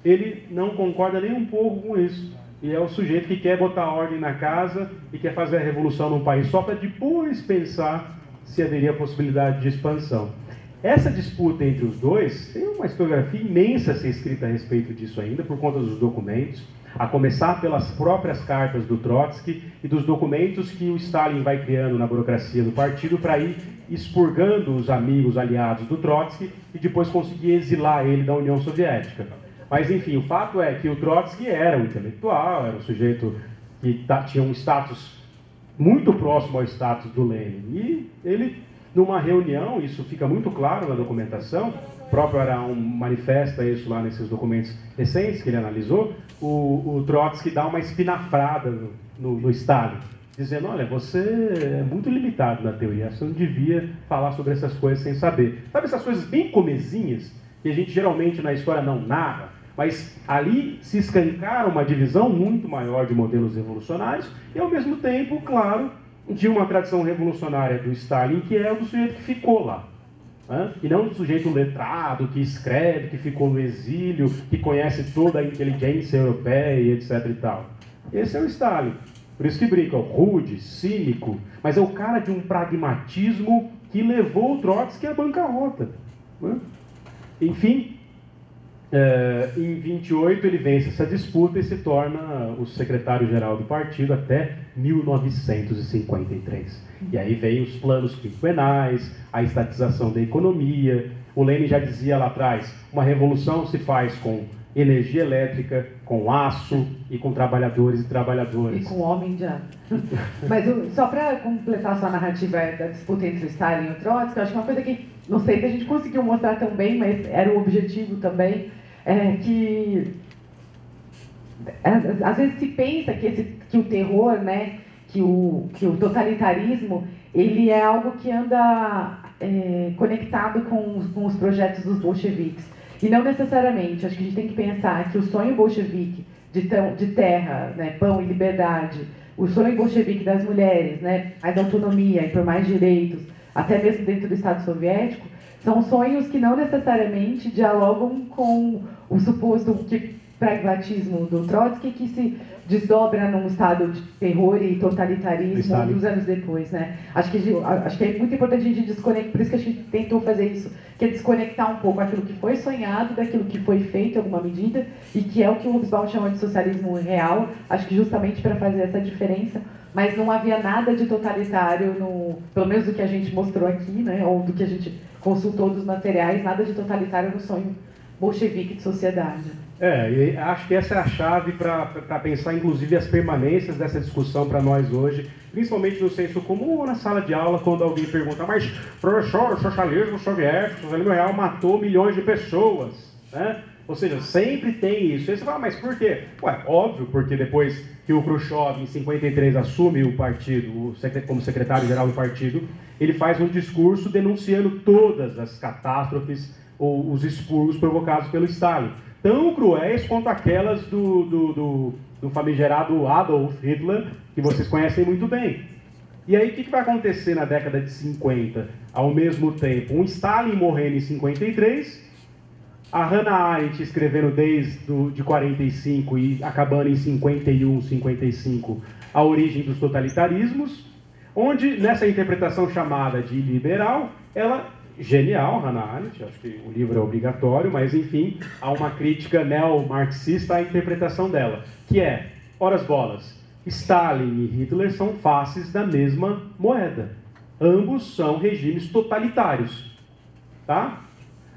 ele não concorda nem um pouco com isso. E é o sujeito que quer botar ordem na casa e quer fazer a revolução num país só para depois pensar se haveria possibilidade de expansão. Essa disputa entre os dois tem uma historiografia imensa a ser escrita a respeito disso ainda, por conta dos documentos, a começar pelas próprias cartas do Trotsky e dos documentos que o Stalin vai criando na burocracia do partido para ir expurgando os amigos aliados do Trotsky e depois conseguir exilar ele da União Soviética. Mas, enfim, o fato é que o Trotsky era um intelectual, era um sujeito que tinha um status muito próximo ao status do Lenin. E ele, numa reunião, isso fica muito claro na documentação, o próprio Araun manifesta isso lá nesses documentos recentes que ele analisou, o Trotsky dá uma espinafrada no Stalin, dizendo, olha, você é muito limitado na teoria, você não devia falar sobre essas coisas sem saber. Sabe essas coisas bem comezinhas, que a gente geralmente na história não narra? Mas ali se escancara uma divisão muito maior de modelos revolucionários e, ao mesmo tempo, claro, de uma tradição revolucionária do Stalin, que é o do sujeito que ficou lá. Né? E não do sujeito letrado, que escreve, que ficou no exílio, que conhece toda a inteligência europeia, etc. e tal. Esse é o Stalin. Por isso que brinca, rude, cínico, mas é o cara de um pragmatismo que levou o Trotsky à bancarrota. Né? Enfim, em 28 ele vence essa disputa e se torna o secretário-geral do partido até 1953. E aí vem os planos quinquenais, a estatização da economia. O Lenin já dizia lá atrás, uma revolução se faz com energia elétrica, com aço e com trabalhadores e trabalhadoras. E com homem de aço. Mas só para completar a sua narrativa da disputa entre o Stalin e o Trotsky, eu acho que uma coisa que, não sei se a gente conseguiu mostrar tão bem, mas era o objetivo também, é que às vezes se pensa que o terror, né, que o totalitarismo, ele é algo que anda conectado com os projetos dos bolcheviques. E não necessariamente. Acho que a gente tem que pensar que o sonho bolchevique de terra, né, pão e liberdade, o sonho bolchevique das mulheres, né, mais autonomia e por mais direitos, até mesmo dentro do Estado soviético, são sonhos que não necessariamente dialogam com o suposto pragmatismo do Trotsky, que se desdobra num estado de terror e totalitarismo uns anos depois, né? Acho que é muito importante a gente desconectar, por isso que a gente tentou fazer isso, que é desconectar um pouco aquilo que foi sonhado daquilo que foi feito em alguma medida, e que é o que o Hobsbawm chama de socialismo real, acho que justamente para fazer essa diferença. Mas não havia nada de totalitário, pelo menos do que a gente mostrou aqui, né, ou do que a gente consultou dos materiais, nada de totalitário no sonho bolchevique de sociedade. E acho que essa é a chave para pensar, inclusive, as permanências dessa discussão para nós hoje, principalmente no senso comum ou na sala de aula, quando alguém pergunta, mas, professor, o socialismo soviético, o socialismo real matou milhões de pessoas, né? Ou seja, sempre tem isso. Aí você fala, mas por quê? Ué, óbvio, porque depois que o Khrushchev, em 53, assume o partido, como secretário-geral do partido, ele faz um discurso denunciando todas as catástrofes ou os expurgos provocados pelo Stalin. Tão cruéis quanto aquelas do famigerado Adolf Hitler, que vocês conhecem muito bem. E aí, o que vai acontecer na década de 50? Ao mesmo tempo, um Stalin morrendo em 53, a Hannah Arendt escrevendo desde 45 e acabando em 51, 55, a origem dos totalitarismos, onde, nessa interpretação chamada de liberal, ela... Genial, Hannah Arendt, acho que o livro é obrigatório, mas enfim, há uma crítica neo-marxista à interpretação dela, que é, ora as bolas, Stalin e Hitler são faces da mesma moeda. Ambos são regimes totalitários. Tá?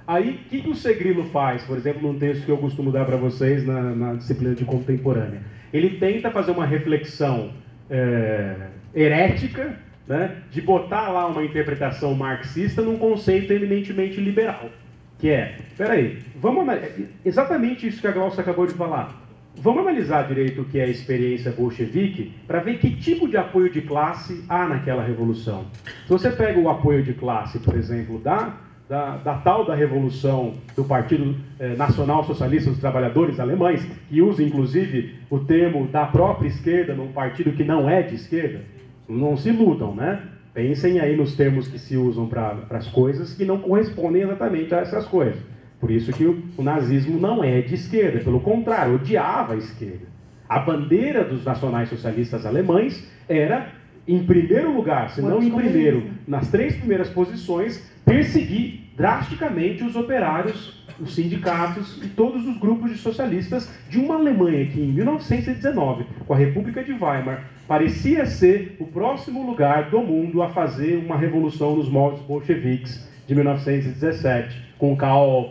Aí, o que o Segrilo faz, por exemplo, num texto que eu costumo dar para vocês na disciplina de contemporânea? Ele tenta fazer uma reflexão herética, né, de botar lá uma interpretação marxista num conceito eminentemente liberal. que é, peraí, exatamente isso que a Glaucia acabou de falar. Vamos analisar direito o que é a experiência bolchevique para ver que tipo de apoio de classe há naquela revolução. Se você pega o apoio de classe, por exemplo, da tal da revolução do Partido Nacional Socialista dos Trabalhadores Alemães, que usa inclusive o termo da própria esquerda num partido que não é de esquerda, não se iludam, né? Pensem aí nos termos que se usam para as coisas que não correspondem exatamente a essas coisas. Por isso que o nazismo não é de esquerda, pelo contrário, odiava a esquerda. A bandeira dos nacionais socialistas alemães era, em primeiro lugar, se não em primeiro, nas 3 primeiras posições, perseguir drasticamente os operários, os sindicatos e todos os grupos de socialistas de uma Alemanha que, em 1919, com a República de Weimar, parecia ser o próximo lugar do mundo a fazer uma revolução nos moldes bolcheviques de 1917, com Karl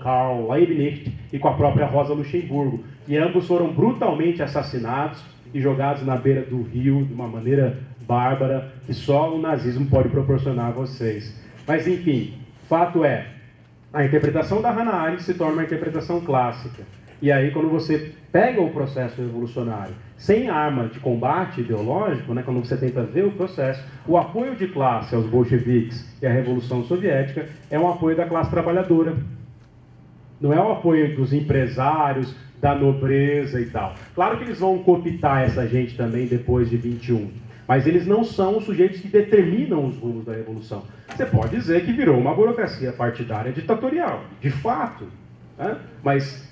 Liebknecht e com a própria Rosa Luxemburgo. E ambos foram brutalmente assassinados e jogados na beira do rio de uma maneira bárbara que só o nazismo pode proporcionar a vocês. Mas, enfim, fato é, a interpretação da Hannah Arendt se torna uma interpretação clássica. E aí, quando você pega o processo revolucionário sem arma de combate ideológico, né, quando você tenta ver o processo, o apoio de classe aos bolcheviques e à Revolução Soviética é um apoio da classe trabalhadora. Não é o apoio dos empresários, da nobreza e tal. Claro que eles vão cooptar essa gente também depois de 21. Mas eles não são os sujeitos que determinam os rumos da Revolução. Você pode dizer que virou uma burocracia partidária ditatorial, de fato. Né? Mas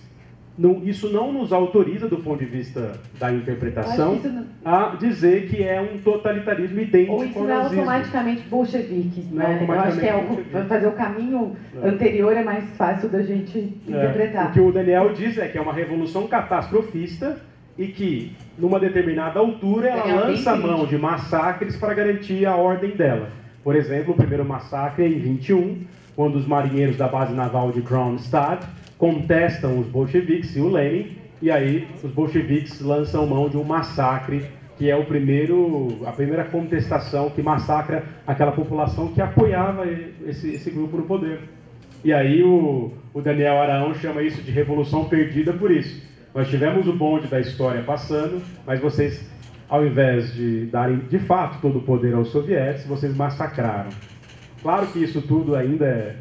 isso não nos autoriza, do ponto de vista da interpretação, a dizer que é um totalitarismo idêntico ao nazismo. Ou isso não é automaticamente bolchevique. Né? Eu acho que fazer o caminho anterior é mais fácil da gente interpretar. O que o Daniel diz é que é uma revolução catastrofista e que, numa determinada altura, ela lança a mão de massacres para garantir a ordem dela. Por exemplo, o primeiro massacre é em 21, quando os marinheiros da base naval de Kronstadt contestam os bolcheviques e o Lenin, e aí os bolcheviques lançam mão de um massacre, que é a primeira contestação que massacra aquela população que apoiava esse grupo no poder. E aí o Daniel Arão chama isso de revolução perdida por isso. Nós tivemos o bonde da história passando, mas vocês, ao invés de darem de fato todo o poder aos soviéticos, vocês massacraram. Claro que isso tudo ainda é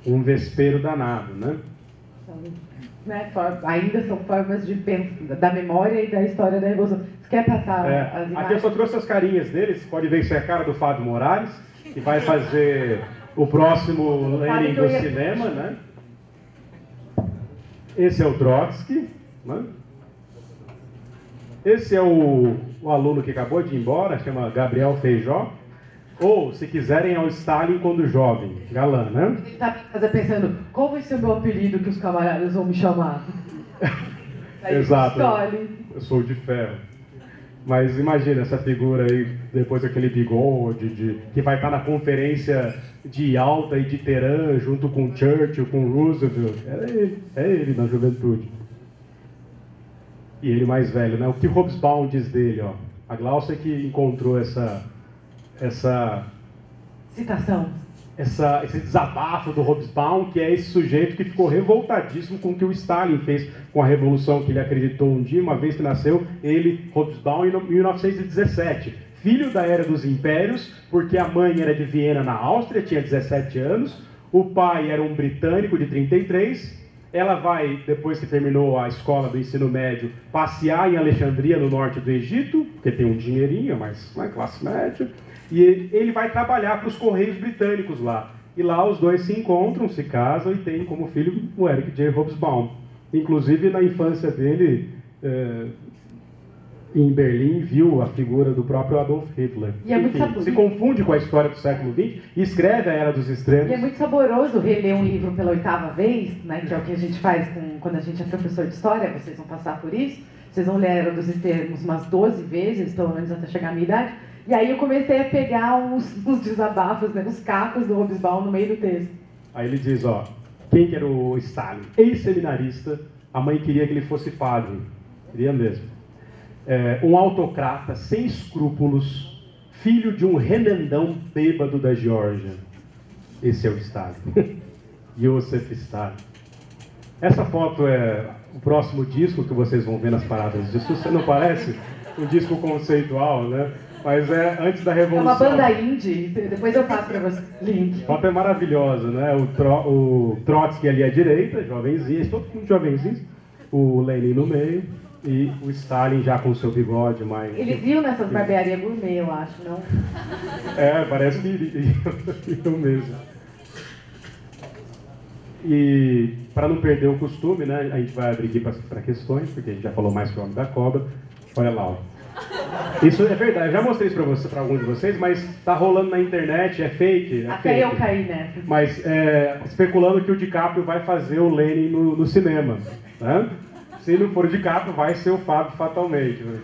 um vespeiro danado, né? Ainda são formas de pensar da memória e da história da Revolução. Você quer passar as imagens? Aqui eu só trouxe as carinhas deles. Pode ver se é a cara do Fábio Moraes, que vai fazer o próximo Lenin do cinema, né? Esse é o Trotsky, né? Esse é o aluno que acabou de ir embora, chama Gabriel Feijó. Ou, se quiserem, é o Stalin quando jovem, galã, né? Ele está em casa pensando, qual vai ser o meu apelido que os camaradas vão me chamar? Exato, eu sou de ferro. Mas imagina essa figura aí, depois daquele bigode, que vai estar na conferência de Yalta e de Teherã, junto com Churchill, com Roosevelt. É ele na juventude. E ele mais velho, né? O que Hobsbawm diz dele, ó. A Glaucia que encontrou essa citação. Esse desabafo do Hobsbawm, que é esse sujeito que ficou revoltadíssimo com o que o Stalin fez com a revolução que ele acreditou um dia, uma vez que nasceu, ele, Hobsbawm, em 1917. Filho da Era dos Impérios, porque a mãe era de Viena, na Áustria, tinha 17 anos, o pai era um britânico de 33, ela vai, depois que terminou a escola do ensino médio, passear em Alexandria, no norte do Egito, porque tem um dinheirinho, mas não é classe média, e ele vai trabalhar para os Correios Britânicos lá. E lá os dois se encontram, se casam e tem como filho o Eric J. Hobsbawm. Inclusive, na infância dele, em Berlim, viu a figura do próprio Adolf Hitler. E enfim, se confunde com a história do século XX e escreve a Era dos Extremos. E é muito saboroso reler um livro pela 8ª vez, né, que é o que a gente faz quando a gente é professor de história, vocês vão passar por isso. Vocês vão ler a Era dos Extremos umas 12 vezes, pelo menos até chegar à minha idade. E aí eu comecei a pegar uns desabafos, né, uns cacos do Hobsbawm no meio do texto. Aí ele diz, ó, quem que era o Stalin? Ex-seminarista, a mãe queria que ele fosse padre, queria mesmo. Um autocrata sem escrúpulos, filho de um remendão bêbado da Geórgia. Esse é o Stalin. Joseph Stalin. Essa foto é o próximo disco que vocês vão ver nas paradas de sucesso, não parece? Um disco conceitual, né? Mas é antes da Revolução. É uma banda indie, depois eu passo para você link. A foto é maravilhosa, né? O Trotsky ali à direita, jovenzinho, todo mundo jovenzinho, o Lenin no meio e o Stalin já com seu bigode mais... Ele viu nessas barbearias gourmet, eu acho, não? É, parece que eu mesmo. E para não perder o costume, né, a gente vai abrir aqui para questões, porque a gente já falou mais que o Homem da Cobra. Olha lá, ó. Isso é verdade, eu já mostrei isso para alguns de vocês, mas tá rolando na internet, é fake. Até eu caí nessa. Mas especulando que o DiCaprio vai fazer o Lenin no cinema. Né? Se não for o DiCaprio, vai ser o Fábio fatalmente. Né?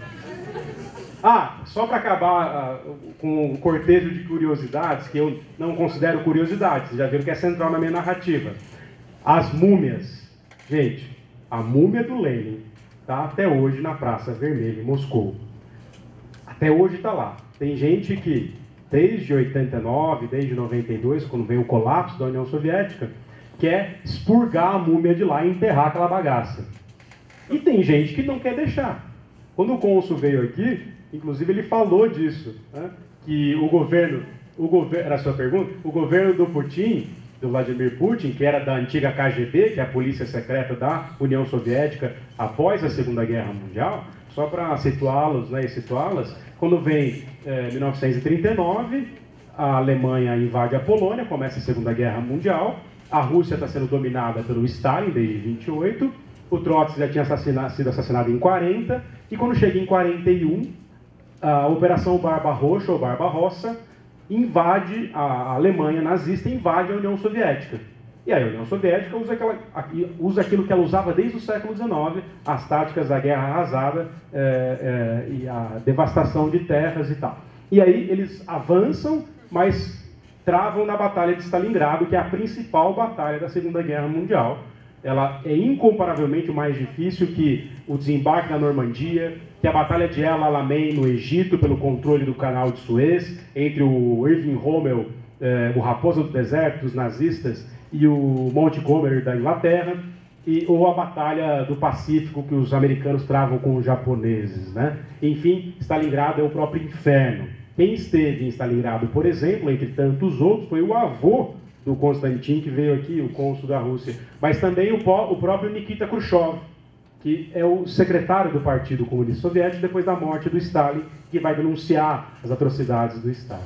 Só para acabar com o cortejo de curiosidades, que eu não considero curiosidades, vocês já viram que é central na minha narrativa. As múmias. Gente, a múmia do Lenin está até hoje na Praça Vermelha, em Moscou. Até hoje está lá. Tem gente que, desde 89, desde 92, quando veio o colapso da União Soviética, quer expurgar a múmia de lá e enterrar aquela bagaça. E tem gente que não quer deixar. Quando o cônsul veio aqui, inclusive ele falou disso, né? Que o governo, era a sua pergunta? O governo do Putin, do Vladimir Putin, que era da antiga KGB, que é a polícia secreta da União Soviética após a Segunda Guerra Mundial, só para situá-los, né, e situá-las, quando vem 1939, a Alemanha invade a Polônia, começa a Segunda Guerra Mundial, a Rússia está sendo dominada pelo Stalin desde 28, o Trotsky já tinha sido assassinado em 40, e quando chega em 41, a Operação Barba Roxa, ou Barba Rossa, invade a Alemanha nazista, invade a União Soviética. E aí a União Soviética usa aquilo que ela usava desde o século XIX, as táticas da guerra arrasada e a devastação de terras e tal. E aí eles avançam, mas travam na Batalha de Stalingrado, que é a principal batalha da Segunda Guerra Mundial. Ela é incomparavelmente mais difícil que o desembarque na Normandia, que a Batalha de El Alamein no Egito, pelo controle do Canal de Suez, entre o Irving Rommel, o Raposa do Deserto, dos nazistas, e o Montgomery da Inglaterra, ou a Batalha do Pacífico que os americanos travam com os japoneses, né? Enfim, Stalingrado é o próprio inferno. Quem esteve em Stalingrado, por exemplo, entre tantos outros, foi o avô do Konstantin, que veio aqui, o cônsul da Rússia, mas também o próprio Nikita Khrushchev, que é o secretário do Partido Comunista Soviético depois da morte do Stalin, que vai denunciar as atrocidades do Stalin.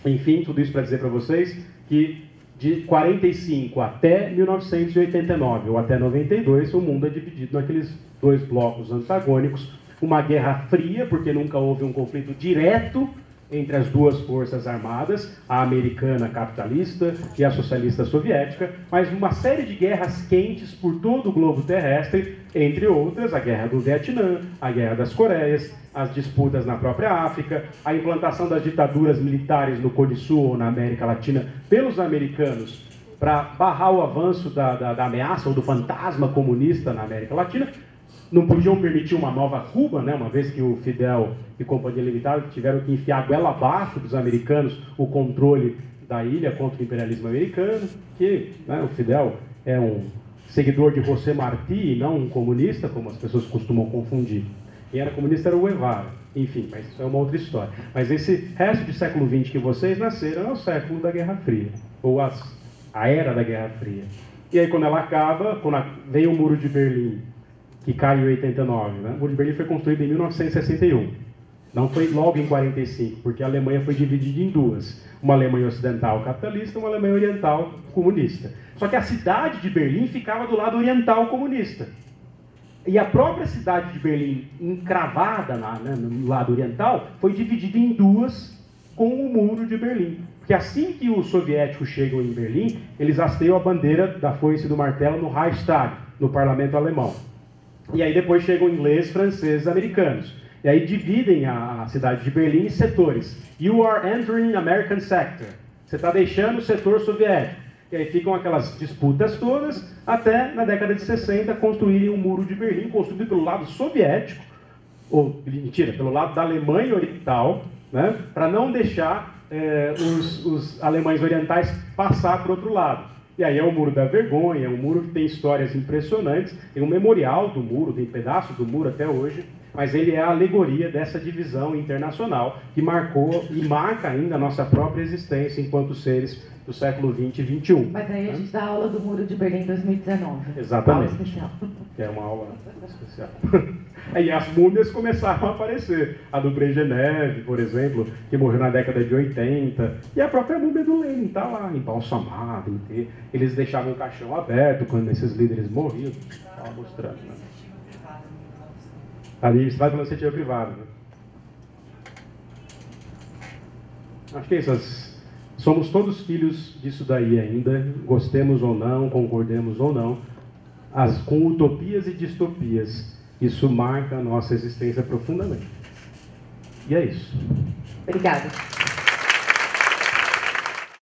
Enfim, tudo isso para dizer para vocês que de 45 até 1989 ou até 92, o mundo é dividido naqueles dois blocos antagônicos, uma guerra fria, porque nunca houve um conflito direto entre as duas forças armadas, a americana capitalista e a socialista soviética, mas uma série de guerras quentes por todo o globo terrestre, entre outras a Guerra do Vietnã, a Guerra das Coreias, as disputas na própria África, a implantação das ditaduras militares no Cone Sul ou na América Latina pelos americanos para barrar o avanço da ameaça ou do fantasma comunista na América Latina. Não podiam permitir uma nova Cuba, né, uma vez que o Fidel e Companhia Limitada tiveram que enfiar a goela abaixo dos americanos o controle da ilha contra o imperialismo americano, que, né, o Fidel é um seguidor de José Martí e não um comunista, como as pessoas costumam confundir. Quem era comunista era o Guevara. Enfim, mas isso é uma outra história. Mas esse resto de século XX que vocês nasceram é o século da Guerra Fria, ou a era da Guerra Fria. E aí, quando ela acaba, veio o Muro de Berlim, que cai em 89. Né? O Muro de Berlim foi construído em 1961. Não foi logo em 45, porque a Alemanha foi dividida em duas. Uma Alemanha ocidental capitalista e uma Alemanha oriental comunista. Só que a cidade de Berlim ficava do lado oriental comunista. E a própria cidade de Berlim, encravada no lado oriental, foi dividida em duas com o Muro de Berlim. Porque assim que os soviéticos chegam em Berlim, eles hasteiam a bandeira da foice e do martelo no Reichstag, no parlamento alemão. E aí depois chegam ingleses, franceses, americanos. E aí dividem a cidade de Berlim em setores. You are entering American sector. Você está deixando o setor soviético. E aí ficam aquelas disputas todas, até na década de 60 construírem o Muro de Berlim, construído pelo lado soviético, ou, mentira, pelo lado da Alemanha Oriental, né, para não deixar os alemães orientais passar para o outro lado. E aí é o Muro da Vergonha, é um muro que tem histórias impressionantes, tem um memorial do muro, tem pedaço do muro até hoje, mas ele é a alegoria dessa divisão internacional que marcou e marca ainda a nossa própria existência enquanto seres do século XX e XXI. Mas aí a gente dá aula do Muro de Berlim 2019. Exatamente. Aula especial. Que é uma aula especial. Aí as múmias começaram a aparecer. A do Brezhnev, por exemplo, que morreu na década de 80. E a própria múmia do Lenin está lá, embalsamada. Eles deixavam o caixão aberto quando esses líderes morriam. Estava mostrando, né? Ali você vai pela iniciativa privada. Né? Acho que essas... Somos todos filhos disso daí ainda, gostemos ou não, concordemos ou não, com utopias e distopias. Isso marca a nossa existência profundamente. E é isso. Obrigada.